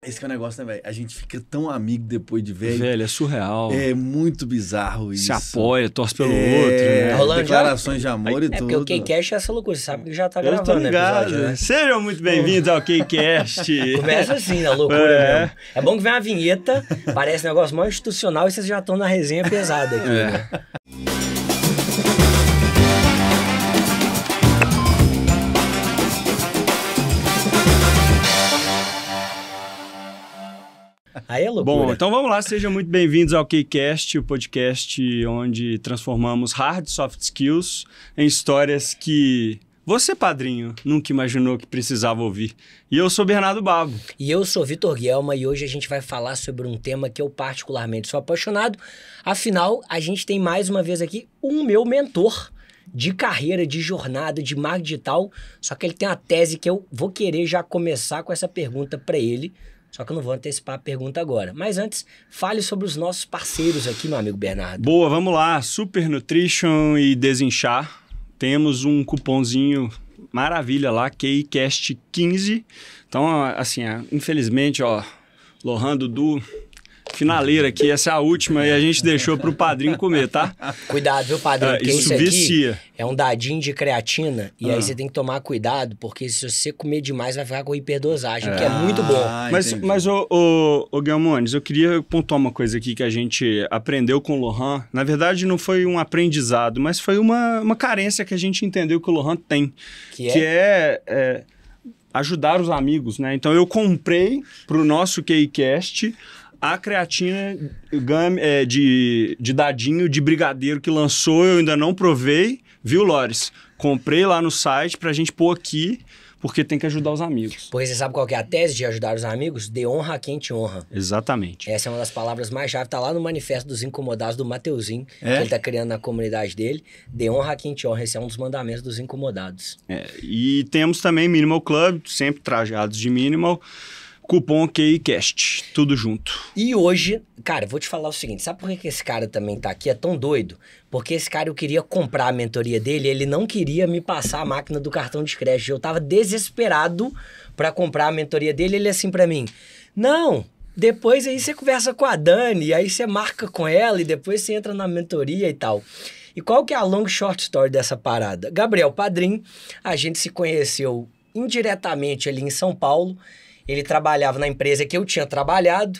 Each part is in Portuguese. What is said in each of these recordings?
Esse que é o negócio, né, velho? A gente fica tão amigo depois de velho. Velho, é surreal. É muito bizarro isso. Se apoia, torce pelo outro, né? Rolando Declarações de amor e É tudo. porque o K-Cast é essa loucura, você sabe que já tá Eu tô gravando o ligado. episódio, né? Sejam muito bem-vindos ao K-Cast. Começa assim, na loucura mesmo. É bom que vem uma vinheta, parece um negócio mais institucional e vocês já estão na resenha pesada aqui, né? Aí é loucura. Bom, então vamos lá, sejam muito bem-vindos ao K-Cast, o podcast onde transformamos hard e soft skills em histórias que você, padrinho, nunca imaginou que precisava ouvir. E eu sou Bernardo Babo. E eu sou Vitor Guelma e hoje a gente vai falar sobre um tema que eu particularmente sou apaixonado. Afinal, a gente tem mais uma vez aqui um meu mentor de carreira, de jornada, de marketing digital. Só que ele tem uma tese que eu vou querer já começar com essa pergunta para ele. Só que eu não vou antecipar a pergunta agora. Mas antes, fale sobre os nossos parceiros aqui, meu amigo Bernardo. Boa, vamos lá. Super Nutrition e Desinchar. Temos um cupomzinho maravilha lá, KCast15. Então, assim, infelizmente, ó, Lohan, Dudu, finaleira aqui, essa é a última e a gente deixou pro padrinho comer, tá? Cuidado, viu, padrinho? Porque isso aqui vicia. é um dadinho de creatina e aí você tem que tomar cuidado, porque se você comer demais vai ficar com hiperdosagem, que é muito bom. Mas ô Guilhermones, eu queria pontuar uma coisa aqui que a gente aprendeu com o Lohan. Na verdade, não foi um aprendizado, mas foi uma carência que a gente entendeu que o Lohan tem. Que é ajudar os amigos, né? Então, eu comprei pro nosso KCast a creatina de dadinho, de brigadeiro que lançou, eu ainda não provei, viu, Lores? Comprei lá no site pra gente pôr aqui, porque tem que ajudar os amigos. Porque você sabe qual que é a tese de ajudar os amigos? De honra a quem te honra. Exatamente. Essa é uma das palavras mais chave, tá lá no Manifesto dos Incomodados do Mateuzinho, que ele tá criando na comunidade dele. De honra a quem te honra, esse é um dos mandamentos dos incomodados. E temos também Minimal Club, sempre trajados de Minimal, cupom KCast, tudo junto. E hoje, cara, eu vou te falar o seguinte, sabe por que esse cara também tá aqui? É tão doido? Porque esse cara, eu queria comprar a mentoria dele, ele não queria me passar a máquina do cartão de crédito. Eu tava desesperado pra comprar a mentoria dele, ele assim pra mim, não, depois aí você conversa com a Dani, aí você marca com ela e depois você entra na mentoria e tal. E qual que é a long short story dessa parada? Gabriel Padrim, a gente se conheceu indiretamente ali em São Paulo. Ele trabalhava na empresa que eu tinha trabalhado.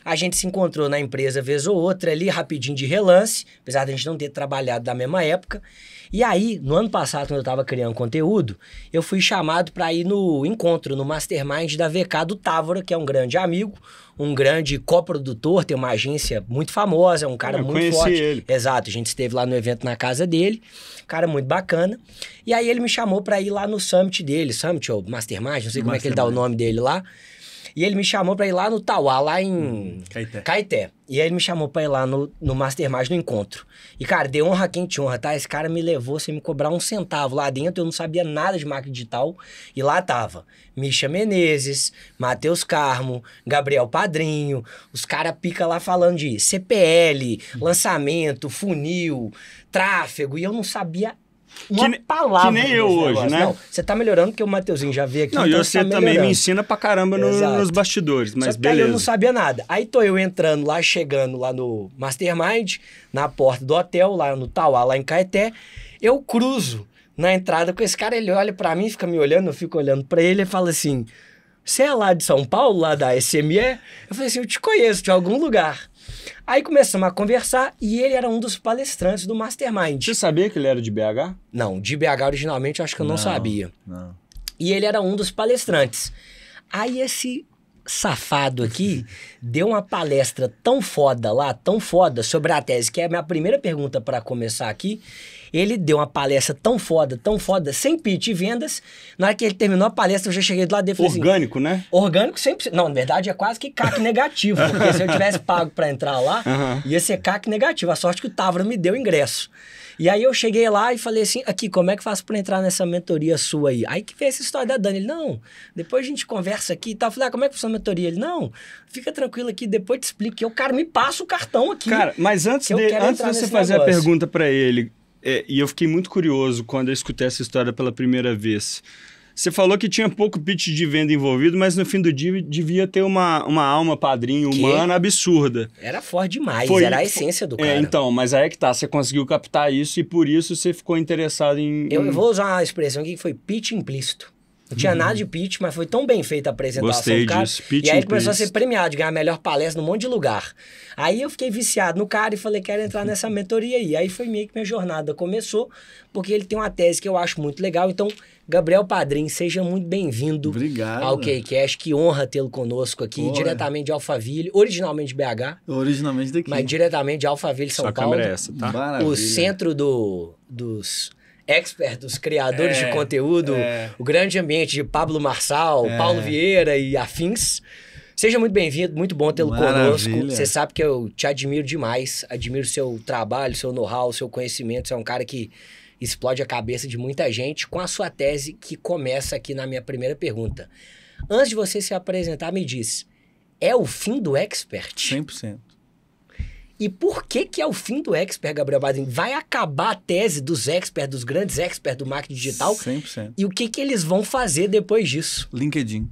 A gente se encontrou na empresa vez ou outra ali, rapidinho de relance, apesar de a gente não ter trabalhado na mesma época. E aí, no ano passado, quando eu estava criando conteúdo, eu fui chamado para ir no encontro, no Mastermind da VK do Távora, que é um grande amigo, um grande coprodutor, tem uma agência muito famosa, é um cara muito forte. Ele. Exato, a gente esteve lá no evento na casa dele, cara muito bacana. E aí ele me chamou para ir lá no Summit dele, Summit ou Mastermind, não sei como é que ele dá o nome dele lá. E ele me chamou pra ir lá no Tauá, lá em Caeté. E aí ele me chamou pra ir lá no Mastermind, no encontro. E, cara, de honra a quem te honra, tá? Esse cara me levou sem me cobrar um centavo. Lá dentro eu não sabia nada de marketing digital. E lá tava Misha Menezes, Matheus Carmo, Gabriel Padrinho. Os caras pica lá falando de CPL, lançamento, funil, tráfego. E eu não sabia uma palavra. Que nem eu hoje, negócio. né? Não, você tá melhorando porque o Mateuzinho já veio aqui. Não, então e você também me ensina pra caramba nos bastidores, mas só que beleza. Aí eu não sabia nada. Aí tô eu entrando lá, chegando lá no Mastermind, na porta do hotel, lá no Tauá, lá em Caeté. Eu cruzo na entrada com esse cara, ele olha pra mim, fica me olhando, eu fico olhando pra ele e fala assim, você é lá de São Paulo, lá da SME? Eu falei assim, eu te conheço de algum lugar. Aí começamos a conversar e ele era um dos palestrantes do Mastermind. Você sabia que ele era de BH? Não, de BH originalmente eu acho que eu não sabia. Não. E ele era um dos palestrantes. Aí esse safado aqui deu uma palestra tão foda lá, tão foda, sobre a tese, que é a minha primeira pergunta para começar aqui. Ele deu uma palestra tão foda, sem pitch e vendas. Na hora que ele terminou a palestra, eu já cheguei do lado dele e falei orgânico, assim, né? Orgânico 100%. Não, na verdade é quase que CAC negativo, porque se eu tivesse pago para entrar lá, ia ser CAC negativo. A sorte que o Távora me deu ingresso. E aí eu cheguei lá e falei assim, aqui, como é que faço para entrar nessa mentoria sua aí? Aí que veio essa história da Dani. Ele, não, depois a gente conversa aqui e tal. Eu falei, como é que funciona a mentoria? Ele, não, fica tranquilo aqui, depois te explico. Que o cara me passa o cartão aqui. Cara, mas antes de você fazer a pergunta para ele, e eu fiquei muito curioso quando eu escutei essa história pela primeira vez. Você falou que tinha pouco pitch de venda envolvido, mas no fim do dia devia ter uma alma padrinho humana absurda. Era forte demais, era a essência do cara. Então, mas aí é que tá, você conseguiu captar isso e por isso você ficou interessado em... Eu vou usar uma expressão aqui que foi pitch implícito. Não tinha nada de pitch, mas foi tão bem feita a apresentação. Gostei do cara. disso. Pitch e aí ele implícito. começou a ser premiado, ganhar a melhor palestra num monte de lugar. Aí eu fiquei viciado no cara e falei, quero entrar nessa mentoria aí. Aí foi meio que minha jornada começou, porque ele tem uma tese que eu acho muito legal. Então, Gabriel Padrim, seja muito bem-vindo ao KeyCast. Que honra tê-lo conosco aqui, diretamente de Alphaville, originalmente de BH. Originalmente daqui. Mas diretamente de Alphaville, São Sua Paulo. câmera é essa, tá? Maravilha. O centro dos experts, dos criadores de conteúdo, o grande ambiente de Pablo Marçal, Paulo Vieira e afins. Seja muito bem-vindo, muito bom tê-lo conosco. Você sabe que eu te admiro demais, admiro seu trabalho, seu know-how, seu conhecimento. Você é um cara que explode a cabeça de muita gente com a sua tese que começa aqui na minha primeira pergunta. Antes de você se apresentar, me diz, é o fim do expert? 100%. E por que é o fim do expert, Gabriel Padrim? Vai acabar a tese dos experts, dos grandes experts do marketing digital? 100%. E o que eles vão fazer depois disso? LinkedIn.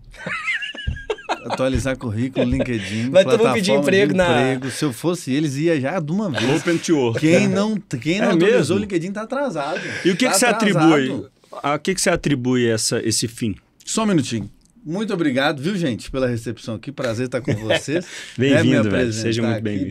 Atualizar currículo, LinkedIn, Vai todo mundo pedir emprego Se eu fosse eles, ia já de uma vez. Open to work. Quem não atualizou mesmo? o LinkedIn tá atrasado. E o que, tá que você atrasado. atribui? A que você atribui esse fim? Só um minutinho. Muito obrigado, viu, gente, pela recepção aqui. Prazer estar com vocês. Bem-vindo, velho. Seja muito bem-vindo.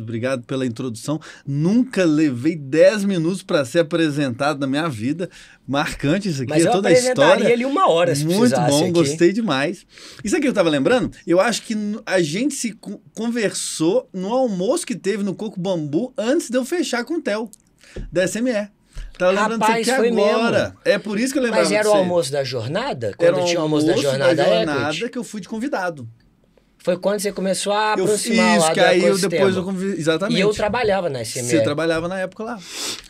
Obrigado pela introdução. Nunca levei 10 minutos para ser apresentado na minha vida. Marcante isso aqui, Mas é toda a história. Mas eu apresentaria ele 1 hora se muito precisasse bom, aqui. gostei demais. Isso aqui eu tava lembrando, eu acho que a gente se conversou no almoço que teve no Coco Bambu antes de eu fechar com o Theo, da SME. Tava lembrando Rapaz, disso aqui foi agora. mesmo. É por isso que eu lembrava. Mas era o almoço da jornada? Quando tinha o almoço da jornada Equity? Que eu fui de convidado. Foi quando você começou a aproximar lá do depois eu convidei. Exatamente. E eu trabalhava na SME. Você trabalhava na época lá.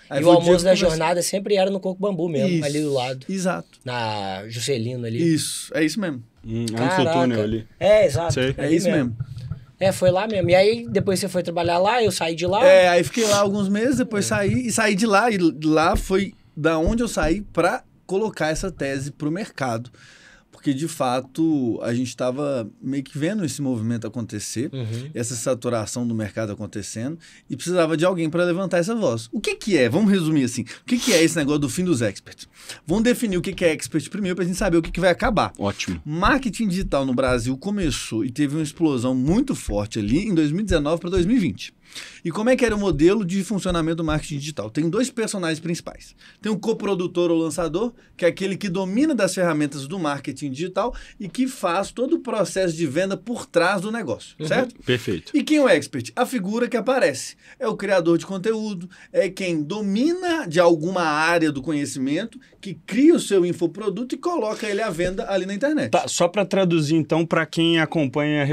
Aí e o almoço da jornada sempre era no Coco Bambu mesmo, isso, ali do lado. Exato. Na Juscelino ali. Isso, é isso mesmo. Antes do túnel ali. É, exato. Sei. É isso mesmo. É, foi lá mesmo. E aí, depois você foi trabalhar lá, eu saí de lá. É, aí fiquei lá alguns meses, depois saí de lá. E lá foi da onde eu saí para colocar essa tese para o mercado. Porque, de fato, a gente estava meio que vendo esse movimento acontecer, essa saturação do mercado acontecendo, e precisava de alguém para levantar essa voz. O que é? Vamos resumir assim. O que é esse negócio do fim dos experts? Vamos definir o que é expert primeiro para a gente saber o que vai acabar. Ótimo. Marketing digital no Brasil começou e teve uma explosão muito forte ali em 2019 para 2020. E como é que era o modelo de funcionamento do marketing digital? Tem 2 personagens principais. Tem o coprodutor ou lançador, que é aquele que domina das ferramentas do marketing digital e que faz todo o processo de venda por trás do negócio, certo? Perfeito. E quem é o expert? A figura que aparece. É o criador de conteúdo, é quem domina de alguma área do conhecimento, que cria o seu infoproduto e coloca ele à venda ali na internet. Tá, só para traduzir então para quem acompanha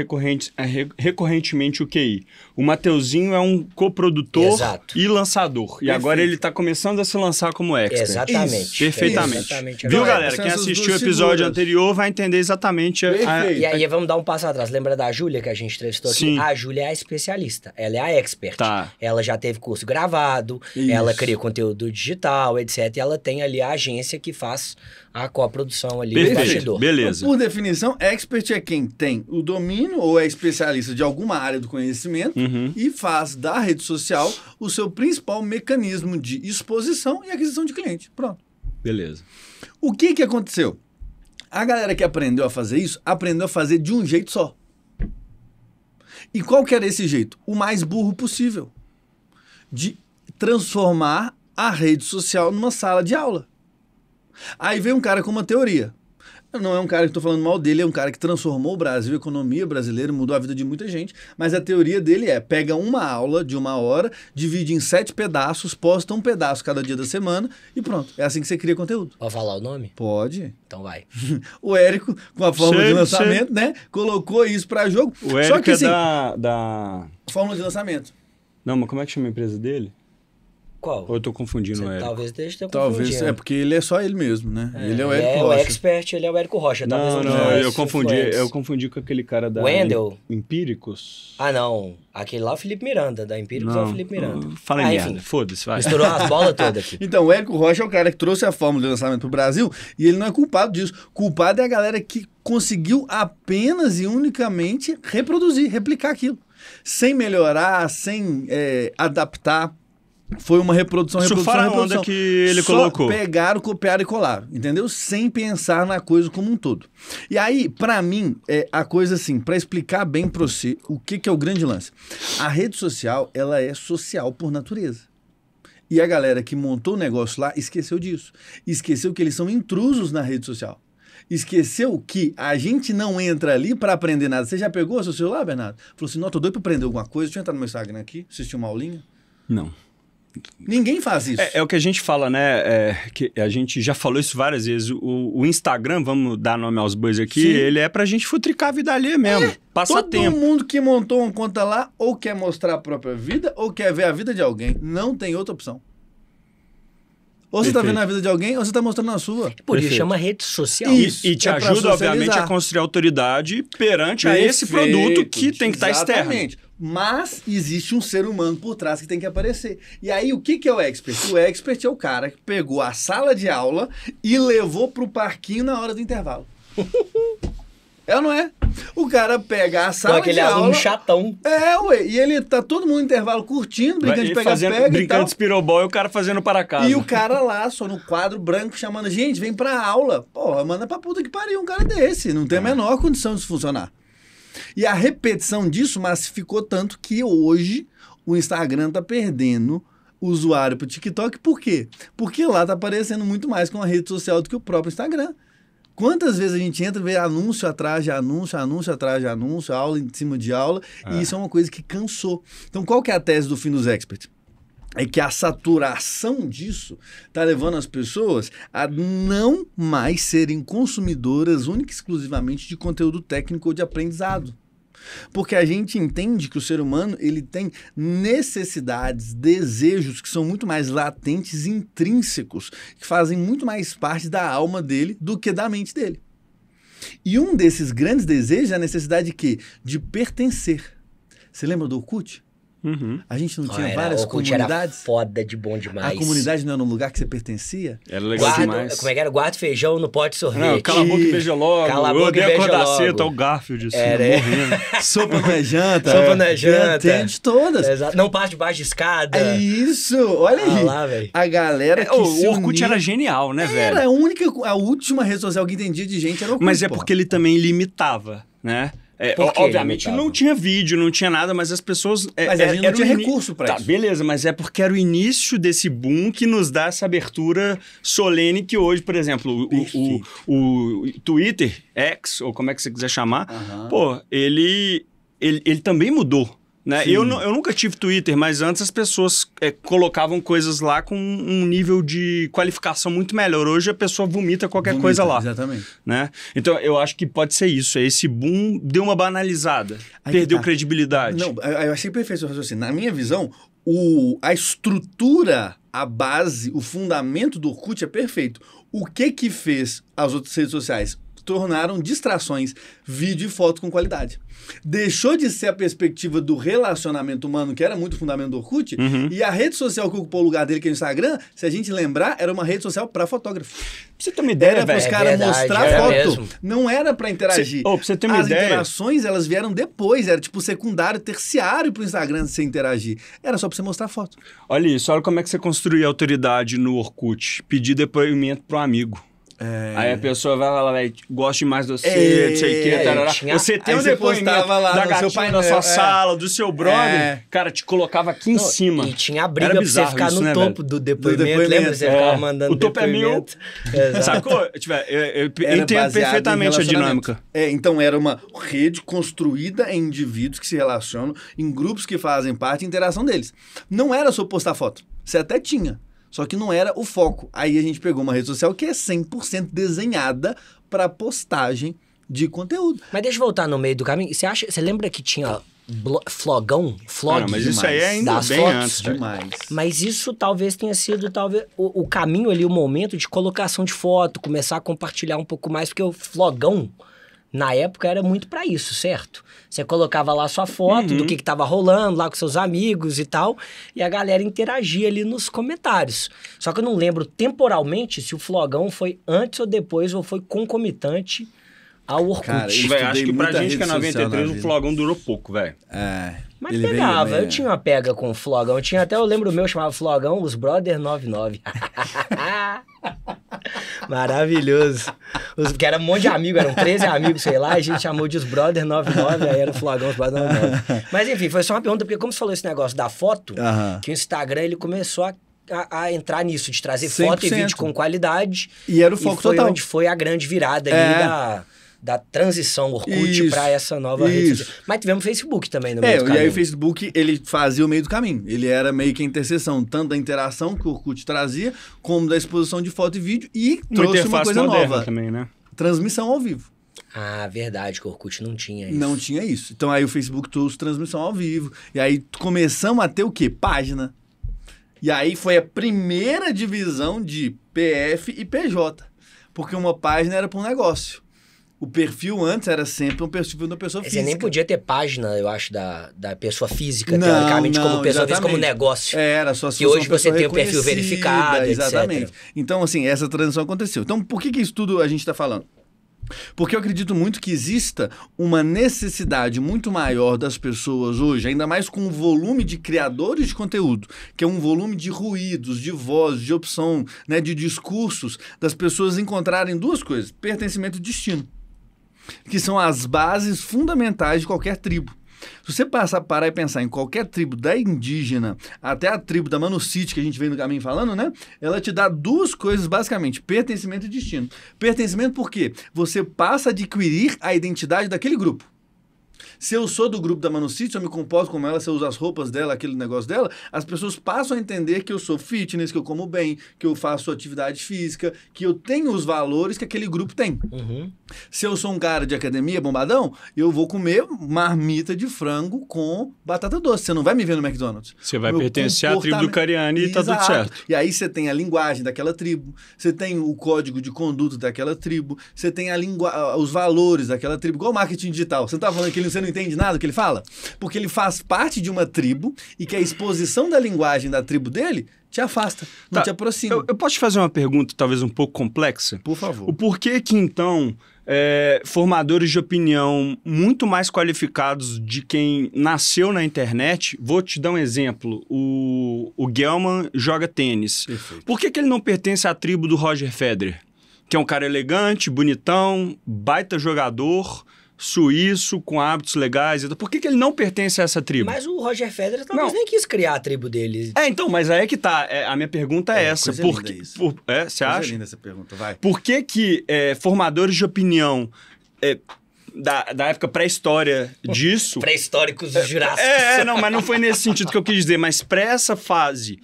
recorrentemente o QI. O Mateuzinho é um coprodutor e lançador. E agora ele está começando a se lançar como expert. Exatamente. Isso, perfeitamente. Exatamente. Viu, galera? Quem assistiu o episódio anterior vai entender exatamente E aí vamos dar um passo atrás. Lembra da Júlia que a gente entrevistou aqui? Sim. A Júlia é a especialista. Ela é a expert. Tá. Ela já teve curso gravado, ela cria conteúdo digital, etc. E ela tem ali a agência que faz a coprodução ali do bastidor. Beleza. Por definição, expert é quem tem o domínio ou é especialista de alguma área do conhecimento e faz da rede social o seu principal mecanismo de exposição e aquisição de cliente. Pronto. Beleza. O que aconteceu? A galera que aprendeu a fazer isso, aprendeu a fazer de um jeito só. E qual que era esse jeito? O mais burro possível. De transformar a rede social numa sala de aula. Aí vem um cara com uma teoria. Não é um cara que estou falando mal dele, é um cara que transformou o Brasil, a economia brasileira, mudou a vida de muita gente. Mas a teoria dele é, pega uma aula de 1 hora, divide em 7 pedaços, posta um pedaço cada dia da semana e pronto. É assim que você cria conteúdo. Pode falar o nome? Pode. Então vai. O Érico, com a fórmula de lançamento, né? Colocou isso para jogo. O Érico Só que, assim, da... Fórmula de lançamento. Não, mas como é que chama a empresa dele? Qual? Ou eu tô confundindo o Érico? Talvez esteja confundindo. Talvez, porque ele é só ele mesmo, né? Ele é o Érico Ele é Rocha. o expert, ele é o Érico Rocha. Não, eu confundi com aquele cara da Wendel. Empíricos. Ah, não. Aquele lá é o Felipe Miranda, da Empíricos é o Felipe Miranda. Fala em merda, enfim. foda-se, vai. Misturou as bolas todas aqui. Então, o Érico Rocha é o cara que trouxe a fórmula de lançamento pro Brasil e ele não é culpado disso. Culpado é a galera que conseguiu apenas e unicamente reproduzir, replicar aquilo. Sem melhorar, sem adaptar. Foi uma reprodução. Surfar a onda que ele colocou. Pegaram, copiaram e colaram, entendeu? Sem pensar na coisa como um todo. E aí, pra mim, a coisa assim, pra explicar bem pra você o que é o grande lance. A rede social, ela é social por natureza. E a galera que montou o negócio lá esqueceu disso. Esqueceu que eles são intrusos na rede social. Esqueceu que a gente não entra ali pra aprender nada. Você já pegou o seu celular, Bernardo? Falou assim, não, tô doido pra aprender alguma coisa. Deixa eu entrar no meu Instagram aqui, assistir uma aulinha. Não. Ninguém faz isso. É o que a gente fala, né? Que a gente já falou isso várias vezes. O Instagram, vamos dar nome aos bois aqui, Sim. ele é pra gente futricar a vida alheia mesmo. Passar tempo. Todo mundo que montou uma conta lá ou quer mostrar a própria vida ou quer ver a vida de alguém. Não tem outra opção. Ou você tá vendo a vida de alguém ou você tá mostrando a sua. Por isso Perfeito. chama rede social. Isso. E te É pra ajuda, obviamente, socializar. a construir autoridade perante a esse produto que tem que estar externo. Exatamente. Mas existe um ser humano por trás que tem que aparecer. E aí, o que é o expert? O expert é o cara que pegou a sala de aula e levou pro parquinho na hora do intervalo. É ou não é? O cara pega a sala Com aquele de aula... aluno chatão. Ué. E ele tá todo mundo no intervalo curtindo, brincando de pega-pega e brincando tal. de espirobol e o cara fazendo para casa. E o cara lá, só no quadro branco, chamando, gente, vem pra aula. Porra, manda pra puta que pariu um cara desse. Não tem a menor condição de funcionar. E a repetição disso massificou tanto que hoje o Instagram tá perdendo usuário pro TikTok. Por quê? Porque lá tá aparecendo muito mais com a rede social do que o próprio Instagram. Quantas vezes a gente entra e vê anúncio atrás de anúncio, anúncio atrás de anúncio, aula em cima de aula, e isso é uma coisa que cansou. Então, qual que é a tese do fim dos experts? É que a saturação disso está levando as pessoas a não mais serem consumidoras única e exclusivamente de conteúdo técnico ou de aprendizado. Porque a gente entende que o ser humano ele tem necessidades, desejos que são muito mais latentes e intrínsecos, que fazem muito mais parte da alma dele do que da mente dele. E um desses grandes desejos é a necessidade de quê? De pertencer. Você lembra do Orkut? Uhum. A gente não tinha várias Orkut comunidades? era foda de bom demais. A comunidade não era um lugar que você pertencia? Era legal demais. Como é que era? Guarda feijão no pote de sorvete. Não, cala a boca e beija logo. Cala a Eu boca e odeio beija acordar logo. cedo, tá o Garfield assim, morrendo. Sopa não é janta. Sopa não é janta. Tem de todas. Exato. Não passa debaixo de escada. É isso, olha aí. lá, velho. A galera que se O Orkut unia- era genial, né, velho? Era a última rede social que entendia de gente era o Orkut. Mas é porra. porque ele também limitava, né? Por que Obviamente limitava? não tinha vídeo, não tinha nada, mas as pessoas... Mas a gente não era tinha o ini- recurso pra Tá, isso. beleza, mas é porque era o início desse boom que nos dá essa abertura solene que hoje, por exemplo, o Twitter, X, ou como é que você quiser chamar, Aham. pô, ele também mudou. Né? Sim. Eu nunca tive Twitter, mas antes as pessoas colocavam coisas lá com um nível de qualificação muito melhor. Hoje a pessoa vomita qualquer coisa lá. Exatamente. Né? Então eu acho que pode ser isso. Esse boom deu uma banalizada, Aí perdeu que tá. credibilidade. Não, eu achei perfeito o seu raciocínio. Na minha visão, a estrutura, a base, o fundamento do Orkut é perfeito. O que fez as outras redes sociais? Tornaram distrações, vídeo e foto com qualidade. Deixou de ser a perspectiva do relacionamento humano, que era muito o fundamento do Orkut, e a rede social que ocupou o lugar dele, que é o Instagram, se a gente lembrar, era uma rede social para fotógrafo. Pra você ter uma ideia, Era para os velho. caras verdade, mostrar era foto. mesmo. Não era para interagir. Pra você ter uma As ideia. interações, elas vieram depois. Era tipo secundário, terciário pro Instagram você interagir. Era só para você mostrar foto. Olha isso, olha como é que você construía autoridade no Orkut. Pedir depoimento pro amigo. Aí a pessoa vai falar, velho, gosto demais de você, não sei o que, tarará. tinha- Você tem aí um você depoimento postava lá da no seu gatinha painel, da sua sala, do seu brother, É. cara, te colocava aqui em cima. E tinha a briga Era pra você bizarro ficar isso, no né, topo velho? do depoimento. depoimento. Lembra? Você ficava mandando O topo é meu. depoimento. Exato. Sacou? Tipo, eu Era entendo baseado perfeitamente em a dinâmica. Então era uma rede construída em indivíduos que se relacionam, em grupos que fazem parte, interação deles. Não era só postar foto. Você até tinha. Só que não era o foco. Aí a gente pegou uma rede social que é 100% desenhada para postagem de conteúdo. Mas deixa eu voltar no meio do caminho. Você lembra que tinha flog mas isso aí é ainda das bem fotos. antes. Demais. Mas isso talvez tenha sido o caminho ali, o momento de colocação de foto, começar a compartilhar um pouco mais, porque o flogão, na época, era muito pra isso, certo? Você colocava lá sua foto do que tava rolando lá com seus amigos e tal, e a galera interagia ali nos comentários. Só que eu não lembro temporalmente se o flogão foi antes ou depois, ou foi concomitante ao Orkut. Cara, eu Véi, acho que pra muita gente que é rede social 93, na o vida. flogão durou pouco, velho. Mas ele pegava, veio, eu tinha uma pega com o flogão. Eu lembro o meu, chamava flogão, os Brother 99. Maravilhoso. Porque era um monte de amigos, eram 13 amigos, sei lá, e a gente chamou de os Brother 99, aí era o flogão, os Brother 99. Mas enfim, foi só uma pergunta, porque como você falou esse negócio da foto, que o Instagram ele começou a entrar nisso, de trazer foto e 100%. vídeo com qualidade. E era o foco foi total. onde foi a grande virada ali da transição Orkut para essa nova rede social. Mas tivemos Facebook também no meio do E caminho. aí o Facebook, ele fazia o meio do caminho. Ele era meio que a interseção, tanto da interação que o Orkut trazia, como da exposição de foto e vídeo, e trouxe uma coisa nova. Também, né? Transmissão ao vivo. Ah, verdade, que o Orkut não tinha isso. Não tinha isso. Então aí o Facebook trouxe transmissão ao vivo. E aí começamos a ter o quê? Página. E aí foi a primeira divisão de PF e PJ. Porque uma página era para um negócio. O perfil antes era sempre um perfil da pessoa física. Você nem podia ter página, eu acho, da pessoa física, teoricamente, como pessoa física, como negócio. Era, só que hoje você tem o perfil verificado, exatamente. etc. Então, assim, essa transição aconteceu. Então, por que isso tudo a gente está falando? Porque eu acredito muito que exista uma necessidade muito maior das pessoas hoje, ainda mais com o volume de criadores de conteúdo, que é um volume de ruídos, de vozes, de opção, né, de discursos, das pessoas encontrarem duas coisas: pertencimento e destino, que são as bases fundamentais de qualquer tribo. Se você parar e pensar em qualquer tribo, da indígena até a tribo da Manucite, que a gente vem no caminho falando, né? Ela te dá duas coisas, basicamente: pertencimento e destino. Pertencimento porque você passa a adquirir a identidade daquele grupo. Se eu sou do grupo da Manucite, eu me comporto como ela, se eu uso as roupas dela, aquele negócio dela, as pessoas passam a entender que eu sou fitness, que eu como bem, que eu faço atividade física, que eu tenho os valores que aquele grupo tem. Se eu sou um cara de academia, bombadão, eu vou comer marmita de frango com batata doce. Você não vai me ver no McDonald's. Você vai pertencer à tribo do Cariani e tá tudo certo. E aí você tem a linguagem daquela tribo, você tem o código de conduta daquela tribo, você tem os valores daquela tribo, igual o marketing digital. Você não tá falando que você não entende nada do que ele fala? Porque ele faz parte de uma tribo e que a exposição da linguagem da tribo dele te afasta, não te aproxima. Eu posso te fazer uma pergunta talvez um pouco complexa? Por favor. O porquê que, então, formadores de opinião muito mais qualificados de quem nasceu na internet, vou te dar um exemplo, o Gelman joga tênis. Perfeito. Por que ele não pertence à tribo do Roger Federer? Que é um cara elegante, bonitão, baita jogador, suíço, com hábitos legais. Por que ele não pertence a essa tribo? Mas o Roger Federer talvez nem quis criar a tribo dele. Então, mas aí é que tá. A minha pergunta é essa. Coisa linda isso. Você acha? Coisa linda essa pergunta, vai. Por que formadores de opinião da época pré-história disso... Pré-históricos jurássicos. Não, mas não foi nesse sentido que eu quis dizer, mas para essa fase,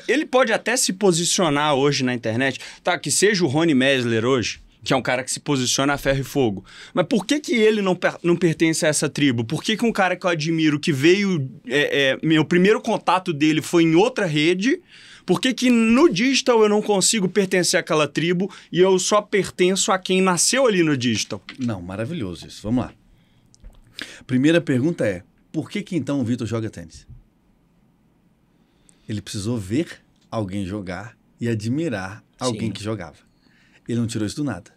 ele pode até se posicionar hoje na internet, que seja o Rony Mesler hoje, que é um cara que se posiciona a ferro e fogo. Mas por que ele não pertence a essa tribo? Por que um cara que eu admiro, que veio... meu primeiro contato dele foi em outra rede... Por que no digital eu não consigo pertencer àquela tribo e eu só pertenço a quem nasceu ali no digital? Não, maravilhoso isso. Vamos lá. Primeira pergunta é: por que então o Vitor joga tênis? Ele precisou ver alguém jogar e admirar alguém que jogava. Ele não tirou isso do nada.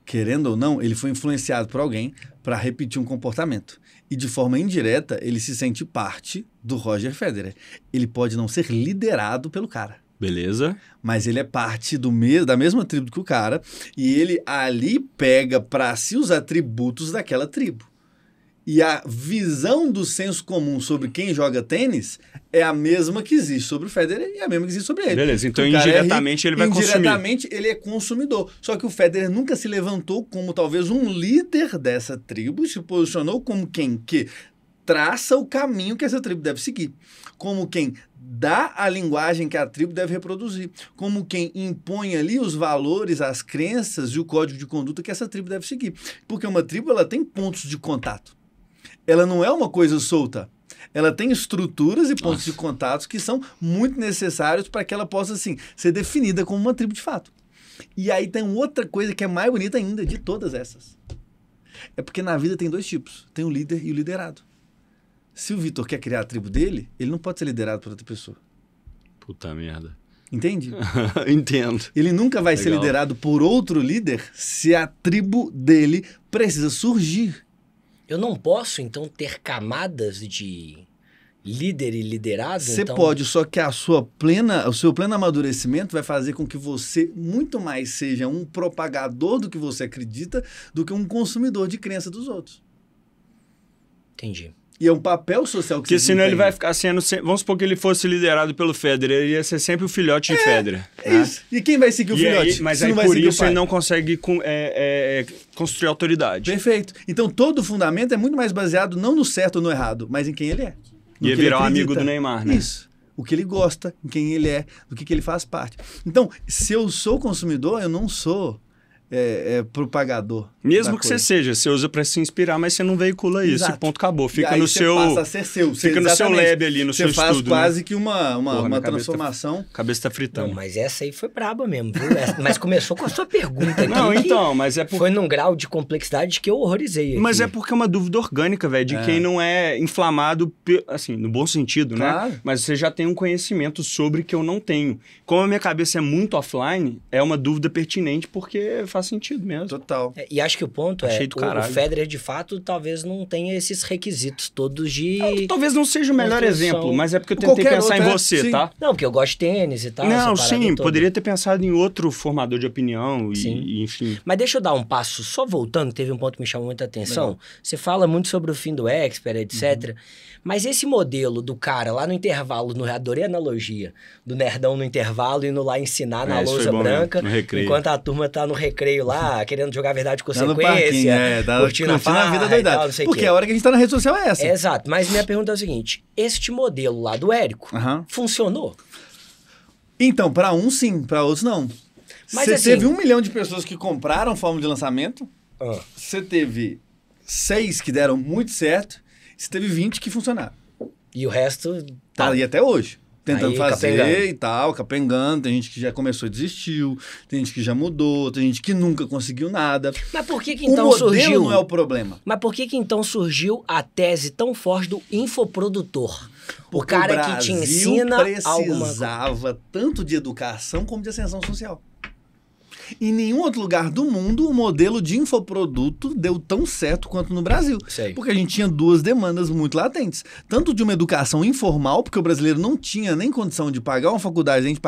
Querendo ou não, ele foi influenciado por alguém para repetir um comportamento. E de forma indireta, ele se sente parte do Roger Federer. Ele pode não ser liderado pelo cara. Beleza. Mas ele é parte da mesma tribo que o cara. E ele ali pega para si os atributos daquela tribo. E a visão do senso comum sobre quem joga tênis é a mesma que existe sobre o Federer e a mesma que existe sobre ele. Beleza, então indiretamente ele vai consumir. Indiretamente ele é consumidor. Só que o Federer nunca se levantou como talvez um líder dessa tribo, se posicionou como quem que traça o caminho que essa tribo deve seguir. Como quem dá a linguagem que a tribo deve reproduzir. Como quem impõe ali os valores, as crenças e o código de conduta que essa tribo deve seguir. Porque uma tribo ela tem pontos de contato. Ela não é uma coisa solta. Ela tem estruturas e pontos de contatos que são muito necessários para que ela possa, assim, ser definida como uma tribo de fato. E aí tem outra coisa que é mais bonita ainda de todas essas. É porque na vida tem 2 tipos. Tem o líder e o liderado. Se o Vitor quer criar a tribo dele, ele não pode ser liderado por outra pessoa. Puta merda. Entende? Entendo. Ele nunca vai ser Legal. liderado por outro líder se a tribo dele precisa surgir. Eu não posso, então, ter camadas de líder e liderado? Você então... pode, só que o seu pleno amadurecimento vai fazer com que você muito mais seja um propagador do que você acredita do que um consumidor de crença dos outros. Entendi. E é um papel social que Porque você senão ele desempenha. vai ficar sendo... Vamos supor que ele fosse liderado pelo Federer, ele ia ser sempre o filhote de Federer. É né? isso. E quem vai seguir o E filhote? aí, mas se aí não vai por seguir o isso pai? ele não consegue construir autoridade. Perfeito. Então todo o fundamento é muito mais baseado não no certo ou no errado, mas em quem ele é. No Ia que ele virar um amigo acredita. do Neymar, né? Isso. O que ele gosta, em quem ele é, do que ele faz parte. Então, se eu sou consumidor, eu não sou propagador. Mesmo da que coisa. você seja, você usa para se inspirar, mas você não veicula isso. Exato. E ponto, acabou. E Fica aí no você seu... passa a ser seu. Fica no seu lab ali, no seu Você faz estudo. quase né? que uma Porra, minha cabeça transformação. A cabeça tá fritando. Não, mas essa aí foi braba mesmo, viu? Mas começou com a sua pergunta aqui. Não, que então, mas é por... Foi num grau de complexidade que eu horrorizei aqui. Mas é porque é uma dúvida orgânica, velho, de quem não é inflamado, assim, no bom sentido, Claro. né? Mas você já tem um conhecimento sobre que eu não tenho. Como a minha cabeça é muito offline, é uma dúvida pertinente porque faz sentido mesmo. Total. E acho que o ponto é, Achei do o caralho. Federer, de fato, talvez não tenha esses requisitos todos de... Talvez não seja o melhor construção. exemplo, mas é porque eu tentei Qualquer pensar outro, em você, sim. tá? Não, porque eu gosto de tênis e tal. Não, essa parada sim, toda. poderia ter pensado em outro formador de opinião Sim. e enfim. Mas deixa eu dar um passo, só voltando, teve um ponto que me chamou muita atenção. Legal. Você fala muito sobre o fim do Expert, etc. Mas esse modelo do cara lá no intervalo, adorei a analogia, do nerdão no intervalo indo lá ensinar na isso foi lousa bom branca, mesmo, no recreio. enquanto a turma tá no recreio lá, querendo jogar verdade com Tá no parquinho, consequência, curtindo a farra vida e doidada. tal, não sei o Porque quê. a hora que a gente tá na rede social é essa. É, exato, mas minha pergunta é o seguinte, este modelo lá do Érico Aham. funcionou? Então, para uns sim, para outros não. Mas Você assim- teve 1 milhão de pessoas que compraram fórmula de lançamento, Ah. você teve 6 que deram muito certo, você teve 20 que funcionaram. E o resto... Tá aí até hoje. Tentando Aí, fazer capengando. e tal, capengando. Tem gente que já começou e desistiu, tem gente que já mudou, tem gente que nunca conseguiu nada. Mas por que O então modelo surgiu... não é o problema. Mas por que então surgiu a tese tão forte do infoprodutor? O Porque cara o que te Brasil ensina alguma coisa. precisava tanto de educação como de ascensão social. Em nenhum outro lugar do mundo o modelo de infoproduto deu tão certo quanto no Brasil. Sei. Porque a gente tinha 2 demandas muito latentes. Tanto de uma educação informal, porque o brasileiro não tinha nem condição de pagar uma faculdade, a gente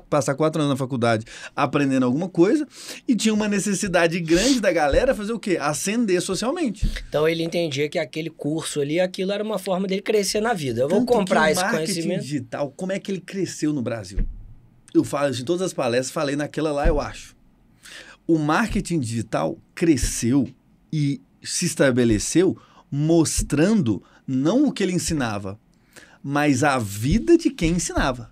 passar 4 anos na faculdade aprendendo alguma coisa, e tinha uma necessidade grande da galera fazer o quê? Ascender socialmente. Então ele entendia que aquele curso ali, aquilo era uma forma dele crescer na vida. Eu vou Tanto que comprar o esse marketing conhecimento. digital, como é que ele cresceu no Brasil? Eu falo isso em todas as palestras, falei naquela lá, eu acho. O marketing digital cresceu e se estabeleceu mostrando não o que ele ensinava, mas a vida de quem ensinava.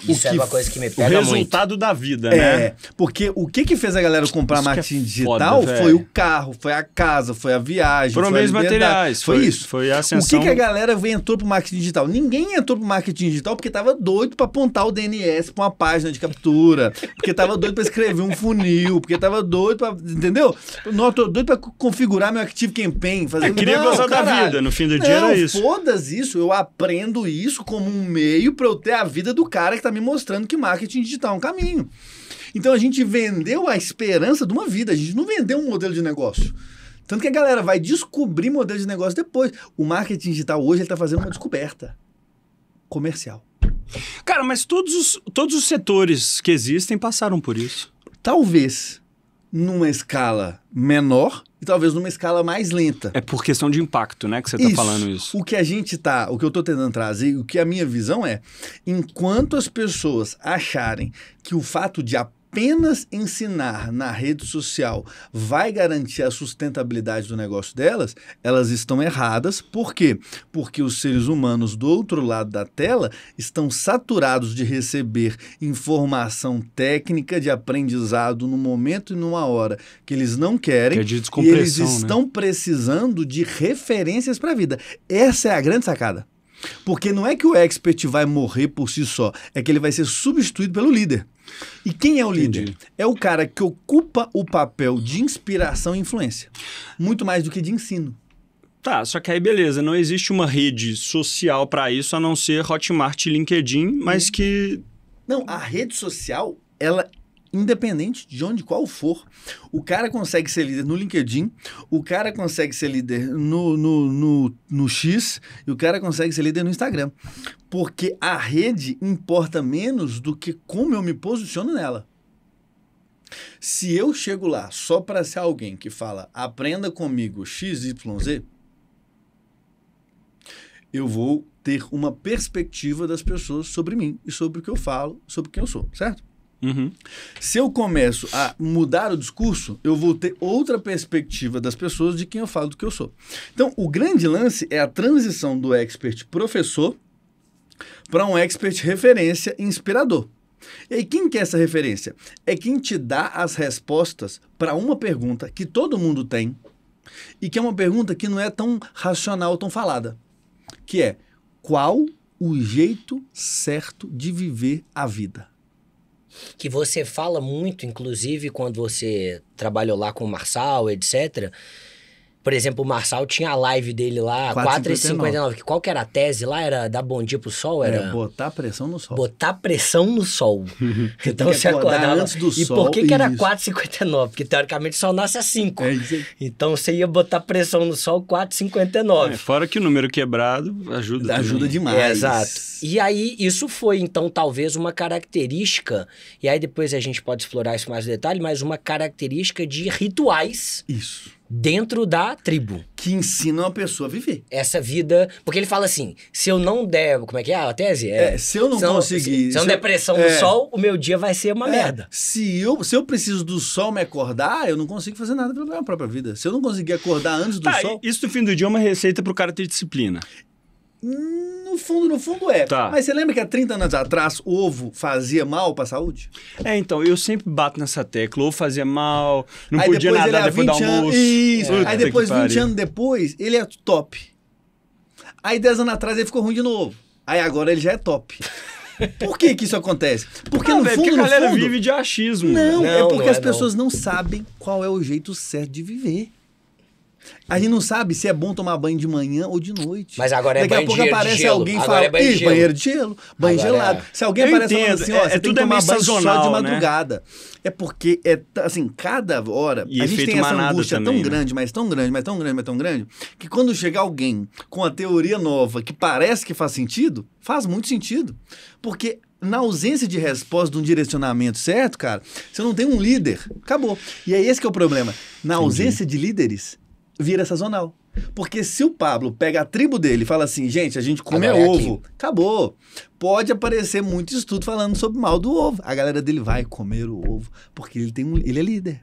Isso é que uma coisa que me O pega muito. resultado da vida, né? Porque o que fez a galera comprar Isso que é marketing foda, digital velho. foi o carro, foi a casa, foi a viagem, Foram foi a meios liberdade. materiais. Foi isso. Foi a O ascensão... que a galera entrou pro marketing digital? Ninguém entrou pro marketing digital porque tava doido pra apontar o DNS pra uma página de captura, porque tava doido pra escrever um funil, porque tava doido pra... Entendeu? Não, tô doido pra configurar meu Active Campaign, fazer... Eu queria Não, gozar da caralho. vida. No fim do dia Não, era isso. foda-se isso. Eu aprendo isso como um meio pra eu ter a vida do cara que tá me mostrando que marketing digital é um caminho. Então a gente vendeu a esperança de uma vida, a gente não vendeu um modelo de negócio. Tanto que a galera vai descobrir modelo de negócio depois. O marketing digital hoje ele tá fazendo uma descoberta comercial. Cara, mas todos os setores que existem passaram por isso. Talvez numa escala menor e talvez numa escala mais lenta. É por questão de impacto, né, que você tá falando isso. O que eu tô tentando trazer, o que a minha visão é, enquanto as pessoas acharem que o fato de apenas ensinar na rede social vai garantir a sustentabilidade do negócio delas, elas estão erradas. Por quê? Porque os seres humanos do outro lado da tela estão saturados de receber informação técnica de aprendizado no momento e numa hora que eles não querem, Que é de e descompressão, eles estão precisando de referências para a vida. Essa é a grande sacada. Porque não é que o expert vai morrer por si só, é que ele vai ser substituído pelo líder. E quem é o líder? É o cara que ocupa o papel de inspiração e influência, muito mais do que de ensino. Tá, só que aí beleza, não existe uma rede social para isso a não ser Hotmart e LinkedIn, mas que... Não, a rede social, ela, independente de onde qual for, o cara consegue ser líder no LinkedIn, o cara consegue ser líder no X e o cara consegue ser líder no Instagram. Porque a rede importa menos do que como eu me posiciono nela. Se eu chego lá só para ser alguém que fala aprenda comigo XYZ, eu vou ter uma perspectiva das pessoas sobre mim e sobre o que eu falo, sobre quem eu sou, certo? Uhum. Se eu começo a mudar o discurso, eu vou ter outra perspectiva das pessoas de quem eu falo, do que eu sou. Então, o grande lance é a transição do expert professor para um expert referência inspirador. E aí, quem que é essa referência? É quem te dá as respostas para uma pergunta que todo mundo tem e que é uma pergunta que não é tão racional, tão falada, que é: qual o jeito certo de viver a vida? Que você fala muito, inclusive, quando você trabalhou lá com o Marçal, etc. Por exemplo, o Marçal tinha a live dele lá, 4h59. Qual que era a tese lá? Era dar bom dia pro sol? Era botar pressão no sol. Botar pressão no sol. Então você acordava antes do e sol. por que era isso. 4h59? Porque teoricamente o sol nasce às 5. É isso aí. Então você ia botar pressão no sol 4h59. Fora que o número quebrado ajuda Ajuda também. demais. Exato. E aí, isso foi, então, talvez uma característica, e aí depois a gente pode explorar isso mais no detalhe, mas uma característica de rituais Isso. dentro da tribo. Que ensinam a pessoa a viver. Essa vida... Porque ele fala assim, se eu não der... Como é que é a tese? Se eu não conseguir... Se eu não der pressão no sol, o meu dia vai ser uma merda. Se eu preciso do sol me acordar, eu não consigo fazer nada pela minha própria vida. Se eu não conseguir acordar antes do sol... Isso no fim do dia é uma receita pro cara ter disciplina. No fundo é. Tá. Mas você lembra que há 30 anos atrás o ovo fazia mal para a saúde? Então, eu sempre bato nessa tecla. Ou fazia mal, não Aí podia depois nadar depois do almoço. Isso. Puta Aí depois, que 20 pariu. anos depois, ele é top. Aí 10 anos atrás ele ficou ruim de novo. Aí agora ele já é top. Por que isso acontece? Porque Não, no velho, fundo, porque a galera no fundo, vive de achismo. Não, é Não, porque não as é, pessoas não sabem qual é o jeito certo de viver. A gente não sabe se é bom tomar banho de manhã ou de noite. Mas agora é Daqui a banho pouco de aparece gelo. alguém e Agora fala, é banho de gelo." banheiro de gelo, banho Agora gelado. é. Se alguém Eu aparece entendo, falando assim, ó, você tem tudo que é tomar meio banho só de sazonal, né? madrugada. É porque, assim, cada hora, E a gente efeito tem essa manada angústia também, tão né? grande, mas tão grande, mas tão grande, mas tão grande, que quando chega alguém com a teoria nova que parece que faz sentido, faz muito sentido. Porque na ausência de resposta de um direcionamento certo, cara, você não tem um líder. Acabou. E é esse que é o problema. Na ausência de líderes, vira sazonal. Porque se o Pablo pega a tribo dele e fala assim, gente, a gente come Agora é ovo, acabou. Pode aparecer muito estudo falando sobre mal do ovo. A galera dele vai comer o ovo, porque ele é líder.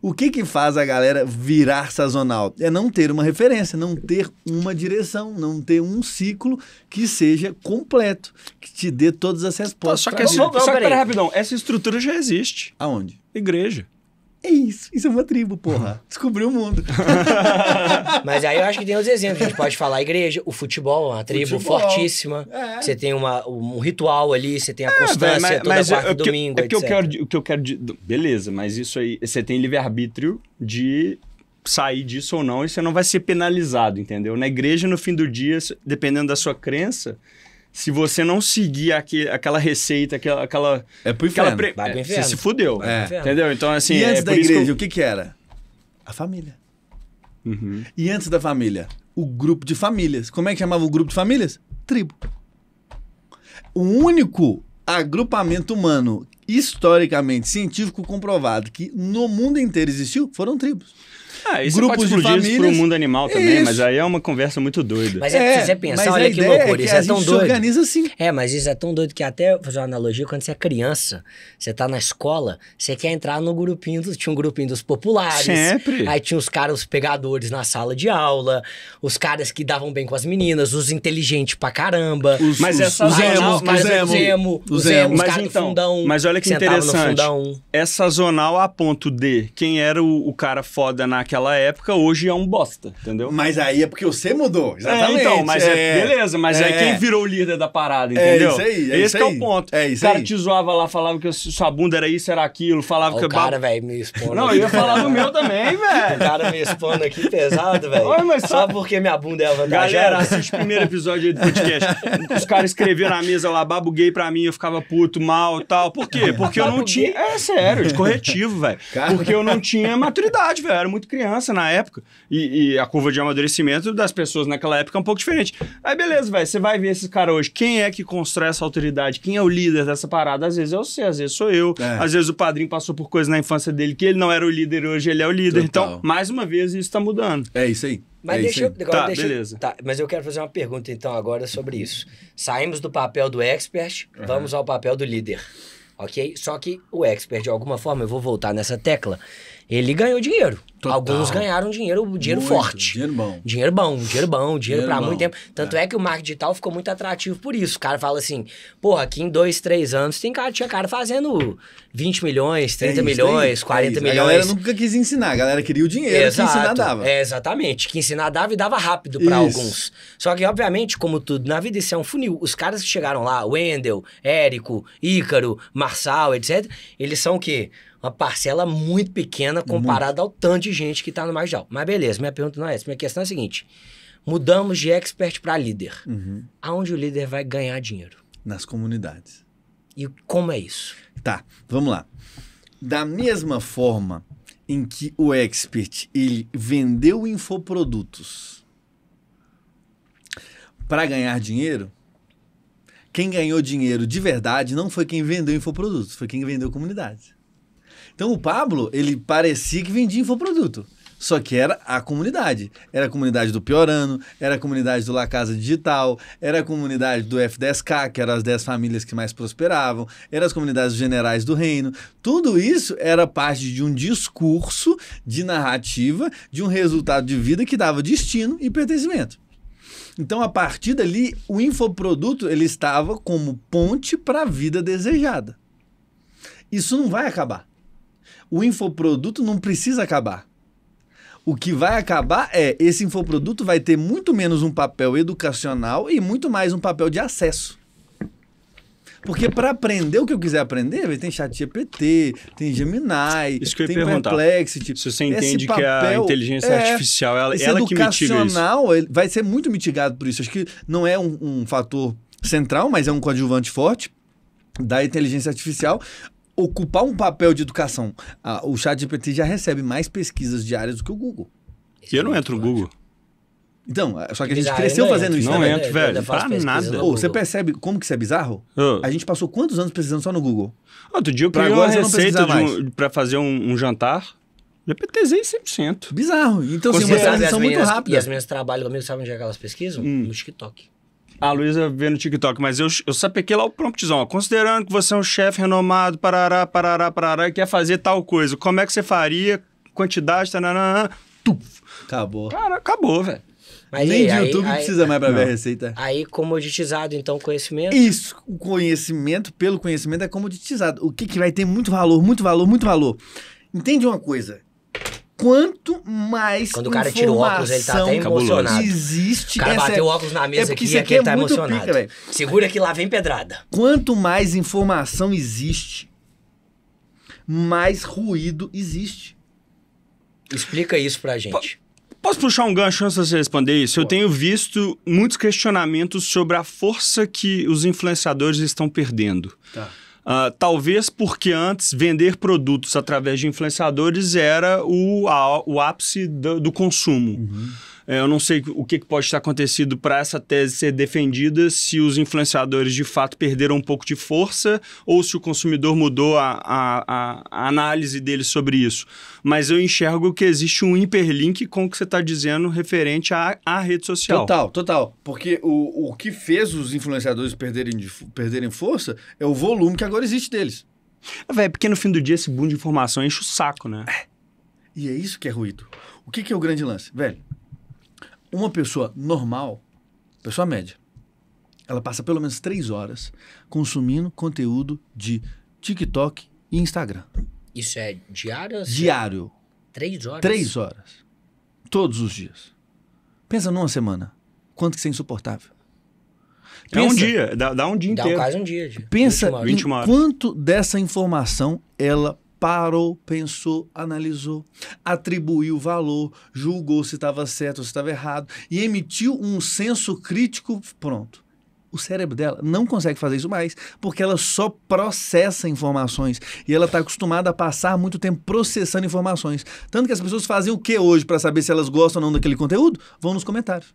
O que faz a galera virar sazonal? É não ter uma referência, não ter uma direção, não ter um ciclo que seja completo, que te dê todas as respostas. Só que, pra vida. peraí. pera rapidão, essa estrutura já existe. Aonde? Igreja. É isso é uma tribo, porra. Descobriu o mundo. Mas aí eu acho que tem os exemplos. A gente pode falar a igreja, o futebol, uma tribo Futebol. fortíssima. É. Você tem um ritual ali, você tem a constância toda quarta e domingo, o que eu etc. quero, o que eu quero beleza, mas isso aí, você tem livre-arbítrio de sair disso ou não, e você não vai ser penalizado, entendeu? Na igreja, no fim do dia, dependendo da sua crença, se você não seguir aquela receita, aquela É pro inferno. Vai pro inferno. você se fudeu. Vai pro inferno. Entendeu? Então, assim, E antes da por isso igreja, o que era? A família. Uhum. E antes da família, o grupo de famílias. Como é que chamava o grupo de famílias? Tribo. O único agrupamento humano, historicamente, científico comprovado, que no mundo inteiro existiu, foram tribos. Isso pode grupos de explodir isso famílias. pro mundo animal também, Isso. mas aí é uma conversa muito doida. Mas se você pensar, mas olha a que ideia loucura, é isso que é a tão gente se doido. organiza assim. Mas isso é tão doido que até, vou fazer uma analogia, quando você é criança, você tá na escola, você quer entrar no grupinho, tinha um grupinho dos populares. Sempre. Aí tinha os caras, os pegadores na sala de aula, os caras que davam bem com as meninas, os inteligentes pra caramba. Mas essa os zonal- emos, os emo, os emos. caras do fundão. Mas olha que sentavam no interessante. fundão. É sazonal a ponto de quem era o cara foda naquela época, hoje é um bosta, entendeu? Mas aí é porque você mudou, exatamente. Então, mas beleza, mas aí quem virou o líder da parada, entendeu? isso aí, Esse isso que é aí. o ponto. É isso o cara aí. te zoava lá, falava que sua bunda era isso, era aquilo, falava Ó, que... o cara, velho, me expondo. Não, eu ia falar do meu também, O velho. cara me expondo aqui pesado, velho. Oi, mas Só porque minha bunda é avantajada. Galera, assiste o primeiro episódio aí do podcast. Os caras escreviam na mesa lá, babo gay pra mim, eu ficava puto, mal e tal. Por quê? Porque eu não tinha... É sério, de corretivo, velho. Cara. Porque eu não tinha maturidade, velho. Eu era muito criança na época. E a curva de amadurecimento das pessoas naquela época é um pouco diferente. Aí beleza, velho, você vai ver esses caras hoje. Quem é que constrói essa autoridade? Quem é o líder dessa parada? Às vezes é você, às vezes sou eu. É. Às vezes o padrinho passou por coisas na infância dele que ele não era o líder, hoje ele é o líder. Total. Então, mais uma vez, isso tá mudando. É isso aí. Mas é deixa isso eu. aí. Agora Tá, deixa, beleza. Tá, mas eu quero fazer uma pergunta então agora sobre isso. Saímos do papel do expert, vamos ao papel do líder. Ok? Só que o expert, de alguma forma, eu vou voltar nessa tecla, ele ganhou dinheiro. Total. Alguns ganharam dinheiro Muito, forte. dinheiro bom. Dinheiro bom, dinheiro pra bom. muito tempo. Tanto é que o marketing digital ficou muito atrativo por isso. O cara fala assim, porra, aqui em 2, 3 anos tinha cara fazendo 20 milhões, 30 milhões, 40 milhões. A galera nunca quis ensinar, a galera queria o dinheiro que ensinar dava. Exatamente, que ensinar dava e dava rápido pra alguns. Só que, obviamente, como tudo na vida, isso é um funil. Os caras que chegaram lá, Wendel, Érico, Ícaro, Marçal, etc., eles são o quê? Uma parcela muito pequena comparada ao tanto de gente que tá no marginal. Mas beleza, minha pergunta não é essa. Minha questão é a seguinte, mudamos de expert pra líder. Aonde o líder vai ganhar dinheiro? Nas comunidades. E como é isso? Tá, vamos lá. Da mesma forma em que o expert ele vendeu infoprodutos para ganhar dinheiro, quem ganhou dinheiro de verdade não foi quem vendeu infoprodutos, foi quem vendeu comunidades. Então o Pablo, ele parecia que vendia infoproduto, só que era a comunidade. Era a comunidade do Piorano, era a comunidade do La Casa Digital, era a comunidade do F10K, que eram as 10 famílias que mais prosperavam, eram as comunidades dos generais do reino. Tudo isso era parte de um discurso de narrativa, de um resultado de vida que dava destino e pertencimento. Então, a partir dali, o infoproduto ele estava como ponte para a vida desejada. Isso não vai acabar. O infoproduto não precisa acabar. O que vai acabar é, esse infoproduto vai ter muito menos um papel educacional e muito mais um papel de acesso. Porque para aprender o que eu quiser aprender, tem ChatGPT, tem Gemini, Isso que eu ia tem perguntar. Perplexity. Se você entende Esse que a papel inteligência artificial, ela esse que mitiga isso. educacional ele vai ser muito mitigado por isso. Acho que não é um fator central, mas é um coadjuvante forte da inteligência artificial ocupar um papel de educação. O ChatGPT já recebe mais pesquisas diárias do que o Google. E eu não entro no Google. Então, só que a gente Bizarro, cresceu eu não fazendo entro. isso Não também. entro, velho. ainda faço Pra pesquisa nada. no Ô, Google. você percebe como que isso é bizarro? A gente passou quantos anos pesquisando só no Google? Outro dia eu Pra criei agora uma você não receita precisa pra fazer um jantar. GPTzei 100%. Bizarro. Então, assim, Você uma sabe, transição muito E rápida. as meninas trabalham comigo, sabe onde é que elas pesquisam? No TikTok. A Luísa vê no TikTok, mas eu sapequei lá o promptzão. Ó, considerando que você é um chefe renomado, parará, e quer fazer tal coisa, como é que você faria? Quantidade, tananã, Acabou. Cara, acabou, velho. Mas Nem e de aí, YouTube aí, precisa mais pra ver a Não. receita. Aí, comoditizado, então, conhecimento. Isso, o conhecimento pelo conhecimento é comoditizado. O que vai ter muito valor, muito valor, muito valor. Entende uma coisa? Quanto mais Quando o cara tira o óculos, ele tá até emocionado. existe... O cara essa bateu o óculos na mesa porque aqui isso e aqui aqui ele tá muito emocionado. pica, velho. Segura que lá vem pedrada. Quanto mais informação existe, mais ruído existe. Explica isso pra gente. Posso puxar um gancho antes de você responder isso? Eu tenho visto muitos questionamentos sobre a força que os influenciadores estão perdendo. Tá. Talvez porque antes vender produtos através de influenciadores era o ápice do consumo. Eu não sei o que pode ter acontecido para essa tese ser defendida, se os influenciadores de fato perderam um pouco de força ou se o consumidor mudou a análise dele sobre isso. Mas eu enxergo que existe um hiperlink com o que você está dizendo referente à rede social. Total. Porque o que fez os influenciadores perderem força é o volume que agora existe deles. Velho, porque no fim do dia esse boom de informação enche o saco, né? E é isso que é ruído. O que é o grande lance? Velho, uma pessoa normal, pessoa média, ela passa pelo menos 3 horas consumindo conteúdo de TikTok e Instagram. Isso é diário? Diário. 3 horas? 3 horas. Todos os dias. Pensa numa semana. Quanto que isso é insuportável. É um dia, dá um dia inteiro. Dá quase um dia. Pensa 21 em horas. quanto dessa informação ela parou, pensou, analisou, atribuiu valor, julgou se estava certo ou se estava errado e emitiu um senso crítico pronto. O cérebro dela não consegue fazer isso mais porque ela só processa informações e ela está acostumada a passar muito tempo processando informações. Tanto que as pessoas fazem o que hoje para saber se elas gostam ou não daquele conteúdo? Vão nos comentários.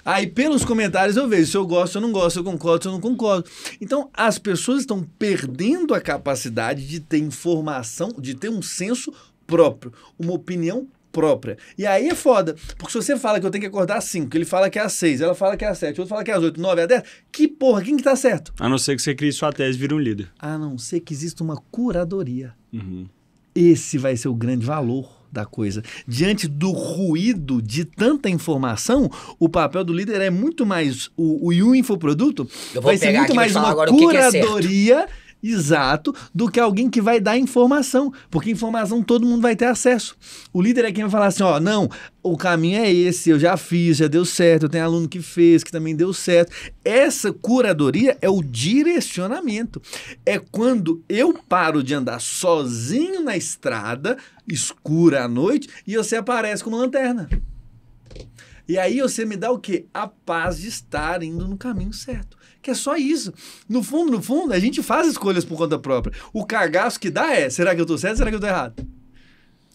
Aí pelos comentários eu vejo se eu gosto, se eu não gosto, se eu concordo, se eu não concordo. Então as pessoas estão perdendo a capacidade de ter informação, de ter um senso próprio, uma opinião própria. E aí é foda, porque se você fala que eu tenho que acordar às 5, ele fala que é às 6, ela fala que é às 7, outro fala que é às 8, 9, às 10, que porra, quem que tá certo? A não ser que você crie sua tese e vire um líder. A não ser que exista uma curadoria. Uhum. Esse vai ser o grande valor da coisa. Diante do ruído de tanta informação, o papel do líder é muito mais o infoproduto vai ser muito mais uma curadoria, exato, do que alguém que vai dar informação, porque informação todo mundo vai ter acesso. O líder é quem vai falar assim, ó, não, o caminho é esse, eu já fiz, já deu certo, eu tenho aluno que fez, que também deu certo. Essa curadoria é o direcionamento. É quando eu paro de andar sozinho na estrada, escura à noite, e você aparece como lanterna. E aí você me dá o quê? A paz de estar indo no caminho certo. Que é só isso. No fundo, a gente faz escolhas por conta própria. O cagaço que dá é, será que eu tô certo, será que eu tô errado?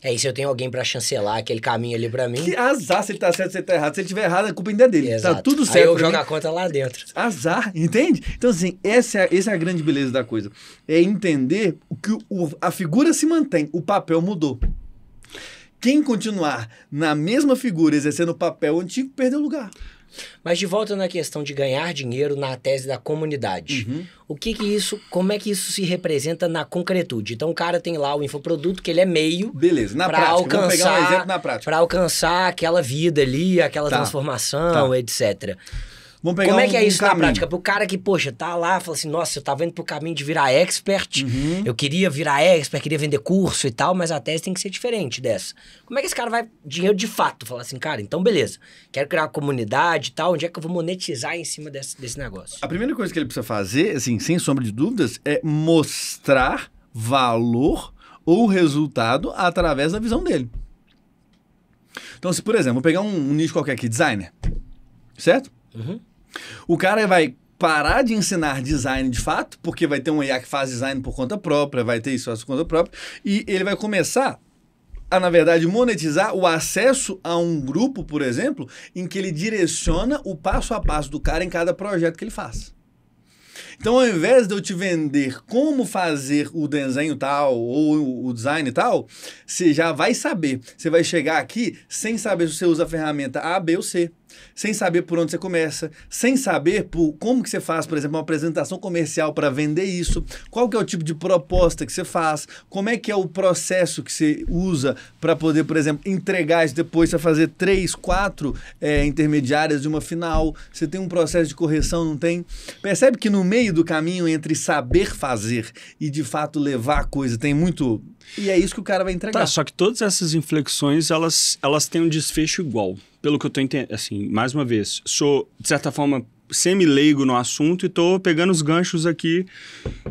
É, e se eu tenho alguém pra chancelar aquele caminho ali pra mim... Que azar se ele tá certo, se ele tá errado. Se ele tiver errado, a culpa ainda é dele. Exato. Tá tudo certo. Aí eu jogo a conta lá dentro. Azar, entende? Então, assim, essa é a grande beleza da coisa. É entender que a figura se mantém, o papel mudou. Quem continuar na mesma figura, exercendo o papel antigo, perdeu o lugar. Mas de volta na questão de ganhar dinheiro na tese da comunidade. Como é que isso se representa na concretude? Então o cara tem lá o infoproduto, que ele é meio... Beleza, na prática. Vamos pegar um exemplo na prática. Para alcançar aquela vida ali, aquela transformação, etc. Vamos pegar Como é que é isso na caminho. prática? Pro cara que, poxa, tá lá, fala assim, nossa, eu tava indo pro caminho de virar expert, eu queria virar expert, queria vender curso e tal, mas a tese tem que ser diferente dessa. Como é que esse cara vai dinheiro de fato? Falar assim, cara, então beleza, quero criar uma comunidade e tal, onde é que eu vou monetizar em cima desse negócio? A primeira coisa que ele precisa fazer, assim, sem sombra de dúvidas, é mostrar valor ou resultado através da visão dele. Então, se, por exemplo, vou pegar um nicho qualquer aqui, designer, certo? O cara vai parar de ensinar design de fato, porque vai ter um IA que faz design por conta própria, vai ter isso por conta própria, e ele vai começar a, na verdade, monetizar o acesso a um grupo, por exemplo, em que ele direciona o passo a passo do cara em cada projeto que ele faz. Então, ao invés de eu te vender como fazer o desenho tal ou o design tal, você já vai saber. Você vai chegar aqui sem saber se você usa a ferramenta A, B ou C. Sem saber por onde você começa, sem saber como que você faz, por exemplo, uma apresentação comercial para vender isso, qual que é o tipo de proposta que você faz, como é que é o processo que você usa para poder, por exemplo, entregar isso depois, você fazer 3, 4 intermediárias de uma final, você tem um processo de correção, não tem? Percebe que no meio do caminho entre saber fazer e de fato levar a coisa, tem muito... E é isso que o cara vai entregar. Tá, só que todas essas inflexões, elas têm um desfecho igual. Pelo que eu tô entendendo, assim, mais uma vez, sou, de certa forma, semi-leigo no assunto e tô pegando os ganchos aqui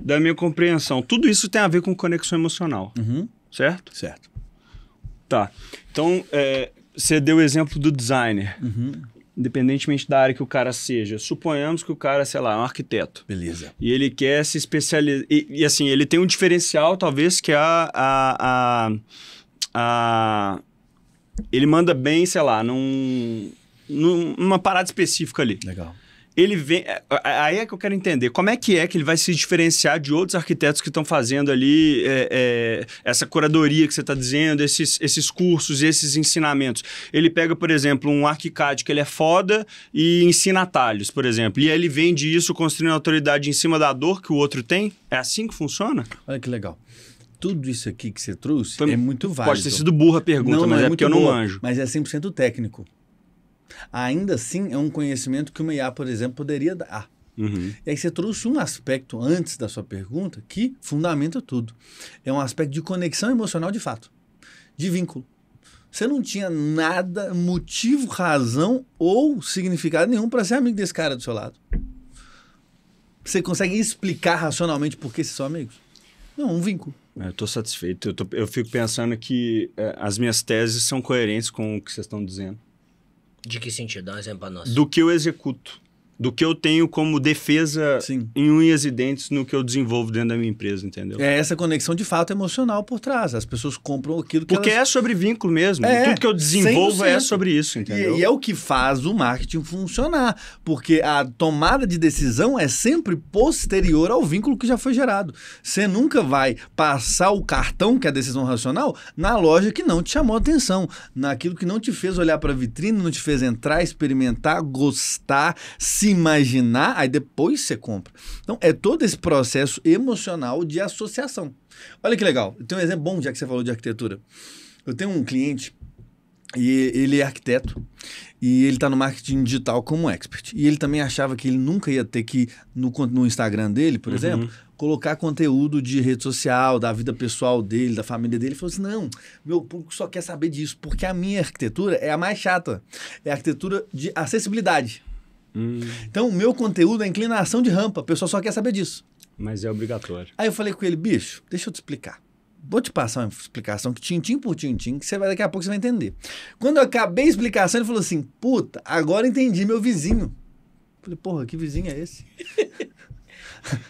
da minha compreensão. Tudo isso tem a ver com conexão emocional, certo? Certo. Tá. Então, você deu o exemplo do designer. Independentemente da área que o cara seja. Suponhamos que o cara, sei lá, é um arquiteto. Beleza. E ele quer se especializar... E assim, ele tem um diferencial, talvez, que é ele manda bem, sei lá, numa parada específica ali. Legal. Ele vem... Aí é que eu quero entender. Como é que ele vai se diferenciar de outros arquitetos que estão fazendo ali essa curadoria que você está dizendo, esses cursos, esses ensinamentos? Ele pega, por exemplo, um ArchiCAD que ele é foda e ensina atalhos, por exemplo. E aí ele vende isso construindo autoridade em cima da dor que o outro tem? É assim que funciona? Olha que legal. Tudo isso aqui que você trouxe é muito válido. Pode ter sido burra a pergunta, mas é porque eu não manjo. Mas é 100% técnico. Ainda assim, é um conhecimento que uma IA, por exemplo, poderia dar. Uhum. E aí você trouxe um aspecto antes da sua pergunta que fundamenta tudo. É um aspecto de conexão emocional de fato, de vínculo. Você não tinha nada, motivo, razão ou significado nenhum para ser amigo desse cara do seu lado. Você consegue explicar racionalmente por que vocês são amigos? Não, um vínculo. Eu estou satisfeito. Eu fico pensando que as minhas teses são coerentes com o que vocês estão dizendo. De que sentido? Dá um exemplo pra nós. Do que eu executo. Do que eu tenho como defesa em unhas e dentes no que eu desenvolvo dentro da minha empresa, entendeu? É essa conexão de fato emocional por trás. As pessoas compram aquilo que Porque elas... é sobre vínculo mesmo. Tudo que eu desenvolvo 100%. é sobre isso, entendeu? E é o que faz o marketing funcionar. Porque a tomada de decisão é sempre posterior ao vínculo que já foi gerado. Você nunca vai passar o cartão, que é a decisão racional, na loja que não te chamou a atenção. Naquilo que não te fez olhar para a vitrine, não te fez entrar, experimentar, gostar, se imaginar, aí depois você compra. Então, é todo esse processo emocional de associação. Olha que legal. Eu tenho um exemplo bom, já que você falou de arquitetura. Eu tenho um cliente, e ele é arquiteto, e ele está no marketing digital como expert. E ele também achava que ele nunca ia ter que, no Instagram dele, por exemplo, colocar conteúdo de rede social, da vida pessoal dele, da família dele. Ele falou assim, não, meu público só quer saber disso, porque a minha arquitetura é a mais chata. É a arquitetura de acessibilidade. Então, o meu conteúdo é inclinação de rampa. O pessoal só quer saber disso. Mas é obrigatório. Aí eu falei com ele, bicho, deixa eu te explicar. Vou te passar uma explicação que tintim por tintim, que você vai, daqui a pouco você vai entender. Quando eu acabei a explicação, ele falou assim, puta, agora entendi meu vizinho. Eu falei, porra, que vizinho é esse?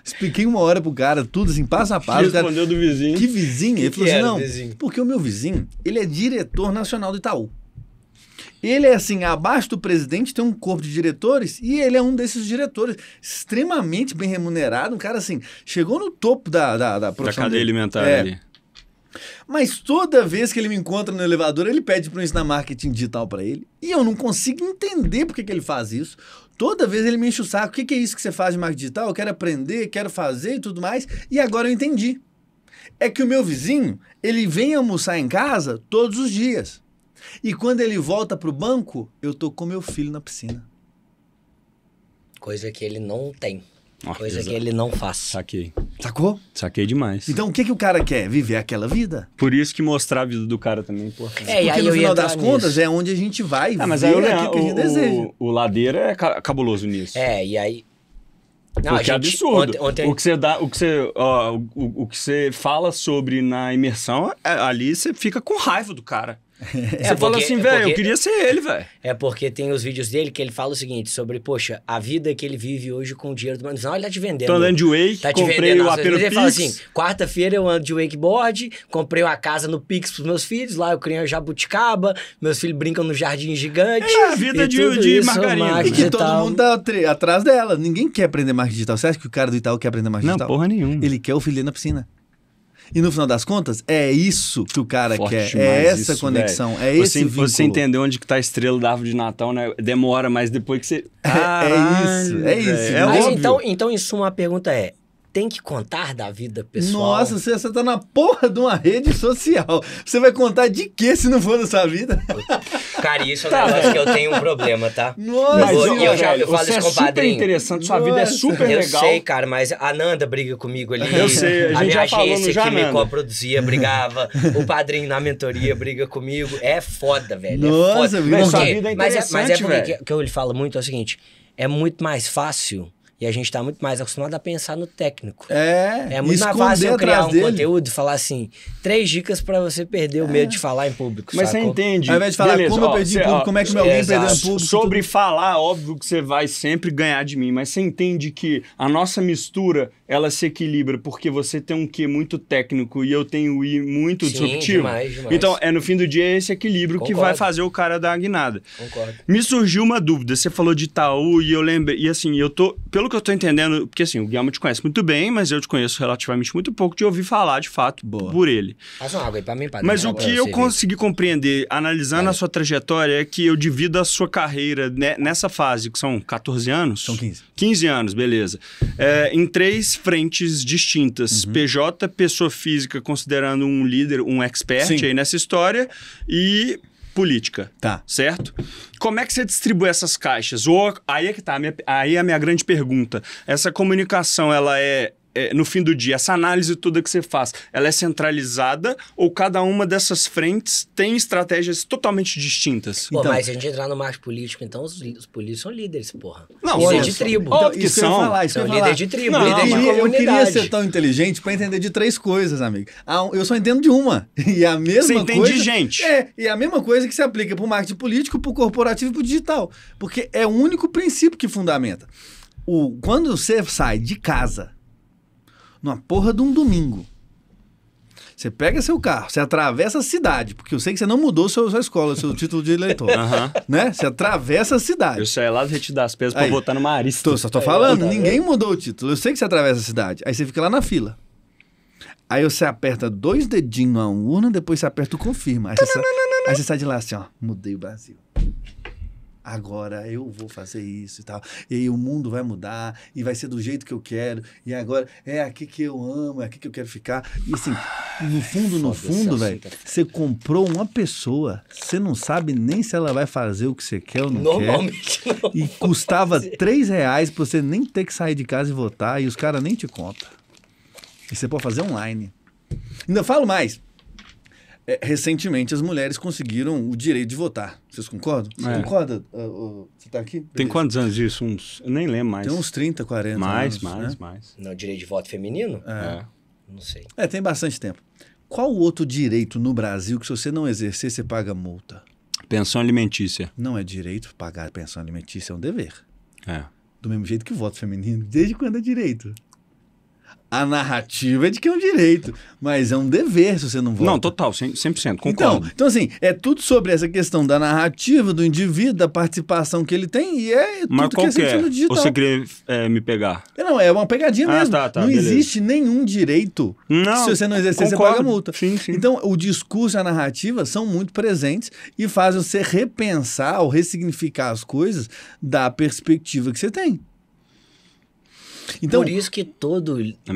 Expliquei uma hora pro cara, tudo assim, passo a passo. Respondeu do vizinho. Que vizinho? Ele falou assim, não, vizinho? porque o meu vizinho, ele é diretor nacional do Itaú. Ele é assim, abaixo do presidente tem um corpo de diretores e ele é um desses diretores, extremamente bem remunerado, um cara assim, chegou no topo da profissão da cadeia dele. alimentar ali. Mas toda vez que ele me encontra no elevador, ele pede para eu ensinar marketing digital para ele e eu não consigo entender por que ele faz isso. Toda vez ele me enche o saco, o que é isso que você faz de marketing digital? Eu quero aprender, quero fazer e tudo mais, e agora eu entendi. É que o meu vizinho, ele vem almoçar em casa todos os dias. E quando ele volta pro banco, eu tô com meu filho na piscina. Coisa que ele não tem. Coisa Exato. que ele não faz. Saquei. Sacou? Saquei demais. Então o que o cara quer? Viver aquela vida? Por isso que mostrar a vida do cara também é importante. É, e Porque aí no eu ia final entrar das contas nisso. é onde a gente vai Mas ver aí aquilo que a gente deseja. o Ladeira é cabuloso nisso. É, e aí... Não, Porque é absurdo. Ontem... O que você fala sobre na imersão, ali você fica com raiva do cara. Você fala assim, velho, eu queria ser ele, velho. É porque tem os vídeos dele que ele fala o seguinte, sobre, poxa, a vida que ele vive hoje com o dinheiro do... Não, ele tá te vendendo. Tô andando de wake, Tá te comprei vendendo. o AP no Ele fala assim, Pix. quarta-feira eu ando de wakeboard, comprei uma casa no Pix pros meus filhos, lá eu criei uma jabuticaba, meus filhos brincam no jardim gigante. É a vida e de tudo isso, margarina. marketing E que todo digital. mundo tá atrás dela. Ninguém quer aprender marketing digital. Você acha que o cara do Itaú quer aprender marketing Não, digital? porra nenhuma. Ele quer o filho dele na piscina. E no final das contas, é isso que o cara Forte quer. demais É essa isso, conexão, velho. é esse vínculo. Você entendeu onde que tá a estrela da árvore de Natal, né? Demora, mas depois que você... É isso. É Mas óbvio. então, em suma, a pergunta é, tem que contar da vida pessoal? Nossa, você tá na porra de uma rede social. Você vai contar de quê se não for da sua vida? Cara, isso é um negócio que eu tenho um problema, tá? Nossa, Mas, eu falo você isso é com o super padrinho. interessante, sua vida é Nossa. super Eu legal. sei, cara, mas a Nanda briga comigo ali. Eu sei, a gente minha já falou no agência Já, que me Nanda. coproduzia brigava. O padrinho na mentoria briga comigo. É foda, velho. Nossa, é foda. mas sua Porque- vida é mas é interessante, porque velho. que eu lhe falo muito é o seguinte: é muito mais fácil E a gente tá muito mais acostumado a pensar no técnico. É muito mais esconder fácil eu criar atrás um dele. conteúdo e falar assim, 3 dicas pra você perder o medo de falar em público, Mas você sacou? entende. Ao invés de falar Beleza, como eu ó, perdi em público, como é que alguém exato. perdeu em público. Sobre falar, óbvio que você vai sempre ganhar de mim, mas você entende que a nossa mistura, ela se equilibra porque você tem um quê muito técnico e eu tenho o I muito disruptivo. Demais. Então, no fim do dia, é esse equilíbrio que vai fazer o cara dar a guinada. Concordo. Me surgiu uma dúvida, você falou de Itaú e eu lembrei, e assim, pelo que eu tô entendendo, porque assim, o Guilherme te conhece muito bem, mas eu te conheço relativamente muito pouco de ouvir falar, de fato, por ele. Passa uma água aí pra mim, padre. Mas o que eu consegui compreender, analisando a sua trajetória, é que eu divido a sua carreira nessa fase, que são 14 anos? São 15. 15 anos, beleza. Em 3 frentes distintas. PJ, pessoa física, considerando um líder, um expert aí nessa história, e política. Tá. Certo? Como é que você distribui essas caixas? Ou aí é que tá, aí é a minha grande pergunta. Essa comunicação, ela no fim do dia, essa análise toda que você faz, ela é centralizada ou cada uma dessas frentes tem estratégias totalmente distintas? Pô, Então, mas se a gente entrar no marketing político, então os políticos são líderes, porra. Não, líderes são- de tribo. Óbvio Então, que isso que eu ia são. falar, isso que eu São ia falar. líderes de tribo, Não, líderes de Eu comunidade. queria ser tão inteligente pra entender de 3 coisas, amigo. Eu só entendo de uma. E a mesma Você entende coisa... de gente. E a mesma coisa que se aplica pro marketing político, pro corporativo e pro digital. Porque é o único princípio que fundamenta. Quando você sai de casa, numa porra de um domingo, você pega seu carro, você atravessa a cidade, porque eu sei que você não mudou sua escola, seu título de eleitor, né? Você atravessa a cidade. Eu saí lá do Retiro das Pedras pra Aí. votar no Marista. Só tô falando, ninguém mudou o título. Eu sei que você atravessa a cidade. Aí você fica lá na fila. Aí você aperta 2 dedinhos na urna, depois você aperta o confirma. Aí você sai de lá assim, ó, mudei o Brasil. Agora eu vou fazer isso e tal. E aí o mundo vai mudar e vai ser do jeito que eu quero. E agora é aqui que eu amo, é aqui que eu quero ficar. E assim, no fundo, velho, você comprou uma pessoa, você não sabe nem se ela vai fazer o que você quer ou não Normalmente quer. não. E custava R$3 pra você nem ter que sair de casa e votar. E os caras nem te contam. E você pode fazer online. Ainda falo mais. Recentemente as mulheres conseguiram o direito de votar. Vocês concordam? Você concorda? Você tá aqui? Tem Beleza. quantos anos isso? Eu nem lembro mais. Tem uns 30, 40 mais, anos. mais. Não, direito de voto feminino? É. Não sei. Tem bastante tempo. Qual o outro direito no Brasil que se você não exercer, você paga multa? Pensão alimentícia. Não é direito pagar pensão alimentícia, é um dever. É. Do mesmo jeito que o voto feminino. Desde quando é direito? A narrativa é de que é um direito, mas é um dever se você não vota. Não, total, 100%, concordo. Então, assim, é tudo sobre essa questão da narrativa, do indivíduo, da participação que ele tem, e tudo Mas que qual é que é? sentido no digital. Ou você queria me pegar? Não, é uma pegadinha mesmo. tá, não beleza. existe nenhum direito Não, que se você não exercer, concordo. você paga multa. Sim. Então, o discurso e a narrativa são muito presentes e fazem você repensar ou ressignificar as coisas da perspectiva que você tem. Então, Por isso que todo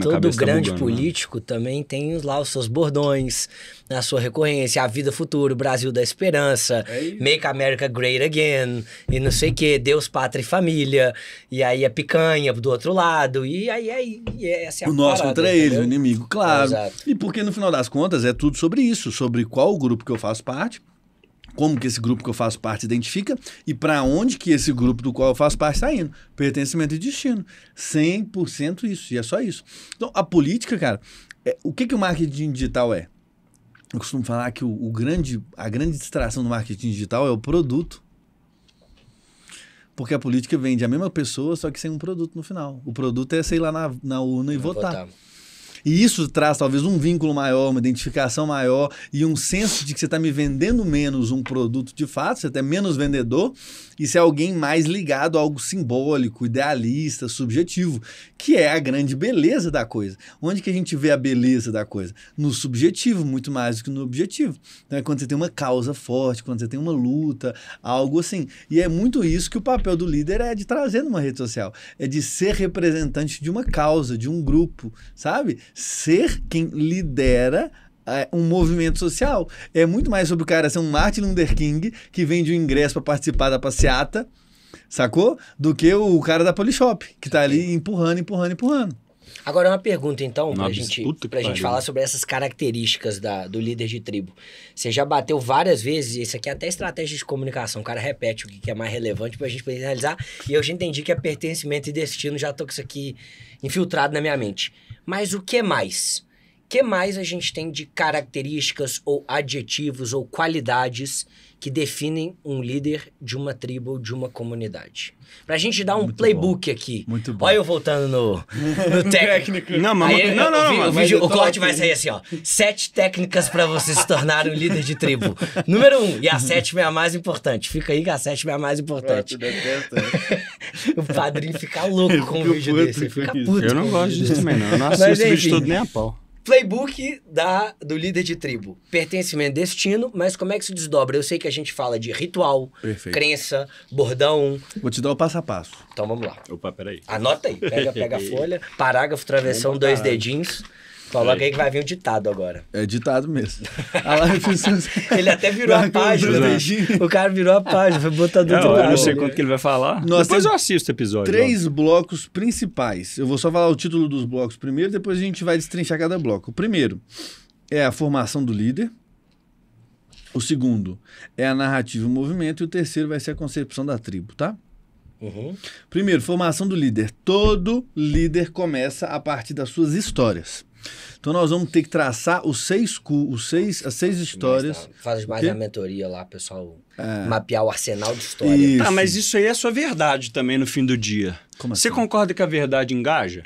cabeça tá grande bugando, político também tem lá os seus bordões, a sua recorrência, a vida futura, o Brasil da esperança, Make America Great Again, e não sei o que, Deus, Pátria e Família, e aí a picanha do outro lado, e aí essa é a o nosso parada, contra eles, o entendeu? inimigo, claro. Exato. E porque no final das contas é tudo sobre isso, sobre qual o grupo que eu faço parte, como que esse grupo que eu faço parte identifica e para onde que esse grupo do qual eu faço parte está indo. Pertencimento e destino. 100% isso. E é só isso. Então, a política, cara, o que o marketing digital é? Eu costumo falar que a grande distração do marketing digital é o produto. Porque a política vende a mesma pessoa, só que sem um produto no final. O produto é, sei lá, na urna e votar. E isso traz talvez um vínculo maior, uma identificação maior e um senso de que você está me vendendo menos um produto de fato, você é menos vendedor e ser alguém mais ligado a algo simbólico, idealista, subjetivo, que é a grande beleza da coisa. Onde que a gente vê a beleza da coisa? No subjetivo, muito mais do que no objetivo. Então é quando você tem uma causa forte, quando você tem uma luta, algo assim. E é muito isso que o papel do líder é de trazer numa rede social. É de ser representante de uma causa, de um grupo, sabe? Ser quem lidera um movimento social. É muito mais sobre o cara ser um Martin Luther King que vende um ingresso para participar da passeata, sacou? Do que o cara da Polishop, que tá ali empurrando. Agora uma pergunta, então, pra Nossa, gente puta que pariu. falar sobre essas características do líder de tribo. Você já bateu várias vezes, isso aqui é até estratégia de comunicação, o cara repete o que é mais relevante pra gente poder realizar, e eu já entendi que é pertencimento e destino, já tô com isso aqui infiltrado na minha mente. Mas o que mais? O que mais a gente tem de características ou adjetivos ou qualidades que definem um líder de uma tribo ou de uma comunidade? Pra gente dar um Muito playbook aqui. Muito bom. Olha eu voltando no técnico. Não, mas... Aí, Não, o corte vai sair assim, ó. 7 técnicas pra você se tornar um líder de tribo. Número 1, e a 7ª é a mais importante. Fica aí que a 7ª é a mais importante. O padrinho fica louco com um vídeo desse. Ele fica puto. Eu não com um gosto vídeo disso desse. também, não. Eu não Mas, assisto vídeo enfim. todo nem a pau. Playbook do líder de tribo. Pertencimento, destino, mas como é que se desdobra? Eu sei que a gente fala de ritual, Perfeito. crença, bordão. Vou te dar o passo a passo. Então vamos lá. Opa, peraí. Anota aí. Pega a folha. Parágrafo, travessão, 2 dedinhos. Coloca aí que vai vir um ditado agora. É ditado mesmo. A live funciona. Ele até virou a página. Exato. O cara virou a página, foi botador de Eu não lado. sei quanto que ele vai falar. Nós Depois temos eu assisto o episódio. 3 blocos principais. Eu vou só falar o título dos blocos primeiro, depois a gente vai destrinchar cada bloco. O primeiro é a formação do líder. O segundo é a narrativa e o movimento. E o terceiro vai ser a concepção da tribo, tá? Uhum. Primeiro, formação do líder. Todo líder começa a partir das suas histórias. Então nós vamos ter que traçar as 6 histórias. Faz mais O quê? a mentoria lá, pessoal. Mapear o arsenal de história. Isso. Tá, mas isso aí é sua verdade também no fim do dia. Como Você assim? concorda que a verdade engaja?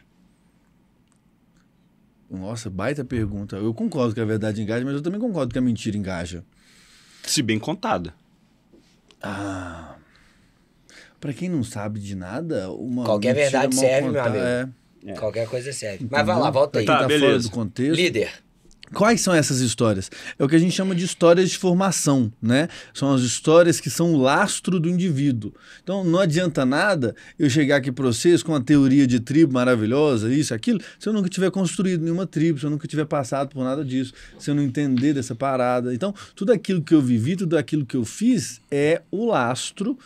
Nossa, baita pergunta. Eu concordo que a verdade engaja, mas eu também concordo que a mentira engaja. Se bem contada. Pra quem não sabe de nada, uma Qualquer mentira verdade mal serve, meu contada- amigo. É. Qualquer coisa serve. Mas vai lá, volta aí. Pra quem Tá, tá fora beleza. do contexto. Líder. Quais são essas histórias? É o que a gente chama de histórias de formação, né? São as histórias que são o lastro do indivíduo. Então, não adianta nada eu chegar aqui para vocês com uma teoria de tribo maravilhosa, isso, aquilo, se eu nunca tiver construído nenhuma tribo, se eu nunca tiver passado por nada disso, se eu não entender dessa parada. Então, tudo aquilo que eu vivi, tudo aquilo que eu fiz é o lastro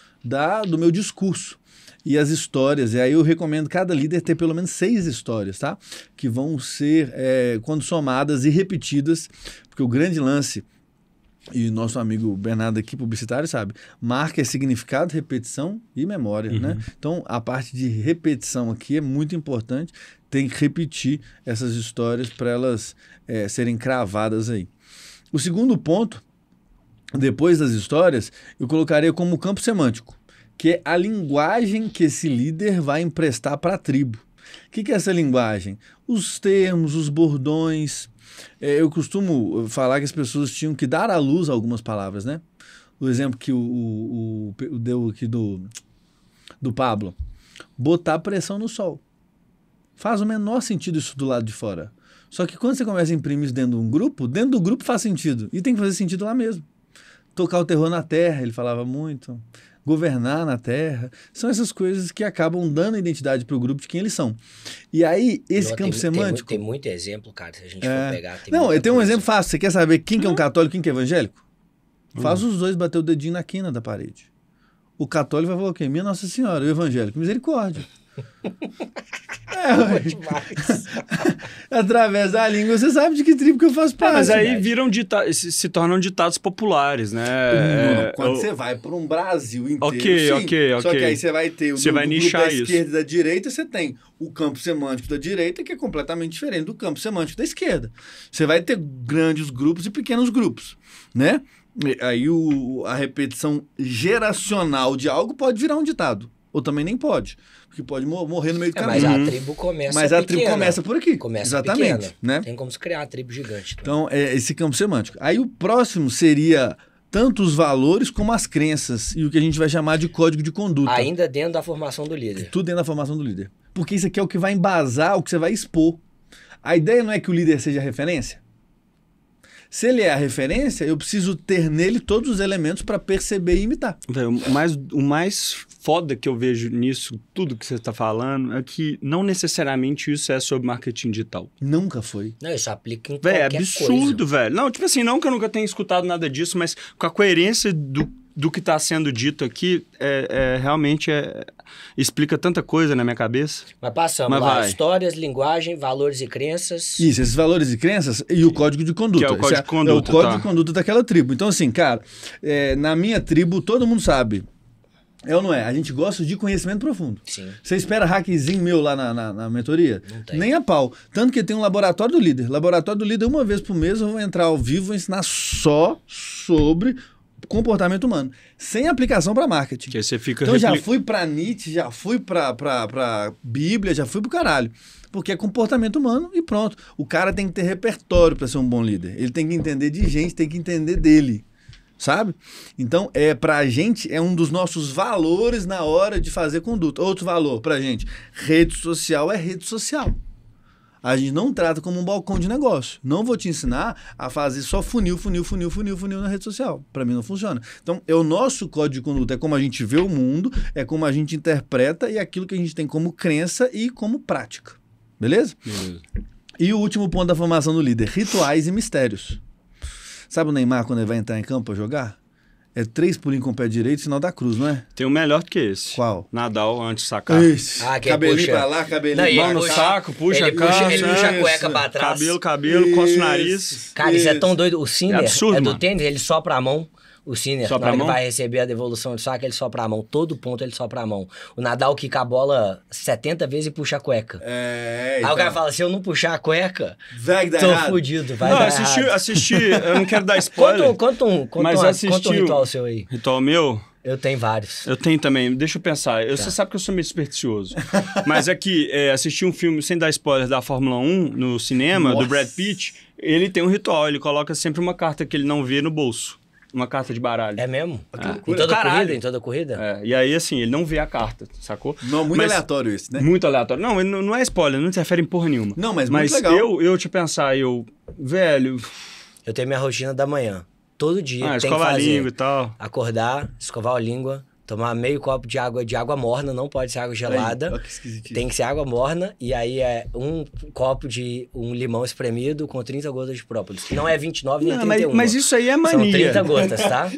do meu discurso. E as histórias, e aí eu recomendo cada líder ter pelo menos 6 histórias, tá? Que vão ser, quando somadas e repetidas, porque o grande lance, e nosso amigo Bernardo aqui, publicitário, sabe? Marca é significado, repetição e memória, né? Então, a parte de repetição aqui é muito importante, tem que repetir essas histórias para elas serem cravadas aí. O segundo ponto, depois das histórias, eu colocaria como campo semântico, que é a linguagem que esse líder vai emprestar para a tribo. O que é essa linguagem? Os termos, os bordões. Eu costumo falar que as pessoas tinham que dar à luz algumas palavras, né? O exemplo que o deu aqui do Pablo. Botar pressão no sol. Faz o menor sentido isso do lado de fora. Só que quando você começa a imprimir isso dentro do grupo faz sentido. E tem que fazer sentido lá mesmo. Tocar o terror na terra, ele falava muito. Governar na terra, são essas coisas que acabam dando identidade para o grupo de quem eles são. E aí, esse campo semântico... Tem muito exemplo, cara, se a gente for pegar. Eu tenho um exemplo fácil. Você quer saber quem que é um católico e quem que é evangélico? Faz os dois bater o dedinho na quina da parede. O católico vai falar o quê? Minha Nossa Senhora. O evangélico, misericórdia. Através da língua, você sabe de que tribo que eu faço parte. Mas aí se tornam ditados populares, né? Quando você vai para um Brasil inteiro, Ok. Só que aí você vai ter Você vai grupo nichar da isso. esquerda e da direita, você tem o campo semântico da direita, que é completamente diferente do campo semântico da esquerda. Você vai ter grandes grupos e pequenos grupos, né? Aí a repetição geracional de algo pode virar um ditado. Ou também nem pode. Porque pode morrer no meio do caminho. Mas a tribo começa Mas a tribo começa por aqui. Começa exatamente, pequena. né? Tem como se criar uma tribo gigante. Também. Então, é esse campo semântico. Aí o próximo seria tanto os valores como as crenças e o que a gente vai chamar de código de conduta. Ainda dentro da formação do líder. Tudo dentro da formação do líder. Porque isso aqui é o que vai embasar o que você vai expor. A ideia não é que o líder seja referência. Se ele é a referência, eu preciso ter nele todos os elementos para perceber e imitar. O mais foda que eu vejo nisso, tudo que você está falando, é que não necessariamente isso é sobre marketing digital. Nunca foi. Não, isso aplica em Véi, qualquer é absurdo, coisa. velho. Não, tipo assim, não que eu nunca tenha escutado nada disso, mas com a coerência do que está sendo dito aqui realmente explica tanta coisa na minha cabeça. Mas passamos Mas lá. vai. Histórias, linguagem, valores e crenças. Isso, esses valores e crenças e o código de conduta. Que é o código Esse de conduta, É o código tá. de conduta daquela tribo. Então, assim, cara, na minha tribo, todo mundo sabe. É ou não é? A gente gosta de conhecimento profundo. Sim. Você espera hackzinho meu lá na mentoria? Não tem. Nem a pau. Tanto que tem um laboratório do líder. Laboratório do líder, uma vez por mês, eu vou entrar ao vivo e vou ensinar só sobre comportamento humano. Sem aplicação para marketing. Que aí você fica... Então já fui pra Nietzsche, já fui pra Bíblia, já fui pro caralho. Porque é comportamento humano e pronto. O cara tem que ter repertório para ser um bom líder. Ele tem que entender de gente, tem que entender dele. Sabe? Então, pra gente, é um dos nossos valores na hora de fazer conduta. Outro valor pra gente, rede social é rede social. A gente não trata como um balcão de negócio. Não vou te ensinar a fazer só funil na rede social. Pra mim não funciona. Então, o nosso código de conduta, é como a gente vê o mundo, é como a gente interpreta e é aquilo que a gente tem como crença e como prática. Beleza? Beleza. E o último ponto da formação do líder, rituais e mistérios. Sabe o Neymar quando ele vai entrar em campo pra jogar? É 3 pulinhos com o pé direito, sinal da cruz, não é? Tem um melhor do que esse. Qual? Nadal antes de sacar. Esse. Que Cabelinho puxa. pra lá, cabelinho Não, e pra Mão cá. no saco, puxa a ele puxa a isso. cueca pra trás. Cabelo, coça o nariz. Isso. Cara, isso é tão doido. O Sinner É absurdo, do mano. tênis, ele sopra a mão. O Sinner, Sopra na hora a que mão? vai receber a devolução de saque, ele sopra a mão. Todo ponto ele sopra a mão. O Nadal quica a bola 70 vezes e puxa a cueca. Aí o cara fala, se eu não puxar a cueca, vai dar tô errado. fudido, vai Não, dar assisti, eu não quero dar spoiler. Conta um ritual seu aí. Ritual meu? Eu tenho vários. Eu tenho também, deixa eu pensar. Você sabe que eu sou meio supersticioso. Mas aqui, assisti um filme, sem dar spoiler, da Fórmula 1 no cinema, Nossa. do Brad Pitt. Ele tem um ritual, ele coloca sempre uma carta que ele não vê no bolso. Uma carta de baralho. É mesmo? Que Em loucura. toda Caralho. corrida? Em toda corrida? E aí, assim, ele não vê a carta, sacou? Não, muito Mas- aleatório esse, né? Muito aleatório. Não, ele não é spoiler, não interfere em porra nenhuma. Não, mas muito legal. eu te pensar, velho, Eu tenho minha rotina da manhã. Todo dia tem que escova a fazer. língua e tal. Acordar, escovar a língua, tomar meio copo de água morna, não pode ser água gelada. Olha que esquisitinho. Tem que ser água morna e aí é um copo de um limão espremido com 30 gotas de própolis. Não é 29 nem Não, 31. mas isso aí é São mania. 30 gotas, tá?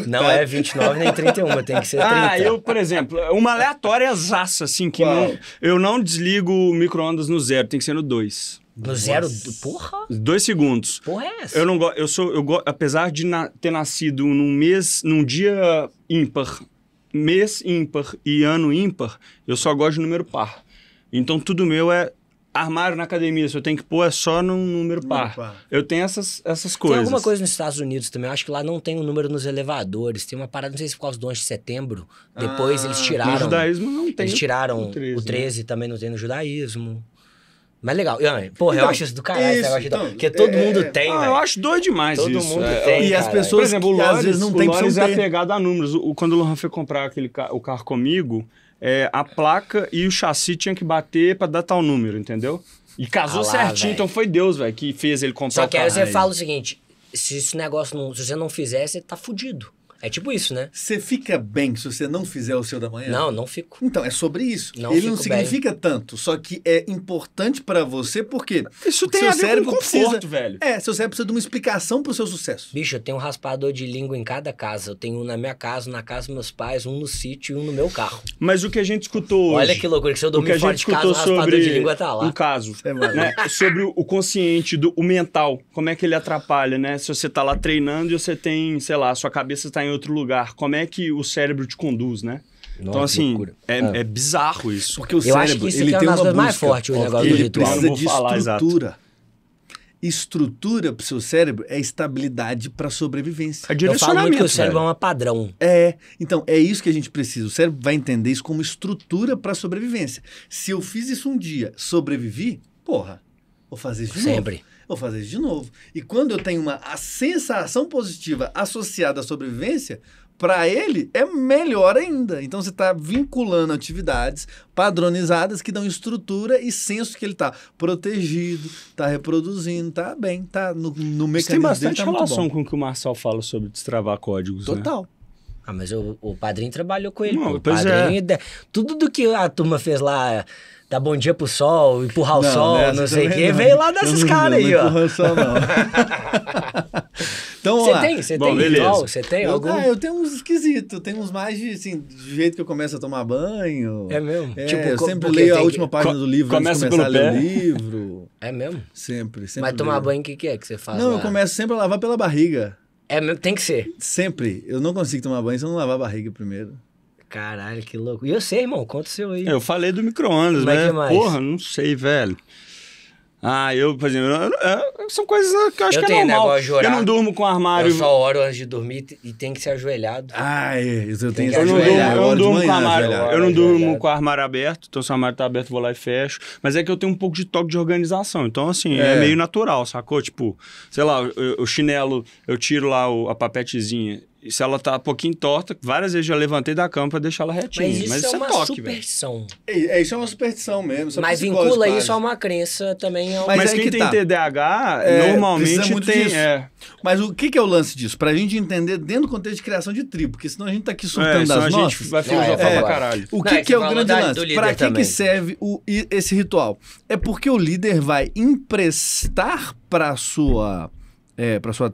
Não é 29 nem 31, tem que ser 30. Eu, por exemplo, uma aleatória zaça, assim, que Qual? eu não desligo o micro-ondas no 0, tem que ser no 2. No zero... Porra? 2 segundos. Porra é essa? Eu não gosto, apesar de ter nascido num dia ímpar, mês ímpar e ano ímpar, eu só gosto de número par. Então tudo meu é armário na academia, se eu tenho que pôr é só num número par. par. Eu tenho essas Tem coisas. alguma coisa nos Estados Unidos também. Eu acho que lá não tem um número nos elevadores. Tem uma parada, não sei se por causa do 11 de setembro. Depois eles No tiraram. judaísmo não tem. Eles tiraram o 13, também não tem no judaísmo. Mas legal. Porra, eu Então, acho isso do caralho. esse isso, negócio de- então, porque todo mundo tem, Eu velho. acho doido demais Todo isso. mundo tem, E as cara. pessoas Por exemplo, que às vezes não tem o Loris precisam é ter. apegado a números. Quando o Lohan foi comprar o carro comigo, a placa e o chassi tinha que bater pra dar tal número, entendeu? E casou Ah lá, certinho, velho. então foi Deus, velho, que fez ele comprar Só o que aí carro. você fala o seguinte: se esse negócio não, se você não fizer, você tá fudido. É tipo isso, né? Você fica bem se você não fizer o seu da manhã? Não fico. Então, é sobre isso. Não Ele não fico bem. significa tanto, só que é importante pra você porque Isso porque tem seu a ver cérebro com conforto, precisa, velho. seu cérebro precisa de uma explicação pro seu sucesso. Bicho, eu tenho um raspador de língua em cada casa. Eu tenho um na minha casa, na casa dos meus pais, um no sítio e um no meu carro. Mas o que a gente escutou hoje... Olha que loucura, que se eu O que a dormir fora gente de casa, o escutou raspador de sobre língua tá lá. um caso, É maluco. né? Sobre o consciente, o mental, como é que ele atrapalha, né? Se você tá lá treinando e você tem, sei lá, sua cabeça tá em outro lugar, como é que o cérebro te conduz, né? Nossa, Então, assim, loucura. é bizarro isso. Porque o Eu acho cérebro, que isso ele aqui é tem uma das uma coisas mais busca, fortes, o negócio do ele ritual. precisa Não vou de falar, estrutura. Estrutura pro seu cérebro é estabilidade pra sobrevivência. É Eu falo direcionamento, muito que o cérebro velho. é um padrão. Então, é isso que a gente precisa. O cérebro vai entender isso como estrutura para sobrevivência. Se eu fiz isso um dia, sobrevivi, porra, vou fazer isso de Sempre. novo. Vou fazer isso de novo. E quando eu tenho a sensação positiva associada à sobrevivência, para ele é melhor ainda. Então você está vinculando atividades padronizadas que dão estrutura e senso que ele está protegido, está reproduzindo, está bem, está no Isso tem mecanismo dele, bastante tá muito relação bom. com o que o Marcel fala sobre destravar códigos, né? Total. Ah, mas o padrinho trabalhou com ele. Não, pô. O pois padrinho, tudo do que a turma fez lá, dar bom dia pro sol, empurrar o sol, nessa não sei o também quê, não. veio lá desses Eu não- caras aí, não ó. empurra o sol, não. Então, vamos lá. Você Bom, tem beleza. ritual? Você tem algum? Eu tenho uns esquisitos, tem uns mais eu tenho uns esquisitos, tem uns mais de, assim, do jeito que eu começo a tomar banho. É mesmo? Eu sempre leio a última página do livro antes de Começa começar a ler pelo o pé. livro. É mesmo? Sempre Mas tomar leio. banho, o que é que você faz Não, lá? eu começo sempre a lavar pela barriga. É mesmo? Tem que ser. Sempre. Eu não consigo tomar banho se eu não lavar a barriga primeiro. Caralho, que louco. E eu sei, irmão, conta o seu aí. Eu falei do micro-ondas, Mas né? que mais? Porra, não sei, velho. Por exemplo, são coisas que eu acho Eu que é tenho normal. negócio de orar. Eu não durmo com armário. Eu só oro antes de dormir e tem que ser ajoelhado. Isso eu Tem tenho que que Eu não ajoelhar. durmo, eu não oro de durmo com manhã, armário. ajoelhado. Eu não durmo Ajoelhado. com o armário aberto, então se o armário tá aberto, eu vou lá e fecho. Mas é que eu tenho um pouco de toque de organização. Então, assim, é meio natural, sacou? Tipo, sei lá, o chinelo, eu tiro lá a papetezinha. E se ela tá um pouquinho torta, várias vezes já levantei da cama pra deixar ela retinha. Mas isso é uma toque, velho. superstição. Isso é uma superstição mesmo. isso é Mas psicose vincula quase. isso a uma crença também. Mas aí quem que tem tá. TDAH, precisa normalmente muito tem... disso. Mas o que é o lance disso? Pra gente entender dentro do contexto de criação de tribo, porque senão a gente tá aqui surtando senão das a gente nossas. vai filosofar É. pra caralho. O Não, que, é que que é você o falou grande do lance? líder Pra que também. serve esse ritual? É porque o líder vai emprestar para sua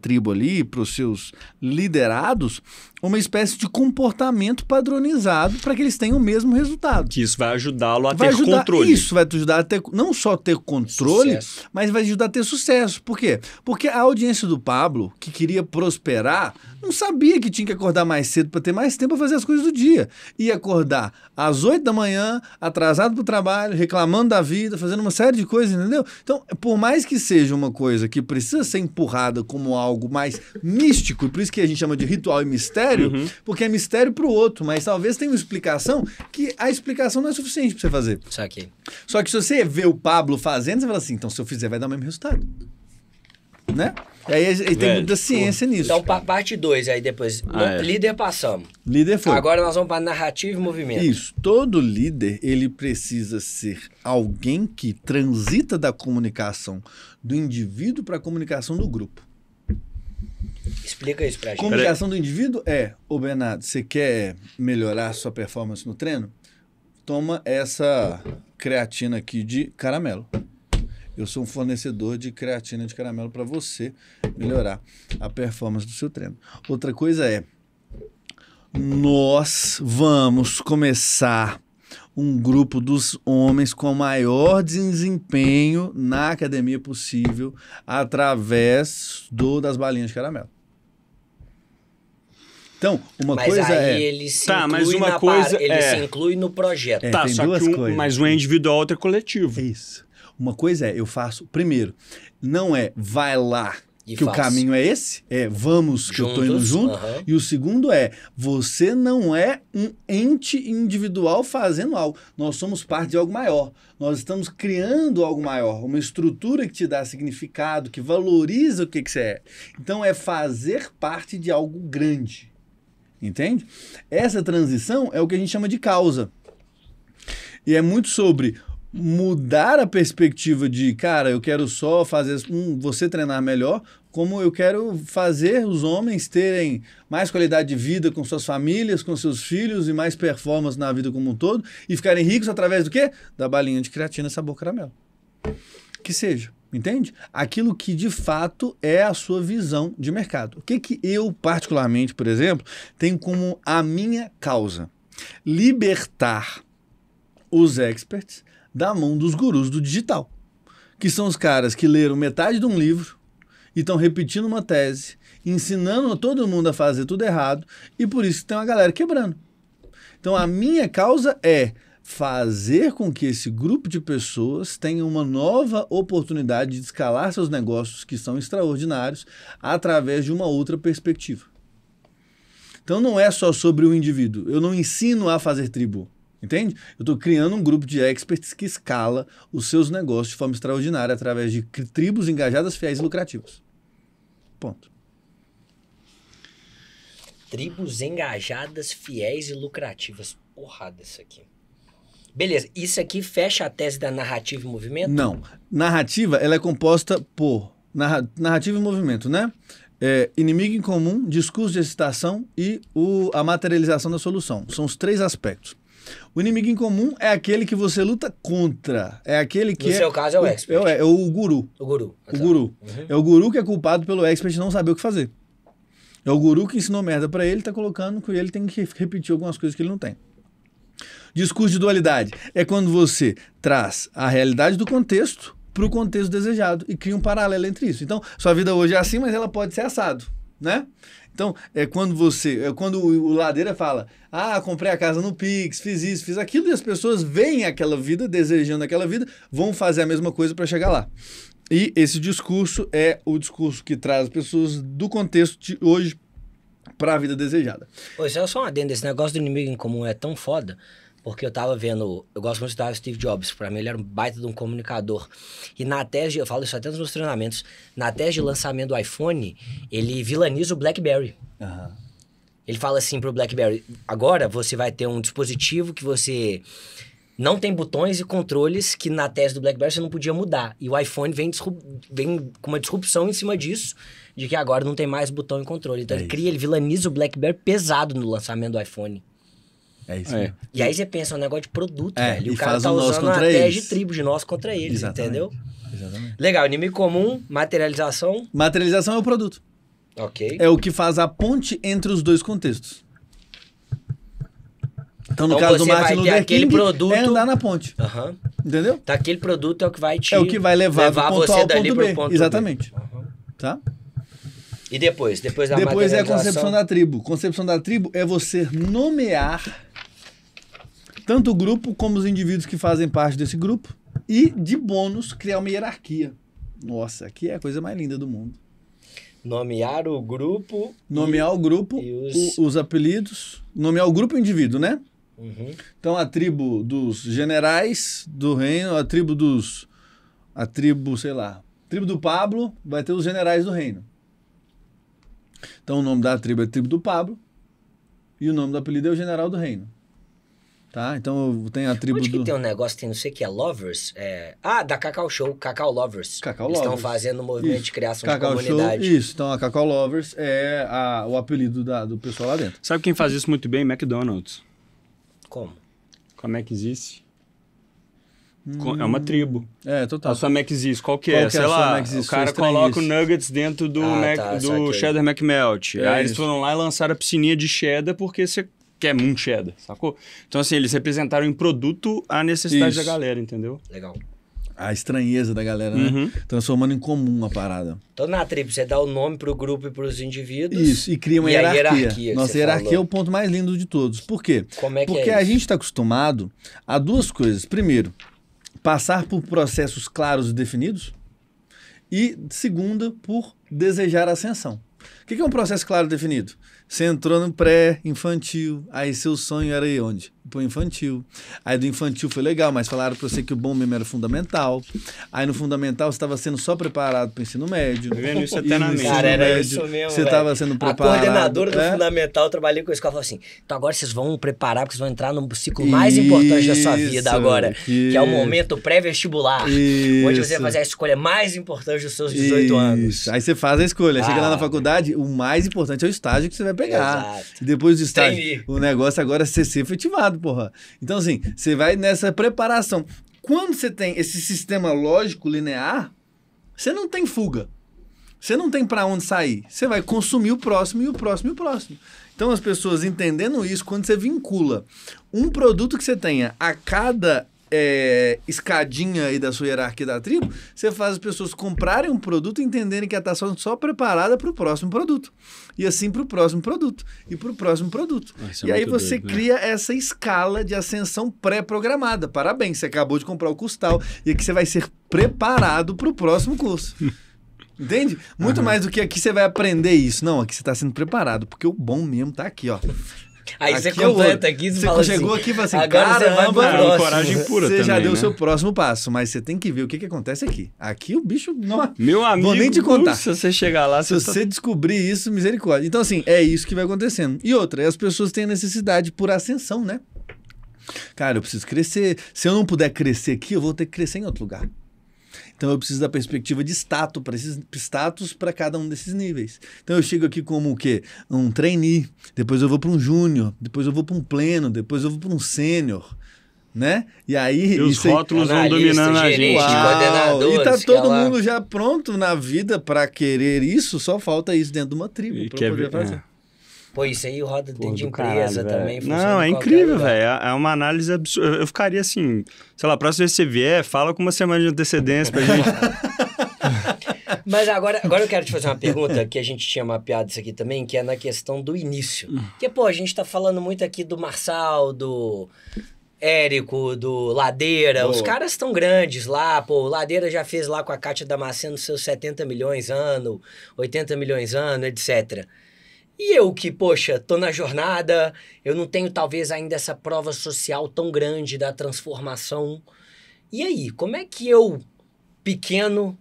tribo ali, para os seus liderados, uma espécie de comportamento padronizado para que eles tenham o mesmo resultado. Que isso vai ajudá-lo a Vai ter ajudar, controle. Isso vai te ajudar a ter, não só ter controle, Sucesso. mas vai ajudar a ter sucesso. Por quê? Porque a audiência do Pablo, que queria prosperar, não sabia que tinha que acordar mais cedo para ter mais tempo para fazer as coisas do dia. Ia acordar às 8 da manhã, atrasado para o trabalho, reclamando da vida, fazendo uma série de coisas, entendeu? Então, por mais que seja uma coisa que precisa ser empurrada como algo mais místico, e por isso que a gente chama de ritual e mistério, porque é mistério para o outro, mas talvez tenha uma explicação que a explicação não é suficiente para você fazer. Isso aqui. Só que se você vê o Pablo fazendo, você fala assim, então se eu fizer vai dar o mesmo resultado. Né? E aí tem Velho, muita ciência nisso. Então, parte 2, aí depois. Líder passamos. Líder foi. Agora nós vamos para narrativa e movimento. Isso. Todo líder, ele precisa ser alguém que transita da comunicação do indivíduo para a comunicação do grupo. Explica isso pra gente. Comunicação do indivíduo ô Bernardo, você quer melhorar a sua performance no treino? Toma essa creatina aqui de caramelo. Eu sou um fornecedor de creatina de caramelo para você melhorar a performance do seu treino. Outra coisa nós vamos começar um grupo dos homens com o maior desempenho na academia possível através das balinhas de caramelo. Então, mas coisa aí ele se Tá, mas inclui uma coisa ele é- se inclui no projeto. Tá, tem só duas que coisas. mas um é individual, outro é coletivo. É isso. Uma coisa eu faço, primeiro, não vai lá E que faz. o caminho é esse, vamos que eu tô indo Juntos, junto. aham. E o segundo você não é um ente individual fazendo algo. Nós somos parte de algo maior. Nós estamos criando algo maior, uma estrutura que te dá significado, que valoriza o que você é. Então é fazer parte de algo grande. Entende? Essa transição é o que a gente chama de causa. E é muito sobre mudar a perspectiva de, cara, eu quero só fazer você treinar melhor, como eu quero fazer os homens terem mais qualidade de vida com suas famílias, com seus filhos e mais performance na vida como um todo e ficarem ricos através do quê? Da balinha de creatina sabor caramelo. Que seja, entende? Aquilo que de fato é a sua visão de mercado. O que eu, particularmente, por exemplo, tenho como a minha causa? Libertar os experts da mão dos gurus do digital, que são os caras que leram metade de um livro e estão repetindo uma tese, ensinando a todo mundo a fazer tudo errado, e por isso tem uma galera quebrando. Então a minha causa é fazer com que esse grupo de pessoas tenha uma nova oportunidade de escalar seus negócios que são extraordinários através de uma outra perspectiva. Então não é só sobre o indivíduo. Eu não ensino a fazer tribo. Entende? Eu estou criando um grupo de experts que escala os seus negócios de forma extraordinária através de tribos engajadas, fiéis e lucrativas. Ponto. Tribos engajadas, fiéis e lucrativas. Porrada isso aqui. Beleza, isso aqui fecha a tese da narrativa e movimento? Não. Narrativa, ela é composta por narrativa e movimento, né? Inimigo em comum, discurso de excitação e a materialização da solução. São os 3 aspectos. O inimigo em comum é aquele que você luta contra. É aquele que No seu caso é o expert. É o guru. O guru. O guru. É o guru que é culpado pelo expert não saber o que fazer. É o guru que ensinou merda pra ele, tá colocando que ele tem que repetir algumas coisas que ele não tem. Discurso de dualidade é quando você traz a realidade do contexto para o contexto desejado e cria um paralelo entre isso. Então, sua vida hoje é assim, mas ela pode ser assado, né? Então, quando o Ladeira fala, comprei a casa no Pix, fiz isso, fiz aquilo, e as pessoas veem aquela vida, desejando aquela vida, vão fazer a mesma coisa para chegar lá. E esse discurso é o discurso que traz as pessoas do contexto de hoje para a vida desejada. Pô, isso é só um adendo, esse negócio do inimigo em comum é tão foda, porque eu tava vendo, eu gosto muito de estudar o Steve Jobs, pra mim ele era um baita de um comunicador, e na tese, eu falo isso até nos meus treinamentos, na tese de lançamento do iPhone, ele vilaniza o BlackBerry. Uhum. Ele fala assim pro BlackBerry, agora você vai ter um dispositivo que você não tem botões e controles que na tese do BlackBerry você não podia mudar, e o iPhone vem com uma disrupção em cima disso, de que agora não tem mais botão e controle, então ele vilaniza o BlackBerry pesado no lançamento do iPhone. É isso mesmo. E aí você pensa, é um negócio de produto, velho. E o cara faz tá o nós usando uma contra tese eles. de tribo de nós contra eles, Exatamente. entendeu? Exatamente. Legal, inimigo comum, materialização. Materialização é o produto. Ok. É o que faz a ponte entre os dois contextos. Então, no caso do você vai Martin ter Luther aquele King, produto... é andar na ponte. Aham. Entendeu? Então aquele produto é o que vai te... É o que vai levar do ponto você A ao dali ponto pro B. ponto Exatamente. B. Aham. Tá? E depois da Depois é a materialização? concepção da tribo. Concepção da tribo é você nomear tanto o grupo como os indivíduos que fazem parte desse grupo e, de bônus, criar uma hierarquia. Nossa, aqui é a coisa mais linda do mundo. Nomear o grupo... Nomear o grupo, e os apelidos, nomear o grupo e o indivíduo, né? Uhum. Então, a tribo dos generais do reino, a tribo, sei lá, a tribo do Pablo vai ter os generais do reino. Então, o nome da tribo é tribo do Pablo e o nome do apelido é o general do reino. Tá? Então, tem a tribo Onde que do... tem um negócio, tem não sei o que é Lovers? Da Cacau Show, Cacau Lovers. Cacau Eles estão Lovers. fazendo um movimento Isso. de criação Cacau de comunidade. Show, isso. Então, a Cacau Lovers é o apelido do pessoal lá dentro. Sabe quem faz isso muito bem? McDonald's. Como? Com a McZeast. É uma tribo. É, total. A sua McZeast, qual que Qual é? que é Sei a sua lá, McZeast? o cara Eu estranhei coloca o isso. nuggets dentro do, Tá, do saquei. cheddar McMelt. É Aí eles isso. foram lá e lançaram a piscininha de cheddar porque você quer muito cheddar, sacou? Então, assim, eles representaram em produto a necessidade Isso. da galera, entendeu? Legal. A estranheza da galera, né? Uhum. Transformando em comum a parada. Então, na tribo, você dá o nome pro grupo e pros indivíduos. Isso, e cria uma E a hierarquia. hierarquia que Nossa você hierarquia falou. é o ponto mais lindo de todos. Por quê? Como é que Porque é a isso? gente está acostumado a duas coisas. Primeiro, passar por processos claros e definidos. E, segunda, por desejar ascensão. O que é um processo claro e definido? Você entrou no pré-infantil, aí seu sonho era ir onde? Pro infantil. Aí do infantil foi legal, mas falaram pra você que o bom mesmo era o fundamental. Aí no fundamental você estava sendo só preparado para o ensino médio. Tô vendo isso E no eternamente. ensino Cara, era médio, isso mesmo, você velho. estava sendo preparado. A coordenadora do é? Fundamental, eu trabalhei com isso, ela falou assim, então agora vocês vão preparar, porque vocês vão entrar no ciclo mais importante da sua vida Isso, agora, que é o momento pré-vestibular, onde você Isso. vai fazer a escolha mais importante dos seus 18 anos. Isso. Aí você faz a escolha. Chega lá na Ah, faculdade, o mais importante é o estágio que você vai pegar. Exato. E depois do estágio, Trainee. o negócio agora é ser efetivado, porra. Então, assim, você vai nessa preparação. Quando você tem esse sistema lógico linear, você não tem fuga. Você não tem pra onde sair. Você vai consumir o próximo e o próximo e o próximo. Então, as pessoas entendendo isso, quando você vincula um produto que você tenha a cada escadinha aí da sua hierarquia da tribo, você faz as pessoas comprarem um produto e entenderem que ela está só preparada para o próximo produto. E assim para o próximo produto. E para o próximo produto. Isso é E aí muito você doido, né? cria essa escala de ascensão pré-programada. Parabéns, você acabou de comprar o Custal e aqui você vai ser preparado para o próximo curso. Entende? Muito mais do que aqui você vai aprender isso. Não, aqui você está sendo preparado, porque o bom mesmo tá aqui, ó. Aí você Aqui é o completa outro. aqui e Você fala chegou assim, aqui e fala assim, agora você vai pro caramba, É uma próximo. coragem pura você já também, deu o né? seu próximo passo, mas você tem que ver o que acontece aqui. Aqui o bicho não. Meu amigo, Vou nem te contar. se você chegar lá, Se você descobrir isso, misericórdia. Então, assim, é isso que vai acontecendo. E outra, as pessoas têm necessidade por ascensão, né? Cara, eu preciso crescer. Se eu não puder crescer aqui, eu vou ter que crescer em outro lugar. Então eu preciso da perspectiva de status para cada um desses níveis. Então eu chego aqui como o quê? Um trainee, depois eu vou para um júnior, depois eu vou para um pleno, depois eu vou para um sênior. né? E aí... E os rótulos vão dominando a gente. Uau, e tá todo mundo já pronto na vida para querer isso, só falta isso dentro de uma tribo para poder fazer. Pô, isso aí roda dentro de empresa também. Não, é incrível, velho. É uma análise absurda. Eu ficaria assim, sei lá, próxima vez que você vier, fala com uma semana de antecedência pra gente. Mas agora eu quero te fazer uma pergunta, que a gente tinha mapeado isso aqui também, que é na questão do início. Porque, pô, a gente tá falando muito aqui do Marçal, do Érico, do Ladeira. Os caras estão grandes lá, pô. O Ladeira já fez lá com a Kátia Damasceno seus 70 milhões ano, 80 milhões ano, etc. E eu que, poxa, tô na jornada, eu não tenho talvez ainda essa prova social tão grande da transformação. E aí, como é que eu, pequeno,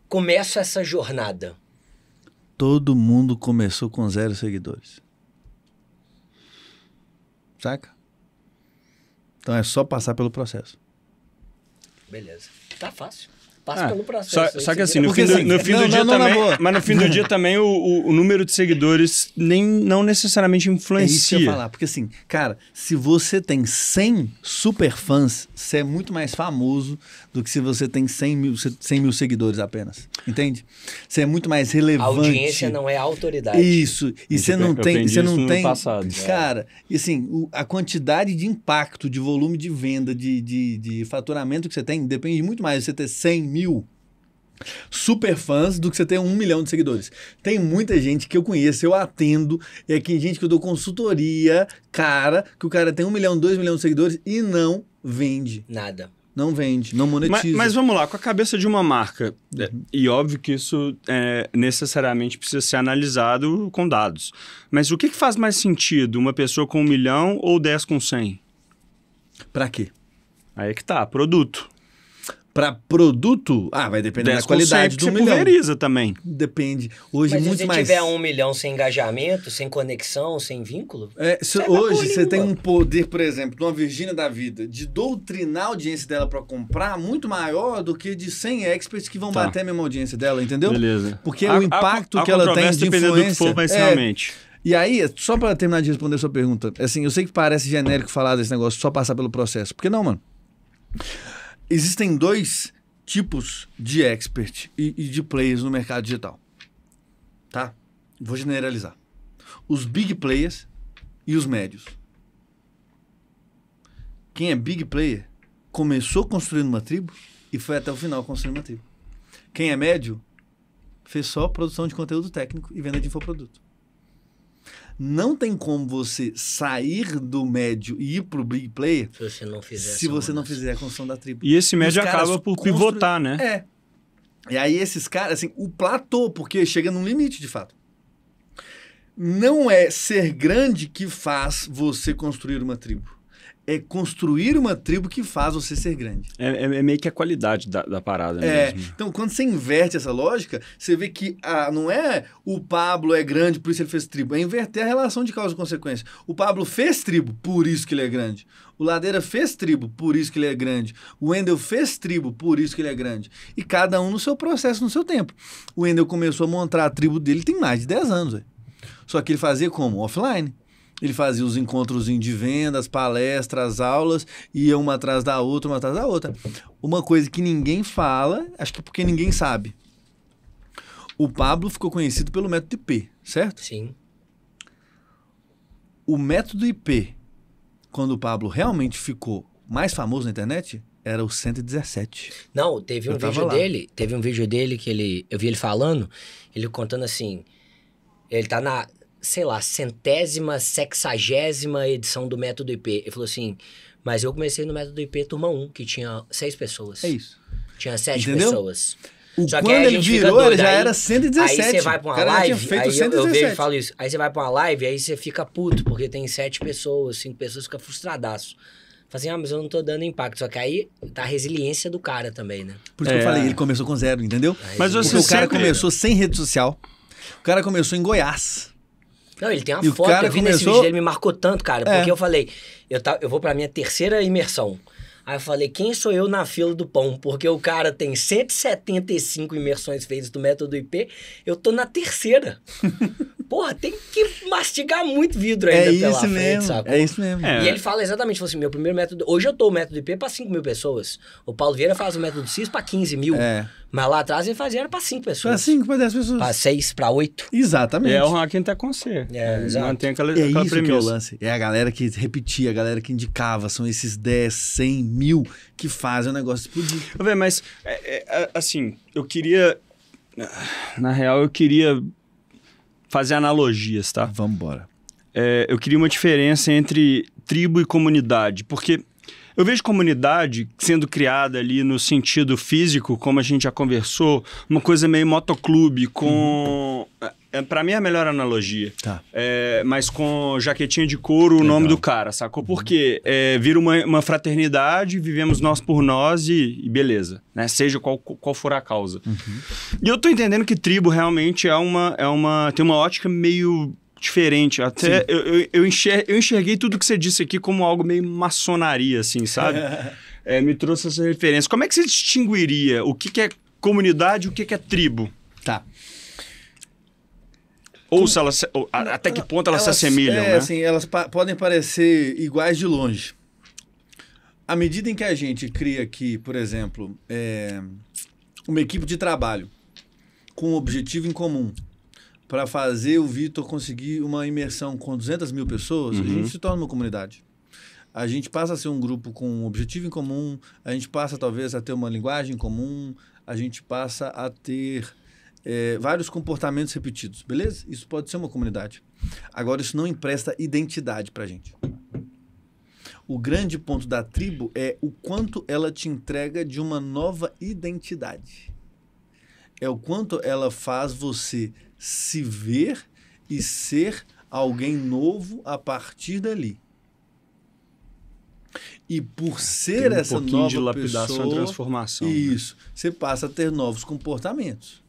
começo essa jornada? Todo mundo começou com 0 seguidores. Saca? Então é só passar pelo processo. Beleza. Tá fácil. Passa pelo processo. Só que assim, no fim do dia também... Mas no fim do dia também o número de seguidores não necessariamente influencia. É isso que eu ia falar. Porque assim, cara, se você tem 100 super fãs, você é muito mais famoso do que se você tem 100 mil seguidores apenas. Entende? Você é muito mais relevante. A audiência não é a autoridade. Isso. E você não tem... Você não tem passado. Cara, e assim, a quantidade de impacto, de volume de venda, de faturamento que você tem, depende muito mais de você ter 100 mil super fãs do que você ter 1 milhão de seguidores. Tem muita gente que eu conheço, eu atendo, gente que eu dou consultoria, que o cara tem 1 milhão, 2 milhões de seguidores e não vende. Nada. Não vende, não monetiza. Mas vamos lá, com a cabeça de uma marca, e óbvio que isso necessariamente precisa ser analisado com dados, mas o que faz mais sentido, uma pessoa com 1 milhão ou 10 com 100? Pra quê? Aí é que tá, produto. Para produto, vai depender da qualidade do 1 milhão. Pulveriza também. Depende. Hoje mas muito se mais. Se tiver 1 milhão sem engajamento, sem conexão, sem vínculo... Hoje você tem um poder, por exemplo, de uma Virgínia da vida, de doutrinar a audiência dela para comprar muito maior do que de 100 experts que vão bater a mesma audiência dela, entendeu? Beleza. Porque o impacto que ela tem de influência... Do que for, vai ser realmente. E aí, só para terminar de responder a sua pergunta, assim, eu sei que parece genérico falar desse negócio, só passar pelo processo. Por que não, mano? Existem 2 tipos de expert e de players no mercado digital. Tá? Vou generalizar. Os big players e os médios. Quem é big player começou construindo uma tribo e foi até o final construindo uma tribo. Quem é médio fez só produção de conteúdo técnico e venda de infoproduto. Não tem como você sair do médio e ir pro big player se você não fizer a construção da tribo. E esse médio acaba por pivotar, né? E aí esses caras, assim, o platô, porque chega num limite de fato. Não é ser grande que faz você construir uma tribo. É construir uma tribo que faz você ser grande. É meio que a qualidade da parada mesmo. Então, quando você inverte essa lógica, você vê que não é o Pablo é grande, por isso ele fez tribo. É inverter a relação de causa e consequência. O Pablo fez tribo, por isso que ele é grande. O Ladeira fez tribo, por isso que ele é grande. O Wendel fez tribo, por isso que ele é grande. E cada um no seu processo, no seu tempo. O Wendel começou a montar a tribo dele tem mais de 10 anos. Véio. Só que ele fazia como? Offline. Ele fazia os encontros de vendas, palestras, aulas, ia uma atrás da outra, uma atrás da outra. Uma coisa que ninguém fala, acho que porque ninguém sabe. O Pablo ficou conhecido pelo método IP, certo? Sim. O método IP, quando o Pablo realmente ficou mais famoso na internet, era o 117. Não, teve um vídeo dele que eu vi ele falando, ele contando assim, ele tá na... sei lá, 100ª, 60ª edição do Método IP. Ele falou assim, mas eu comecei no Método IP turma 1, que tinha 6 pessoas. É isso. Tinha 7 Entendeu? pessoas. Só que quando ele virou, ele já era 117. Aí você vai pra uma live, aí eu vejo e falo isso. Aí você vai pra uma live, aí você fica puto, porque tem 7 pessoas, 5 pessoas, fica frustradaço. Fala assim, mas eu não tô dando impacto. Só que aí tá a resiliência do cara também, né? Por isso que eu falei, ele começou com 0, entendeu? Mas porque o cara começou sem rede social. O cara começou em Goiás. Não, ele tem uma foto, eu vi nesse vídeo dele, me marcou tanto, cara, porque eu falei, eu vou pra minha 3ª imersão. Aí eu falei, quem sou eu na fila do pão? Porque o cara tem 175 imersões feitas do Método IP, eu tô na 3ª. porra, tem que mastigar muito vidro ainda pela frente, sacou? É isso mesmo. E ele fala exatamente, falou assim, meu primeiro método... Hoje eu dou o método IP pra 5 mil pessoas. O Paulo Vieira faz o método CIS pra 15 mil. Mas lá atrás ele fazia era pra 5 pessoas. Pra 5, pra 10 pessoas. Pra 6, pra 8. Exatamente. É o hacking tá com você. Exato. Mantém aquela isso premissa. que é o lance. É a galera que repetia, a galera que indicava. São esses 10, 100 mil que fazem o negócio explodir. Mas, assim, eu queria... Na real, eu queria fazer analogias, tá? Vamos embora. Eu queria uma diferença entre tribo e comunidade, porque eu vejo comunidade sendo criada ali no sentido físico, como a gente já conversou, uma coisa meio motoclube, com... Pra mim é a melhor analogia. Tá. Mas com jaquetinha de couro, o nome do cara, sacou? Porque vira uma fraternidade, vivemos nós por nós e beleza, né? Seja qual for a causa. E eu tô entendendo que tribo realmente tem uma ótica meio diferente. Até eu enxerguei tudo que você disse aqui como algo meio maçonaria, assim, sabe? Me trouxe essa referência. Como é que você distinguiria o que é comunidade e o que é tribo? Tá. Ou se elas, até que ponto elas se assemelham, né? Assim, elas podem parecer iguais de longe. À medida em que a gente cria aqui, por exemplo, uma equipe de trabalho com um objetivo em comum para fazer o Vitor conseguir uma imersão com 200 mil pessoas, a gente se torna uma comunidade. A gente passa a ser um grupo com um objetivo em comum, a gente passa talvez a ter uma linguagem em comum, a gente passa a ter... vários comportamentos repetidos, beleza? Isso pode ser uma comunidade. Agora, isso não empresta identidade pra gente. O grande ponto da tribo é o quanto ela te entrega de uma nova identidade. É o quanto ela faz você se ver e ser alguém novo a partir dali. E por ser essa nova de lapidação pessoa, e transformação. Isso, você passa a ter novos comportamentos.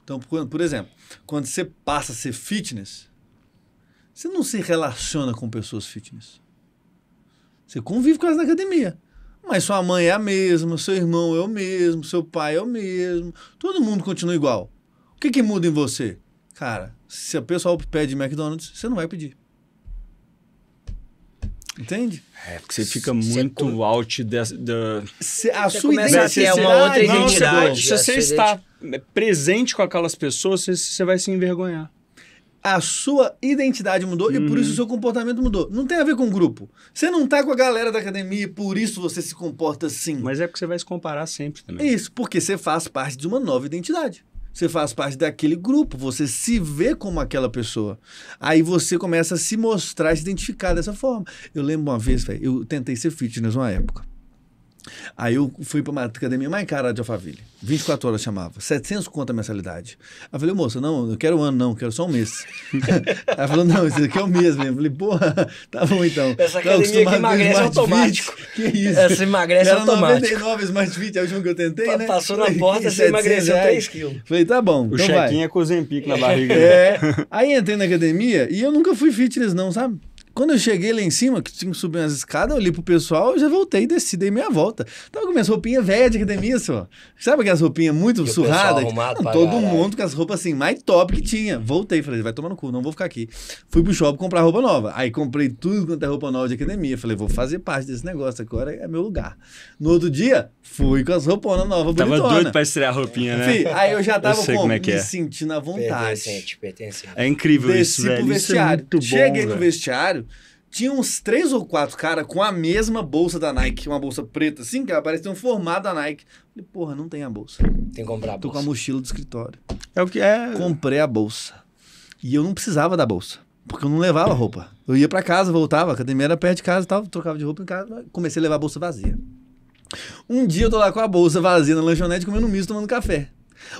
Então, por exemplo, quando você passa a ser fitness, você não se relaciona com pessoas fitness. Você convive com elas na academia. Mas sua mãe é a mesma, seu irmão é o mesmo, seu pai é o mesmo. Todo mundo continua igual. O que muda em você? Cara, se a pessoa pede McDonald's, você não vai pedir. Entende? Porque você fica muito out da... A sua começa a ter uma outra identidade. Se você está presente com aquelas pessoas, você vai se envergonhar. A sua identidade mudou e por isso o seu comportamento mudou. Não tem a ver com o grupo. Você não tá com a galera da academia e por isso você se comporta assim. Mas é porque você vai se comparar sempre também. Isso, porque você faz parte de uma nova identidade. Você faz parte daquele grupo, você se vê como aquela pessoa. Aí você começa a se mostrar, se identificar dessa forma. Eu lembro uma vez, velho, eu tentei ser fitness uma época. Aí eu fui para uma academia mais cara de Alphaville. 24 horas chamava. 700 conto a mensalidade. Aí eu falei, moça, não, eu quero um ano não, eu quero só um mês. Aí ela falou, não, isso aqui é um mês mesmo. Eu falei, porra, tá bom então. Essa academia aqui emagrece automático. Que isso? Essa emagrece era automático. 99 Smart Fit, é a última que eu tentei, né? Passou na porta, você emagreceu 3 quilos. Falei, tá bom, O então check-in vai. é com o Zempic na barriga. Aí entrei na academia e eu nunca fui fitness não, sabe? Quando eu cheguei lá em cima, que tinha que subir umas escadas, eu olhei pro pessoal, eu já voltei e desci, dei meia volta. Tava com minhas roupinhas velhas de academia, só. Sabe aquelas roupinhas muito surradas? Todo mundo com as roupas assim, mais top que tinha. Voltei, falei, vai tomar no cu, não vou ficar aqui. Fui pro shopping comprar roupa nova. Aí comprei tudo quanto é roupa nova de academia. Falei, vou fazer parte desse negócio, agora é meu lugar. No outro dia, fui com as rouponas novas, bonitona. Tava doido pra estrear a roupinha, né? Fih, aí eu já tava me sentindo à vontade. Pertencente. É incrível isso, Desci velho. pro vestiário. Isso é muito bom, Cheguei no velho. vestiário, tinha uns 3 ou 4 caras com a mesma bolsa da Nike, uma bolsa preta, assim, que parece ter um formato da Nike. Falei, porra, não tem a bolsa. Tem que comprar a Tô com bolsa. a mochila do escritório. É o que é. Comprei a bolsa. E eu não precisava da bolsa, porque eu não levava roupa. Eu ia pra casa, voltava, a academia era perto de casa e tal, trocava de roupa em casa, comecei a levar a bolsa vazia. Um dia eu tô lá com a bolsa vazia na lanchonete, comendo misto, tomando café.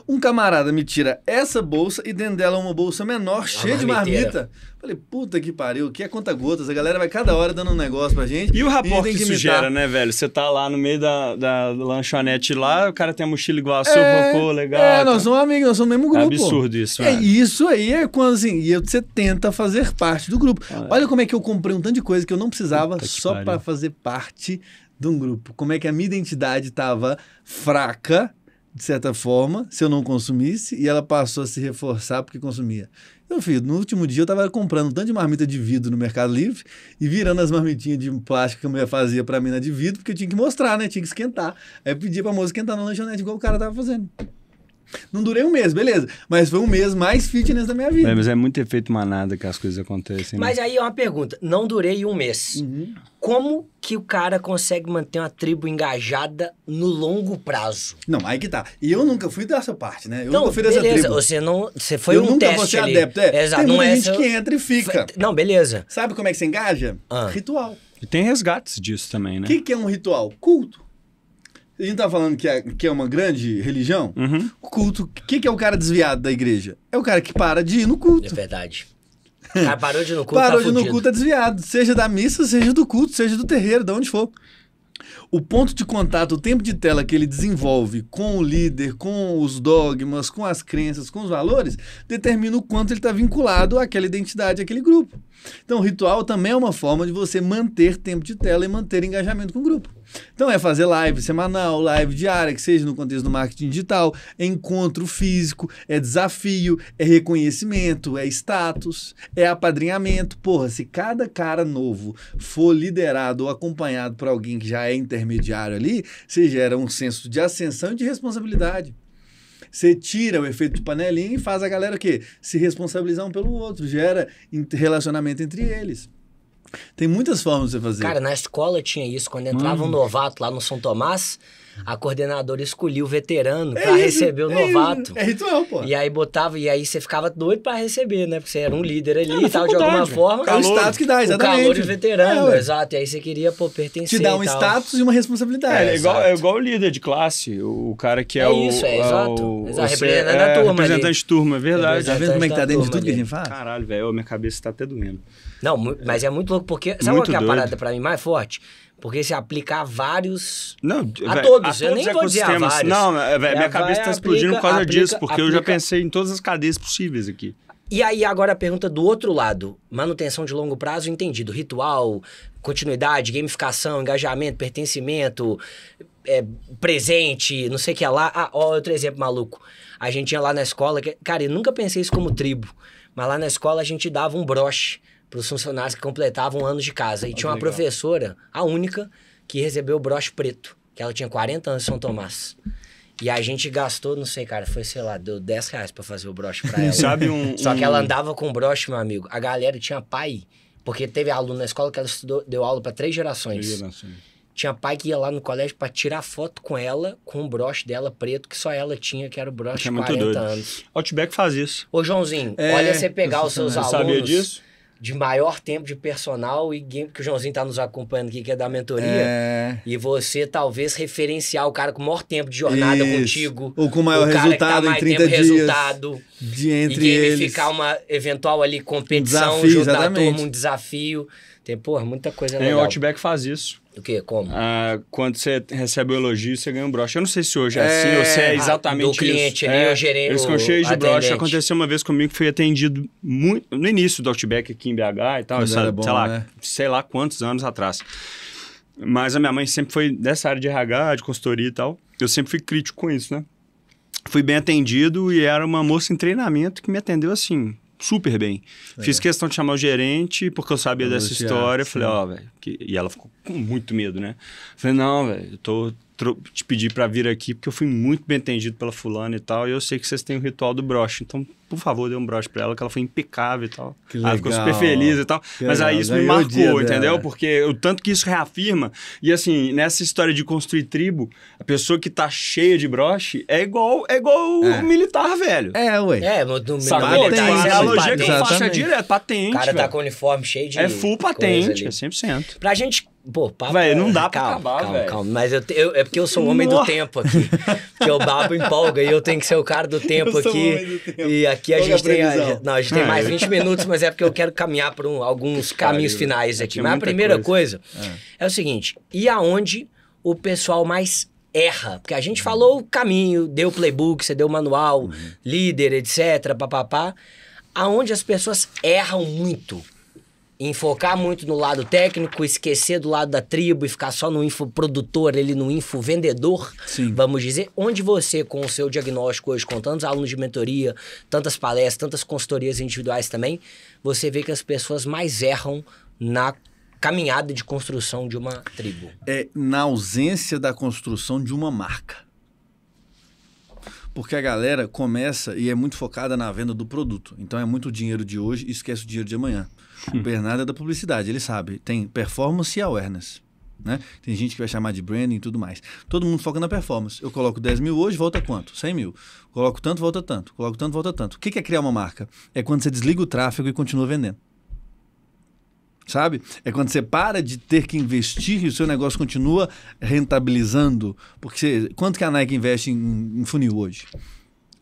Um camarada me tira essa bolsa e dentro dela uma bolsa menor, cheia de marmita. Falei, puta que pariu, que é conta-gotas. A galera vai cada hora dando um negócio pra gente. E o rapport tem que isso imitar. gera, né, velho? Você tá lá no meio da lanchonete lá, o cara tem a mochila igual a sua, pô, legal. Nós somos amigos, nós somos o mesmo grupo. É absurdo isso, É, velho. isso aí é quando, assim, você tenta fazer parte do grupo. Olha como é que eu comprei um tanto de coisa que eu não precisava só pariu. pra fazer parte de um grupo. Como é que a minha identidade tava fraca de certa forma, se eu não consumisse, e ela passou a se reforçar porque consumia. Então, filho, no último dia eu tava comprando um tanto de marmita de vidro no Mercado Livre e virando as marmitinhas de plástico que a mulher fazia pra mim na de vidro, porque eu tinha que mostrar, né? Tinha que esquentar. Aí eu pedia pra moça esquentar na lanchonete igual o cara tava fazendo. Não durei um mês, beleza. Mas foi um mês mais fitness da minha vida. Mas é muito efeito manada que as coisas acontecem. Mas aí é uma pergunta. Não durei um mês. Como que o cara consegue manter uma tribo engajada no longo prazo? Não, aí que tá. E eu nunca fui dessa parte, né? Eu Não, nunca fui dessa beleza. tribo. Você foi eu um nunca teste vou ser ali. adepto. Exato. Tem Não muita é gente que entra e fica. Não, beleza. Sabe como é que você engaja? Ritual. E tem resgates disso também, né? O que é um ritual? Culto. A gente tá falando que é uma grande religião. O culto. O que é o cara desviado da igreja? É o cara que para de ir no culto. É verdade. O cara parou de ir no culto, Parou tá de ir no fudido. culto, é desviado. Seja da missa, seja do culto, seja do terreiro, de onde for. O ponto de contato, o tempo de tela que ele desenvolve com o líder, com os dogmas, com as crenças, com os valores, determina o quanto ele está vinculado àquela identidade, àquele grupo. Então, o ritual também é uma forma de você manter tempo de tela e manter engajamento com o grupo. Então, é fazer live semanal, live diária, que seja no contexto do marketing digital, é encontro físico, é desafio, é reconhecimento, é status, é apadrinhamento. Porra, se cada cara novo for liderado ou acompanhado por alguém que já é intermediário ali, você gera um senso de ascensão e de responsabilidade. Você tira o efeito de panelinha e faz a galera o quê? Se responsabilizar um pelo outro, gera relacionamento entre eles. Tem muitas formas de você fazer. Cara, na escola tinha isso. Quando entrava um novato lá no São Tomás, a coordenadora escolhia o veterano pra receber o novato. É ritual, pô. E aí botava, e aí você ficava doido pra receber, né? Porque você era um líder ali e tal, de alguma forma. É o status que dá, exatamente. O calor de veterano, exato. E aí você queria, pertencer. Te dá um e tal. status e uma responsabilidade. É igual o líder de classe, o cara que é o... Exato. Representante da turma. Representante de turma, é verdade. Tá vendo como é que tá dentro de tudo que a gente faz? Caralho, velho, minha cabeça tá até doendo. Não, mas é muito louco, porque... Sabe qual que é a parada pra mim mais forte? Porque se aplicar a vários... Não, a todos. Eu nem vou dizer a vários. Não, velho, minha cabeça tá explodindo por causa disso, porque eu já pensei em todas as cadeias possíveis aqui. E aí agora a pergunta do outro lado. Manutenção de longo prazo, entendido. Ritual, continuidade, gamificação, engajamento, pertencimento, presente, não sei o que lá. Outro exemplo maluco. A gente ia lá na escola... Cara, eu nunca pensei isso como tribo. Mas lá na escola a gente dava um broche para os funcionários que completavam anos de casa. E tinha uma professora, a única, que recebeu o broche preto. Que ela tinha 40 anos em São Tomás. E a gente gastou, não sei, cara, foi, sei lá, deu R$10 pra fazer o broche pra ela. Sabe Só que ela andava com broche, meu amigo. A galera tinha pai, porque teve aluno na escola que ela deu aula pra 3 gerações. Tinha pai que ia lá no colégio pra tirar foto com ela, com o broche dela preto, que só ela tinha, que era o broche de 40 anos. Outback faz isso. Ô, Joãozinho, olha você pegar os seus alunos... Sabia disso? De maior tempo de personal e game, que o Joãozinho tá nos acompanhando aqui, que é da mentoria. E você talvez referenciar o cara com maior tempo de jornada contigo. Ou com maior resultado em 30 dias. Resultado, entre e eles. gamificar uma eventual ali competição, desafio, juntar a exatamente. turma, um desafio. Tem, porra, muita coisa O legal. Outback faz isso. O quê? Como? Quando você recebe o elogio, você ganha um broche. Eu não sei se hoje é assim ou se é exatamente do cliente isso. ali, o gerente, eles ficam cheios de atendente. broche. Aconteceu uma vez comigo que fui atendido muito, no início do Outback aqui em BH e tal. Sei lá quantos anos atrás. Mas a minha mãe sempre foi dessa área de RH, de consultoria e tal. Eu sempre fui crítico com isso, né? Fui bem atendido e era uma moça em treinamento que me atendeu assim... super bem. Fiz questão de chamar o gerente, porque eu sabia dessa história. Falei, velho... E ela ficou com muito medo, né? Falei, não, velho, eu te pedi pra vir aqui, porque eu fui muito bem atendido pela fulana e tal, e eu sei que vocês têm o ritual do broche. Então, por favor, dê um broche pra ela, que ela foi impecável e tal. Que legal. Ela ficou super feliz e tal. Mas aí isso me marcou, entendeu? Porque o tanto que isso reafirma. E assim, nessa história de construir tribo, a pessoa que tá cheia de broche é igual o militar, velho. Ué. No Sacou? militar, A analogia que eu faço é direto, patente. O cara tá velho. com o uniforme cheio de... É full patente, é 100%. Pra gente... Pô, papo... Velho, não dá pra acabar, velho. Calma. Mas é porque eu sou o homem do tempo aqui. Que eu babo empolga e eu tenho que ser o cara do tempo aqui. E aqui a gente tem... A gente tem mais 20 minutos, mas é porque eu quero caminhar por alguns caminhos finais aqui. Mas a primeira coisa é o seguinte. E aonde o pessoal mais erra? Porque a gente falou o caminho, deu o playbook, você deu o manual, líder, etc, papapá. Aonde as pessoas erram muito Enfocar muito no lado técnico, esquecer do lado da tribo e ficar só no infoprodutor, ele no infovendedor, vamos dizer, onde você, com o seu diagnóstico hoje, com tantos alunos de mentoria, tantas palestras, tantas consultorias individuais também, você vê que as pessoas mais erram na caminhada de construção de uma tribo. É na ausência da construção de uma marca. Porque a galera começa e é muito focada na venda do produto. Então é muito dinheiro de hoje e esquece o dinheiro de amanhã. O Bernardo é da publicidade, ele sabe. Tem performance e awareness. Né? Tem gente que vai chamar de branding e tudo mais. Todo mundo foca na performance. Eu coloco 10 mil hoje, volta quanto? 100 mil. Coloco tanto, volta tanto. Coloco tanto, volta tanto. O que é criar uma marca? É quando você desliga o tráfego e continua vendendo. Sabe? É quando você para de ter que investir e o seu negócio continua rentabilizando. Porque quanto que a Nike investe em funil hoje?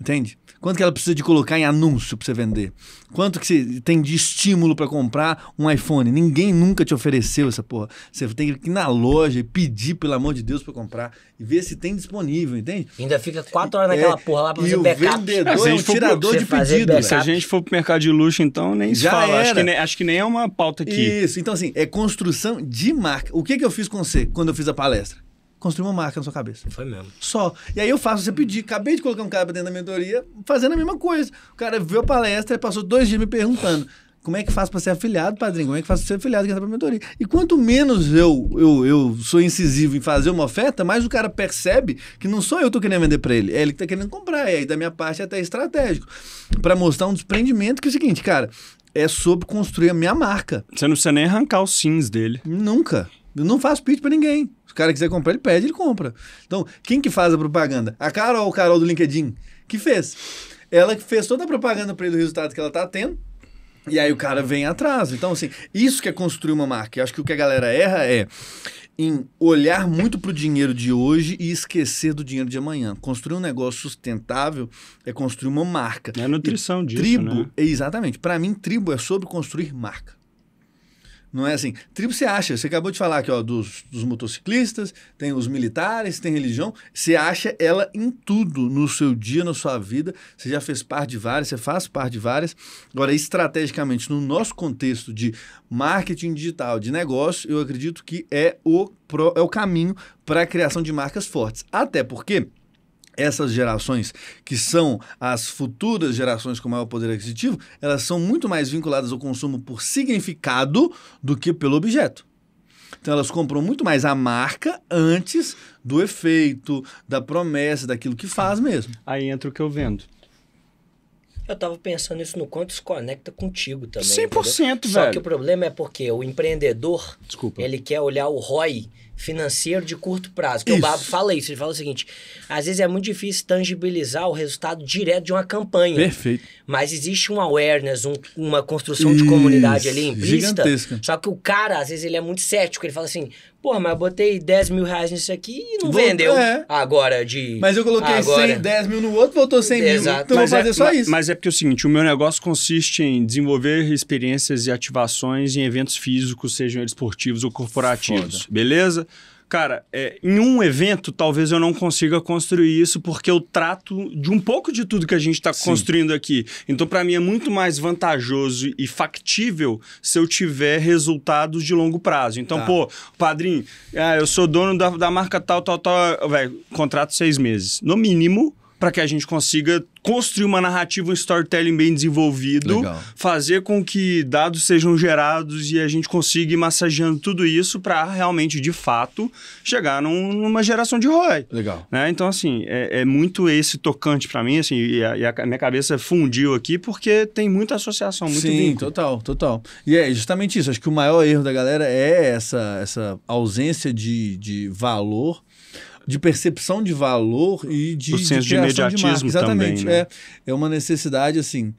Entende? Quanto que ela precisa de colocar em anúncio para você vender? Quanto que você tem de estímulo para comprar um iPhone? Ninguém nunca te ofereceu essa porra. Você tem que ir na loja e pedir, pelo amor de Deus, para comprar. E ver se tem disponível, entende? Ainda fica 4 horas naquela porra lá para fazer backup. E o vendedor é um tirador de pedido. Se a gente for pro mercado de luxo, então, nem se fala. Acho que nem é uma pauta aqui. Isso. Então, assim, é construção de marca. O que eu fiz com você quando eu fiz a palestra? Construir uma marca na sua cabeça. Foi mesmo. Só. E aí eu faço você pedir. Acabei de colocar um cara pra dentro da mentoria fazendo a mesma coisa. O cara viu a palestra e passou 2 dias me perguntando como é que faz pra ser afiliado, padrinho? Como é que faz pra ser afiliado e entrar pra mentoria? E quanto menos eu sou incisivo em fazer uma oferta, mais o cara percebe que não sou eu que tô querendo vender pra ele. É ele que tá querendo comprar. E aí da minha parte é até estratégico. Pra mostrar um desprendimento que é o seguinte, cara, é sobre construir a minha marca. Você não precisa nem arrancar os sims dele. Nunca. Eu não faço pitch pra ninguém. Se o cara quiser comprar, ele pede, ele compra. Então, quem que faz a propaganda? A Carol do LinkedIn, que fez. Ela que fez toda a propaganda para ele, o resultado que ela tá tendo, e aí o cara vem atrás. Então, assim, isso que é construir uma marca. Eu acho que o que a galera erra é em olhar muito pro dinheiro de hoje e esquecer do dinheiro de amanhã. Construir um negócio sustentável é construir uma marca. É a nutrição disso, tribo, né? Exatamente. Para mim, tribo é sobre construir marca. Não é assim. Tribo você acha, você acabou de falar aqui, ó, dos motociclistas, tem os militares, tem religião. Você acha ela em tudo, no seu dia, na sua vida. Você já fez parte de várias, você faz parte de várias. Agora, estrategicamente, no nosso contexto de marketing digital, de negócio, eu acredito que é o caminho para a criação de marcas fortes. Até porque essas gerações, que são as futuras gerações com maior poder aquisitivo, elas são muito mais vinculadas ao consumo por significado do que pelo objeto. Então elas compram muito mais a marca antes do efeito, da promessa, daquilo que faz mesmo. Aí entra o que eu vendo. Eu tava pensando isso no quanto isso conecta contigo também. 100%, entendeu? velho. Só que o problema é porque o empreendedor, Desculpa. ele quer olhar o ROI financeiro de curto prazo. Que o Babo fala isso, ele fala o seguinte, às vezes é muito difícil tangibilizar o resultado direto de uma campanha. Perfeito. Mas existe um awareness, uma construção de comunidade ali implícita. Gigantesca. Só que o cara, às vezes, ele é muito cético. Ele fala assim, porra, mas eu botei 10 mil reais nisso aqui e não vendeu agora de... Mas eu coloquei 10 mil no outro, voltou 100 mil. Exato. Então eu vou fazer só isso. Mas é porque é o seguinte, o meu negócio consiste em desenvolver experiências e ativações em eventos físicos, sejam eles esportivos ou corporativos. Foda. Beleza? Cara, em um evento, talvez eu não consiga construir isso porque eu trato de um pouco de tudo que a gente está construindo aqui. Então, para mim, é muito mais vantajoso e factível se eu tiver resultados de longo prazo. Então, pô, padrinho, eu sou dono da marca tal, velho, contrato 6 meses. No mínimo, para que a gente consiga construir uma narrativa, um storytelling bem desenvolvido, fazer com que dados sejam gerados e a gente consiga ir massageando tudo isso para realmente, de fato, chegar numa geração de ROI. Legal. Né? Então, assim, é muito esse tocante para mim, assim, e a minha cabeça fundiu aqui porque tem muita associação, muito vínculo. Total. E é justamente isso. Acho que o maior erro da galera é essa ausência de valor, de percepção de valor e de senso de imediatismo exatamente, também, né? É uma necessidade, assim...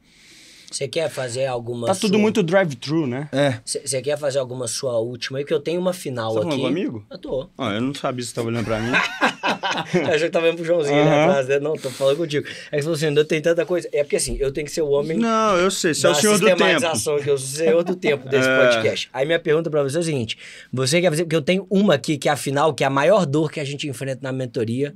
Você quer fazer alguma... Tá tudo muito drive-thru, né? Você quer fazer alguma sua última aí? Porque eu tenho uma final aqui. Você tá falando comigo? Eu tô. Eu não sabia se você tava olhando pra mim. Eu achei que tava vendo pro Joãozinho, né? Atrás, né? Não, tô falando contigo. Aí você falou assim, eu tenho tanta coisa. É porque assim, eu tenho que ser o homem... Não, eu sei, você é o senhor do tempo. Que eu sou o senhor do tempo desse podcast. Aí minha pergunta pra você é o seguinte, você quer fazer... Porque eu tenho uma aqui, que é a final, que é a maior dor que a gente enfrenta na mentoria,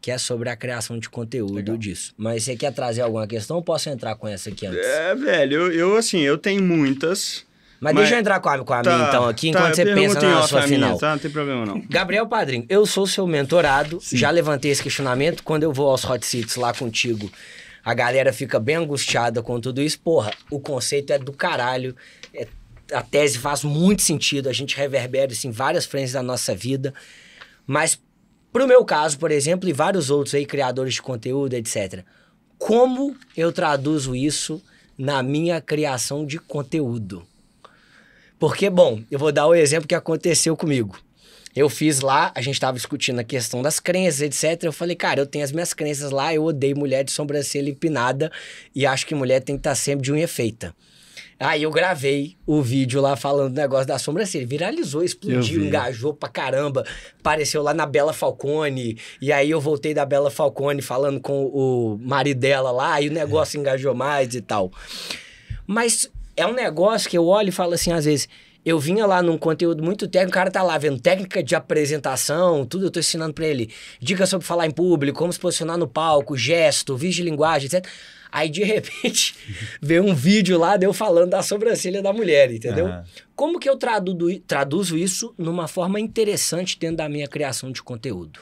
que é sobre a criação de conteúdo disso. Mas você quer trazer alguma questão ou posso entrar com essa aqui antes? Velho, eu assim, eu tenho muitas... Mas deixa eu entrar com a minha, então, aqui, enquanto você pensa na sua final. Tá, não tem problema, não. Gabriel Padrinho, eu sou seu mentorado, já levantei esse questionamento. Quando eu vou aos hot seats lá contigo, a galera fica bem angustiada com tudo isso. Porra, o conceito é do caralho, a tese faz muito sentido, a gente reverbera isso em várias frentes da nossa vida, mas pro meu caso, por exemplo, e vários outros aí, criadores de conteúdo, etc., como eu traduzo isso na minha criação de conteúdo? Porque, bom, eu vou dar o exemplo que aconteceu comigo. Eu fiz lá, a gente estava discutindo a questão das crenças, etc. Eu falei, cara, eu tenho as minhas crenças lá, eu odeio mulher de sobrancelha empinada e acho que mulher tem que estar sempre de unha feita. Aí eu gravei o vídeo lá falando do negócio da sobrancelha. Viralizou, explodiu, engajou pra caramba. Apareceu lá na Bela Falcone. E aí eu voltei da Bela Falcone falando com o marido dela lá. E o negócio engajou mais e tal. Mas é um negócio que eu olho e falo assim, às vezes... Eu vinha lá num conteúdo muito técnico, o cara tá lá vendo técnica de apresentação, tudo eu tô ensinando pra ele. Dicas sobre falar em público, como se posicionar no palco, gesto, vídeo de linguagem, etc. Aí, de repente, veio um vídeo lá de eu falando da sobrancelha da mulher, entendeu? Como que eu traduzo isso numa forma interessante dentro da minha criação de conteúdo?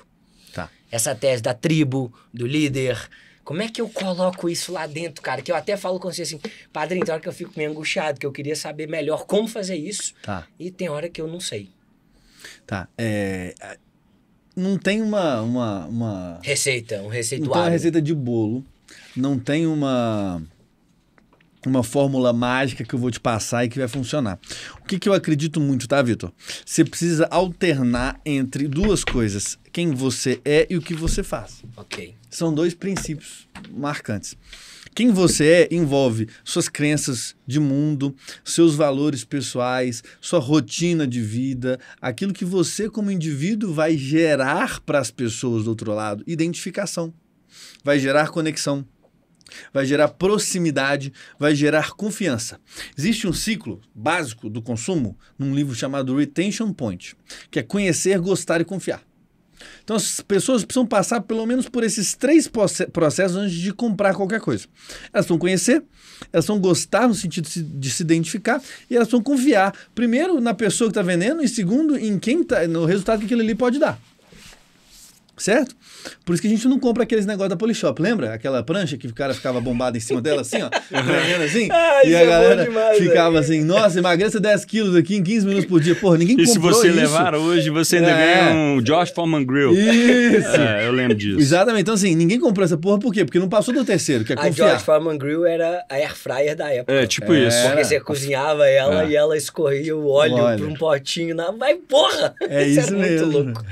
Tá. Essa tese da tribo, do líder... Como é que eu coloco isso lá dentro, cara? Que eu até falo com você assim, Padrinho, tem hora que eu fico meio angustiado, que eu queria saber melhor como fazer isso. Tá. E tem hora que eu não sei. Tá. Não tem uma... Receita, um receituário. Não tem uma receita de bolo. Não tem uma fórmula mágica que eu vou te passar e que vai funcionar. O que eu acredito muito, tá, Vitor? Você precisa alternar entre duas coisas. Quem você é e o que você faz. Ok. São dois princípios marcantes. Quem você é envolve suas crenças de mundo, seus valores pessoais, sua rotina de vida, aquilo que você como indivíduo vai gerar para as pessoas do outro lado, identificação, vai gerar conexão, vai gerar proximidade, vai gerar confiança. Existe um ciclo básico do consumo num livro chamado Retention Point, que é conhecer, gostar e confiar. Então as pessoas precisam passar pelo menos por esses 3 processos antes de comprar qualquer coisa. Elas vão conhecer, elas vão gostar no sentido de se identificar e elas vão confiar, primeiro, na pessoa que está vendendo e segundo, em quem tá, no resultado que aquilo ali pode dar. Certo? Por isso que a gente não compra aqueles negócios da Polishop, lembra? Aquela prancha que o cara ficava bombado em cima dela, assim, ó, assim, e a galera demais, ficava assim, nossa, emagreça 10 quilos aqui em 15 minutos por dia. Porra, ninguém comprou isso. E se você levar hoje, você ainda ganha um Josh Foreman Grill. Isso! Eu lembro disso. Exatamente. Então, assim, ninguém comprou essa porra por quê? Porque não passou do terceiro, que é confiar. A Josh Foreman Grill era a air fryer da época. Tipo isso. Porque você cozinhava ela e ela escorria o óleo para um potinho. Vai, porra! Isso mesmo. Muito louco.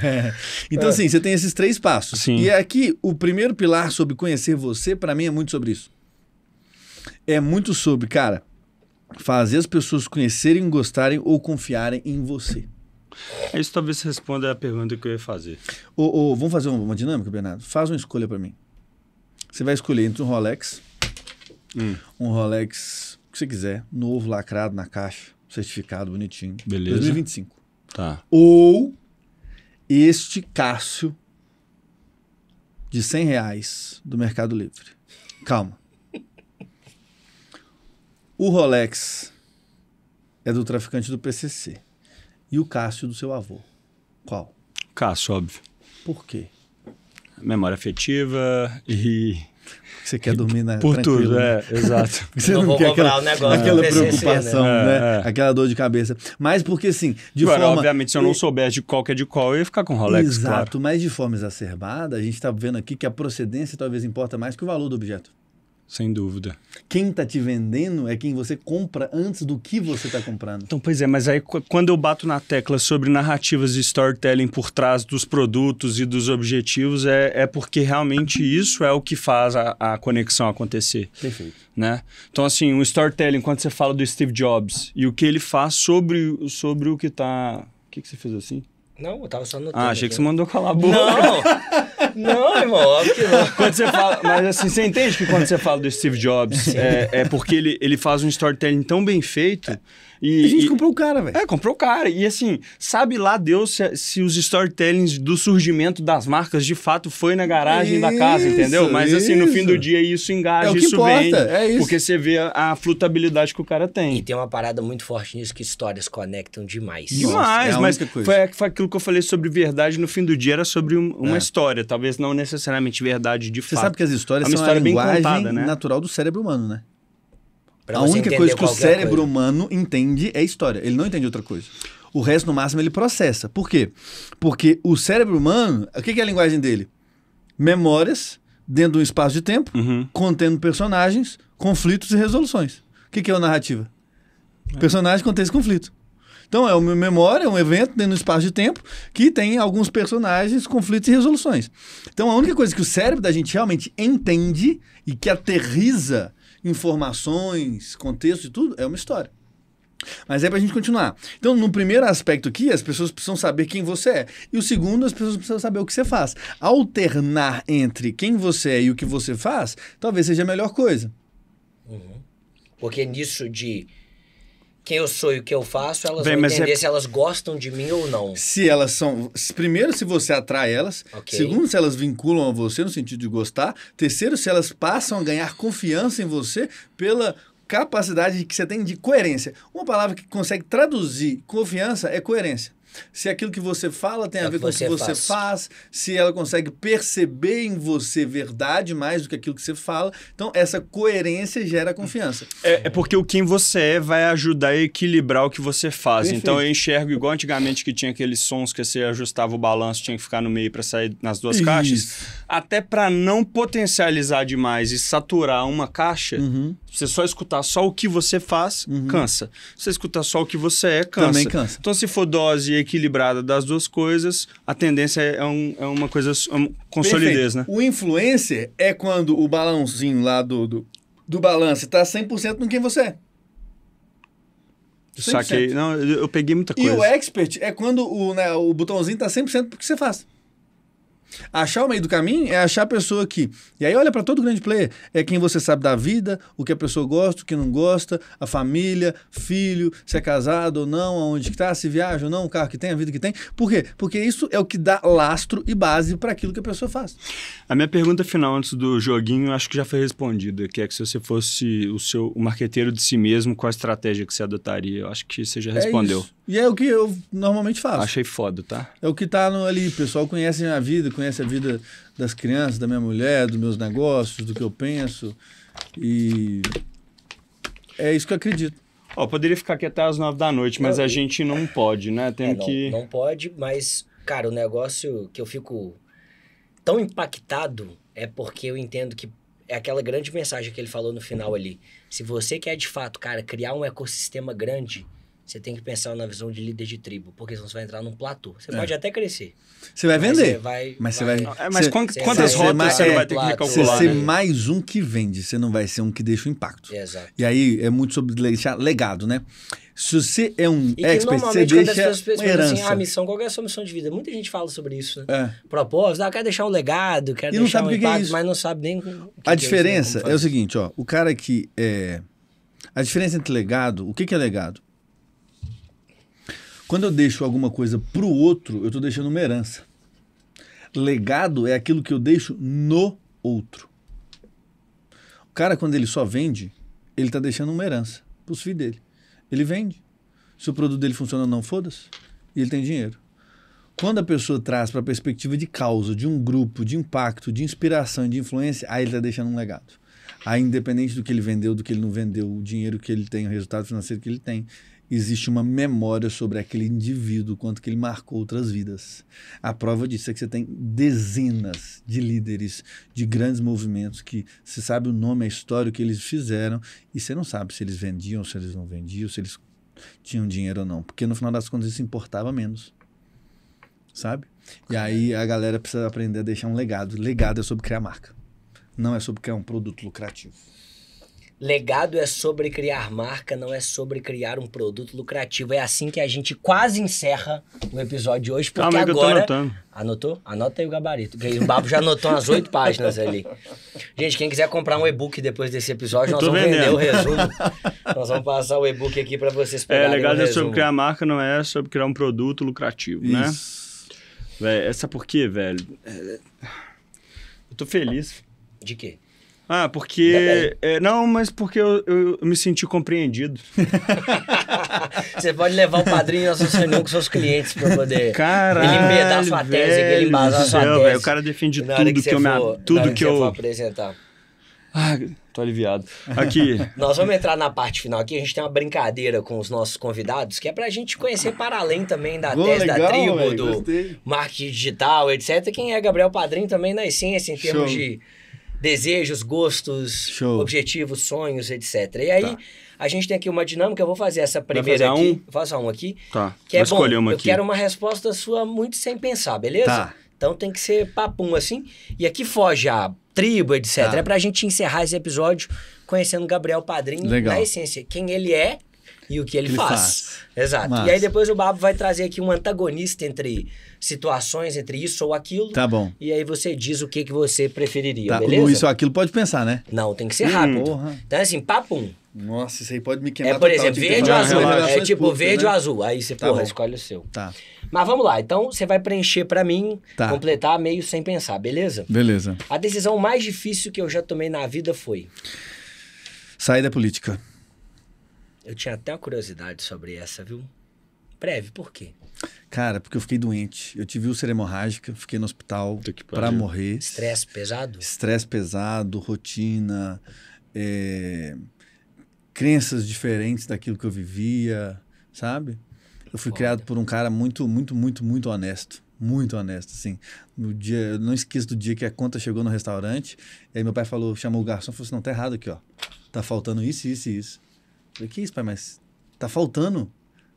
Então, assim, você tem esses 3 passos. Sim. E aqui, o primeiro pilar sobre conhecer você, pra mim, é muito sobre isso. É muito sobre, cara, fazer as pessoas conhecerem, gostarem ou confiarem em você. Isso talvez responda a pergunta que eu ia fazer. Vamos fazer uma dinâmica, Bernardo? Faz uma escolha pra mim. Você vai escolher entre um Rolex, um Rolex que você quiser, novo, lacrado na caixa, certificado, bonitinho. Beleza. 2025. Tá. Ou este Cássio de R$100 do Mercado Livre. Calma. O Rolex é do traficante do PCC. E o Cássio do seu avô. Qual? Cássio, óbvio. Por quê? Memória afetiva e... Você quer dormir por tranquilo, tudo, né? Exato. Você não vou quer comprar o negócio aquela do PCC, preocupação, né? Aquela dor de cabeça. Mas porque, assim, Agora, obviamente, se eu não soubesse de qual que é de qual, eu ia ficar com Rolex, Exato, claro. mas de forma exacerbada, a gente está vendo aqui que a procedência talvez importa mais que o valor do objeto. Sem dúvida. Quem está te vendendo é quem você compra antes do que você está comprando. Então, pois é, mas aí quando eu bato na tecla sobre narrativas e storytelling por trás dos produtos e dos objetivos, é porque realmente isso é o que faz a conexão acontecer. Perfeito. Né? Então, assim, um storytelling, quando você fala do Steve Jobs e o que ele faz sobre o que tá... O que você fez assim? Não, eu tava só notando. Achei que você mandou calar a boca. Não, irmão, óbvio que não. Quando você fala, mas assim, você entende que quando você fala do Steve Jobs, é porque ele faz um storytelling tão bem feito. E a gente comprou o cara, velho. Comprou o cara. E assim, sabe lá Deus se os storytellings do surgimento das marcas de fato foi na garagem da casa, entendeu? Mas assim, no fim do dia isso engaja, isso vende. Isso. Porque você vê a flutabilidade que o cara tem. E tem uma parada muito forte nisso, que histórias conectam demais. Demais, Nossa, mas foi aquilo que eu falei sobre verdade, no fim do dia era sobre uma história, talvez não necessariamente verdade de fato. Você sabe que as histórias uma são história a linguagem bem contada, né? natural do cérebro humano, né? Pra A você única entender coisa que o qualquer cérebro coisa. humano entende é história. Ele não entende outra coisa. O resto, no máximo, ele processa. Por quê? Porque o cérebro humano, o que é a linguagem dele? Memórias dentro de um espaço de tempo, contendo personagens, conflitos e resoluções. O que é a narrativa? Personagem, contexto e conflito. Então, é uma memória, é um evento dentro do espaço de tempo que tem alguns personagens, conflitos e resoluções. Então, a única coisa que o cérebro da gente realmente entende e que aterriza informações, contexto e tudo, é uma história. Mas é pra gente continuar. Então, no primeiro aspecto aqui, as pessoas precisam saber quem você é. E o segundo, as pessoas precisam saber o que você faz. Alternar entre quem você é e o que você faz, talvez seja a melhor coisa. Porque nisso de quem eu sou e o que eu faço, elas Bem, vão mas entender se elas gostam de mim ou não. Se elas são... Primeiro, se você atrai elas. Ok. Segundo, se elas vinculam a você no sentido de gostar. Terceiro, se elas passam a ganhar confiança em você pela capacidade que você tem de coerência. Uma palavra que consegue traduzir confiança é coerência. Se aquilo que você fala tem a ver com o que você faz, se ela consegue perceber em você verdade mais do que aquilo que você fala. Então, essa coerência gera confiança. É porque o quem você é vai ajudar a equilibrar o que você faz. Perfeito. Então eu enxergo igual antigamente que tinha aqueles sons que você ajustava o balanço, tinha que ficar no meio para sair nas duas caixas. Até para não potencializar demais e saturar uma caixa, você só escutar só o que você faz, cansa. Se você escutar só o que você é, cansa. Também cansa. Então se for dose equilibrada das duas coisas, a tendência é uma coisa com solidez, né? O influencer é quando o balãozinho lá do balanço está 100% no quem você é. 100%. Saquei. Não, eu peguei muita coisa. E o expert é quando o botãozinho está 100% porque você faz. Achar o meio do caminho é achar a pessoa que... E aí olha para todo grande player. É quem você sabe da vida, o que a pessoa gosta, o que não gosta, a família, filho, se é casado ou não, aonde que tá, se viaja ou não, o carro que tem, a vida que tem. Por quê? Porque isso é o que dá lastro e base para aquilo que a pessoa faz. A minha pergunta final antes do joguinho, acho que já foi respondida, que é que se você fosse o marqueteiro de si mesmo, qual a estratégia que você adotaria? Eu acho que você já respondeu. Isso. E é o que eu normalmente faço. Achei foda, tá? É o que tá ali. O pessoal conhece a minha vida, conhece a vida das crianças, da minha mulher, dos meus negócios, do que eu penso. E é isso que eu acredito. Ó, poderia ficar aqui até às 9 da noite, mas a gente não pode, né? Não pode, mas, cara, o negócio que eu fico tão impactado é porque eu entendo que é aquela grande mensagem que ele falou no final ali. Se você quer, de fato, cara, criar um ecossistema grande, você tem que pensar na visão de líder de tribo, porque senão você vai entrar num platô. Você pode até crescer. Você vai vender. Mas você vai... Mas quantas rotas você não vai ter que recalcular? Você ser mais um que vende, você não vai ser um que deixa o impacto. Exato. E aí é muito sobre deixar legado, né? Se você é um expert, você quando deixa as pessoas uma pensam herança. assim, missão, qual é a sua missão de vida? Muita gente fala sobre isso, né? É. Propósito, quero deixar um legado, quero E não deixar sabe um o que é impacto, isso. mas não sabe nem o que A é diferença isso, né? é o seguinte, ó. O cara que é... A diferença entre legado... O que é legado? Quando eu deixo alguma coisa pro outro, eu tô deixando uma herança. Legado é aquilo que eu deixo no outro. O cara, quando ele só vende, ele tá deixando uma herança pros filhos dele. Ele vende. Se o produto dele funciona ou não, foda-se. E ele tem dinheiro. Quando a pessoa traz para a perspectiva de causa, de um grupo, de impacto, de inspiração e de influência, aí ele está deixando um legado. Aí, independente do que ele vendeu, do que ele não vendeu, o dinheiro que ele tem, o resultado financeiro que ele tem, existe uma memória sobre aquele indivíduo, quanto que ele marcou outras vidas. A prova disso é que você tem dezenas de líderes de grandes movimentos que você sabe o nome, a história, o que eles fizeram, e você não sabe se eles vendiam, se eles não vendiam, se eles tinham dinheiro ou não. Porque no final das contas isso importava menos. Sabe? E aí a galera precisa aprender a deixar um legado. Legado é sobre criar marca. Não é sobre criar um produto lucrativo. Legado é sobre criar marca, não é sobre criar um produto lucrativo. É assim que a gente quase encerra o episódio de hoje, porque Calma aí que eu tô agora... anotando. Anotou? Anota aí o gabarito. O Babo já anotou umas 8 páginas ali. Gente, quem quiser comprar um e-book depois desse episódio, nós vamos vender o resumo. Nós vamos passar o e-book aqui pra vocês pegarem Legado o é resumo. sobre criar marca, não é sobre criar um produto lucrativo, né? Véi, essa por quê, velho? Eu tô feliz. De quê? Porque... não, mas porque eu me senti compreendido. Você pode levar o padrinho e a sua reunião com seus clientes pra poder Caralho, ele embedar sua tese, ele embasar sua tese. Véio, o cara defende tudo que eu me... Tudo que eu... for apresentar. Tô aliviado. Aqui. Nós vamos entrar na parte final aqui. A gente tem uma brincadeira com os nossos convidados, que é pra gente conhecer para além também da tese legal, da tribo, véio, do gostei. marketing digital, etc. Quem é Gabriel Padrinho também na essência, em termos Show. de desejos, gostos, Show. objetivos, sonhos, etc. E aí, Tá. a gente tem aqui uma dinâmica. Eu vou fazer essa primeira fazer aqui. um? Vou fazer um aqui. Tá, Que é vou bom. escolher uma Eu aqui. quero uma resposta sua muito sem pensar, beleza? Tá. Então tem que ser papum assim. E aqui foge a tribo, etc. Tá. É pra gente encerrar esse episódio conhecendo o Gabriel Padrinho Legal. na essência. Quem ele é e o que ele Ele faz. faz. Exato. Massa. E aí depois o Babo vai trazer aqui um antagonista entre situações, entre isso ou aquilo. Tá bom. E aí você diz o que você preferiria, Tá, beleza? o isso ou aquilo pode pensar, né? Não, tem que ser rápido. Porra. Então assim, papum. Nossa, isso aí pode me queimar É, por total exemplo, de verde ou queimar azul. relações É tipo públicas, verde né? ou azul. Aí você, Tá porra, bom. escolhe o seu. Tá, Mas vamos lá. Então você vai preencher pra mim, Tá. completar meio sem pensar, beleza? beleza. A decisão mais difícil que eu já tomei na vida foi... Sair da política. Eu tinha até uma curiosidade sobre essa, viu? Breve, por quê? Cara, porque eu fiquei doente. Eu tive úlcera hemorrágica, fiquei no hospital Puta que pra pariu. morrer. Estresse pesado? Estresse pesado, rotina, crenças diferentes daquilo que eu vivia, sabe? Eu fui criado por um cara muito honesto. Muito honesto, assim. No dia, eu não esqueço do dia que a conta chegou no restaurante, e aí meu pai falou, chamou o garçom e falou assim, não, tá errado aqui, ó. Tá faltando isso, isso e isso. Eu falei, que isso, pai, mas tá faltando.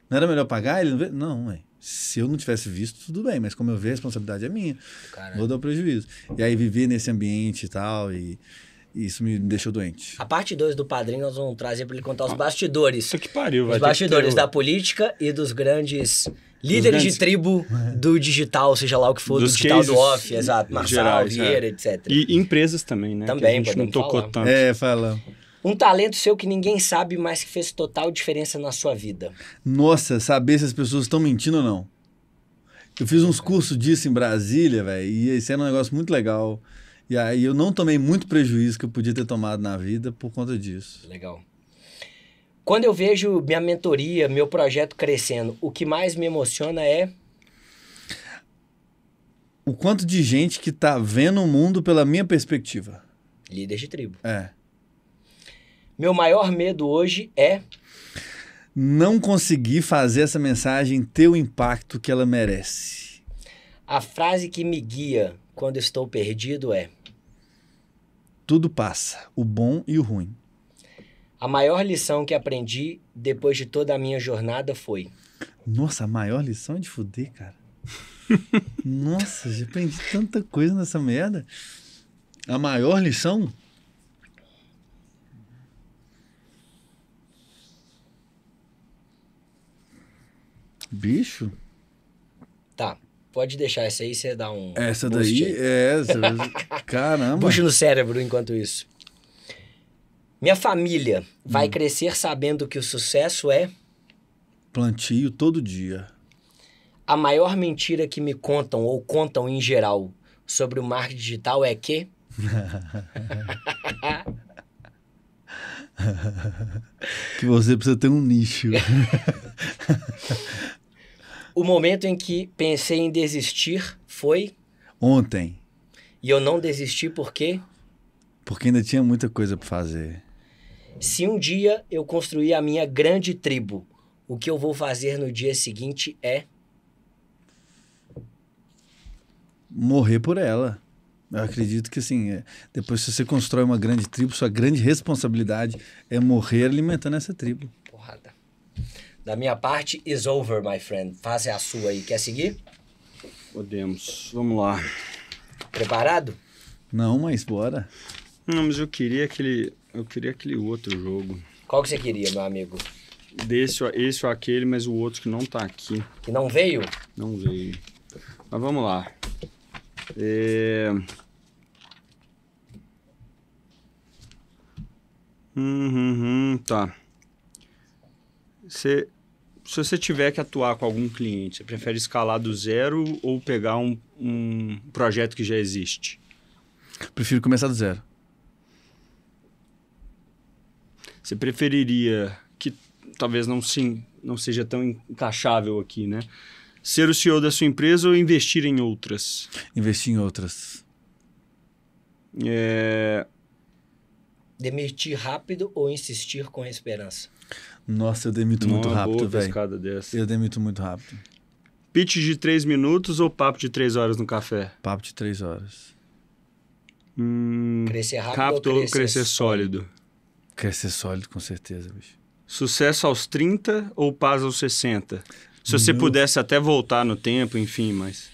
Não era melhor pagar? Ele não veio? Não, mãe. Se eu não tivesse visto, tudo bem, mas como eu vi, a responsabilidade é minha. Caralho. Vou dar o prejuízo. E aí viver nesse ambiente e tal, e isso me deixou doente. A parte 2 do Padrinho nós vamos trazer pra ele contar os bastidores. Isso que pariu, vai Os ter que bastidores ter da política e dos grandes líderes grandes- de tribo do digital, seja lá o que for, do Dos digital do cases off, exato. Marçal, gerais, Vieira, etc. E empresas também, né? Também, que a gente não podemos tocou falar. tanto. Fala. Um talento seu que ninguém sabe, mas que fez total diferença na sua vida. Nossa, saber se as pessoas estão mentindo ou não. Eu fiz uns cursos disso em Brasília, velho, e esse era um negócio muito legal. E aí eu não tomei muito prejuízo que eu podia ter tomado na vida por conta disso. Legal. Quando eu vejo minha mentoria, meu projeto crescendo, o que mais me emociona é... O quanto de gente que tá vendo o mundo pela minha perspectiva. Líder de tribo. É. Meu maior medo hoje é... Não conseguir fazer essa mensagem ter o impacto que ela merece. A frase que me guia quando estou perdido é... Tudo passa, o bom e o ruim. A maior lição que aprendi depois de toda a minha jornada foi... Nossa, a maior lição é de fuder, cara. Nossa, já aprendi tanta coisa nessa merda. A maior lição... Bicho, Tá, pode deixar essa aí, você dá um... essa boost daí aí. é essa. Caramba. Puxa no cérebro enquanto isso. Minha família vai crescer sabendo que o sucesso é... Plantio todo dia. A maior mentira que me contam ou contam em geral sobre o marketing digital é que... Que você precisa ter um nicho. O momento em que pensei em desistir foi... Ontem, E eu não desisti porque... porque ainda tinha muita coisa pra fazer. Se um dia eu construir a minha grande tribo, o que eu vou fazer no dia seguinte é... Morrer por ela. Eu acredito que assim, depois que você constrói uma grande tribo, sua grande responsabilidade é morrer alimentando essa tribo. Porrada. Da minha parte, is over, my friend. Faça a sua aí. Quer seguir? Podemos. Vamos lá. Preparado? Não, mas bora. Não, mas eu queria aquele Eu queria aquele outro jogo. Qual que você queria, meu amigo? Esse ou aquele, mas o outro que não tá aqui. Que não veio? Não veio. Mas vamos lá. Tá. Se você tiver que atuar com algum cliente, você prefere escalar do zero ou pegar um projeto que já existe? Prefiro começar do zero. Você preferiria, que talvez não seja tão encaixável aqui, né? Ser o CEO da sua empresa ou investir em outras? Investir em outras. Demitir rápido ou insistir com esperança? Nossa, eu demito muito rápido, velho. Eu demito muito rápido. Pitch de 3 minutos ou papo de 3 horas no café? Papo de 3 horas. Crescer rápido ou crescer sólido? Crescer sólido, com certeza, bicho. Sucesso aos 30 ou paz aos 60? Se você pudesse até voltar no tempo, enfim, mas...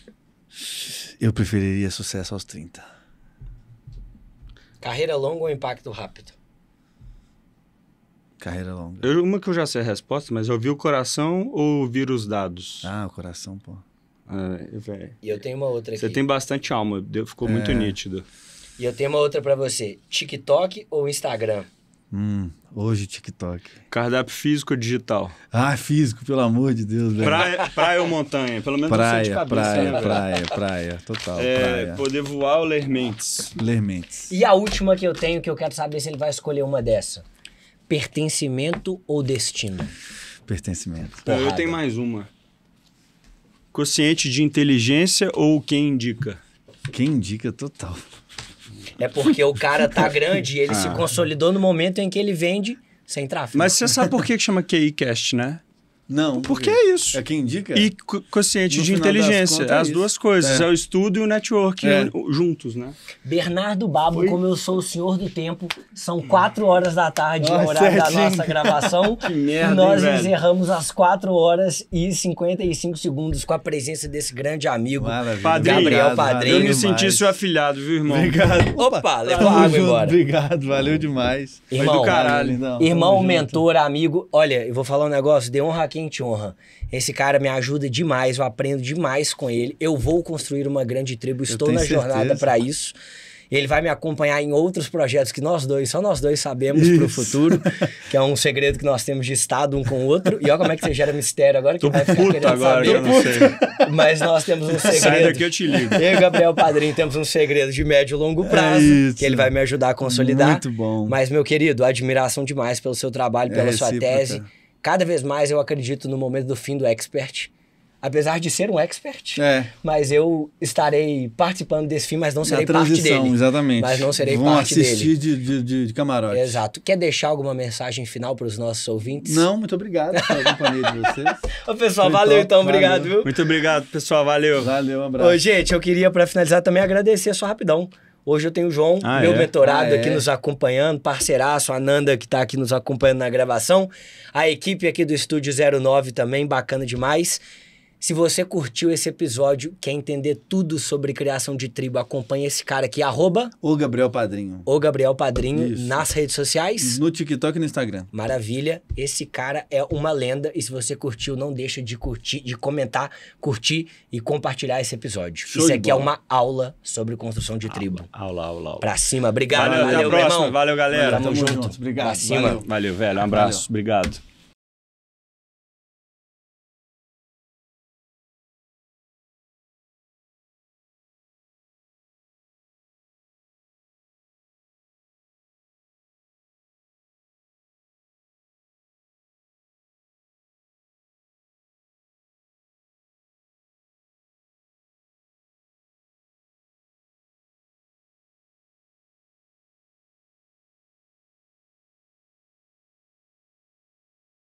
Eu preferiria sucesso aos 30. Carreira longa ou impacto rápido? Carreira longa. Uma que eu já sei a resposta, mas ouvir o coração ou ouvir os dados? Ah, o coração, pô. E eu tenho uma outra aqui. Você tem bastante alma, ficou muito nítido. E eu tenho uma outra pra você. TikTok ou Instagram? Hoje TikTok. Cardápio físico ou digital? Ah, físico, pelo amor de Deus, velho. Praia ou montanha? Pelo menos você de cabeça. Praia, total, praia. Poder voar ou ler mentes? Ler mentes. E a última que eu tenho, que eu quero saber se ele vai escolher uma dessa. Pertencimento ou destino? Pertencimento. Eu tenho mais uma. Quociente de inteligência ou quem indica? Quem indica, total. É porque o cara tá grande e ele se consolidou no momento em que ele vende sem tráfego. Mas você sabe por que chama QIcast, né? Não. Porque é isso. É quem indica? E quociente de inteligência. As duas coisas. É o estudo e o network juntos, né? Bernardo Babo, como eu sou o senhor do tempo, são 4 horas da tarde, o horário da nossa gravação. Que merda, e nós hein, velho? encerramos às 4 horas e 55 segundos com a presença desse grande amigo, Maravilha. Gabriel Padrinho. Eu me senti seu afilhado, viu, irmão? Obrigado. Opa, levou a água embora. Obrigado, valeu demais. Irmão, do caralho. irmão, mentor, amigo. Olha, eu vou falar um negócio, dê honra a quem te honra. Esse cara me ajuda demais, eu aprendo demais com ele. Eu vou construir uma grande tribo, estou na jornada para isso. Ele vai me acompanhar em outros projetos que só nós dois sabemos pro futuro, que é um segredo que nós temos de estado um com o outro. E olha como é que você gera mistério agora, que vai ficar querendo agora, saber. eu não sei. Mas nós temos um segredo. Sai daqui, eu te ligo. Eu e o Gabriel Padrinho temos um segredo de médio e longo prazo, que ele vai me ajudar a consolidar. Muito bom. Mas, meu querido, admiração demais pelo seu trabalho, pela sua tese. Cada vez mais eu acredito no momento do fim do expert. Apesar de ser um expert, mas eu estarei participando desse fim, mas não serei parte dele. Exatamente. Mas não serei Vão parte dele. assistir de camarote. Exato. Quer deixar alguma mensagem final para os nossos ouvintes? Não, muito obrigado pela companhia de vocês. Ô, pessoal, valeu então, obrigado, viu? Muito obrigado, pessoal, valeu. Valeu, um abraço. Ô, gente, eu queria, para finalizar, também agradecer só rapidão. Hoje eu tenho o João, meu mentorado aqui nos acompanhando, parceiraço, a Nanda que tá aqui nos acompanhando na gravação, a equipe aqui do Estúdio 09 também, bacana demais. Se você curtiu esse episódio, quer entender tudo sobre criação de tribo, acompanha esse cara aqui, O Gabriel Padrinho. O Gabriel Padrinho, nas redes sociais. No TikTok e no Instagram. Maravilha. Esse cara é uma lenda. E se você curtiu, não deixa de curtir, de comentar, curtir e compartilhar esse episódio. Isso aqui é uma aula sobre construção de tribo. Aula. Pra cima. Obrigado. Valeu, até a próxima. Irmão. Valeu, galera. Tamo junto. Obrigado. Pra cima. Valeu, velho. Um abraço. Obrigado.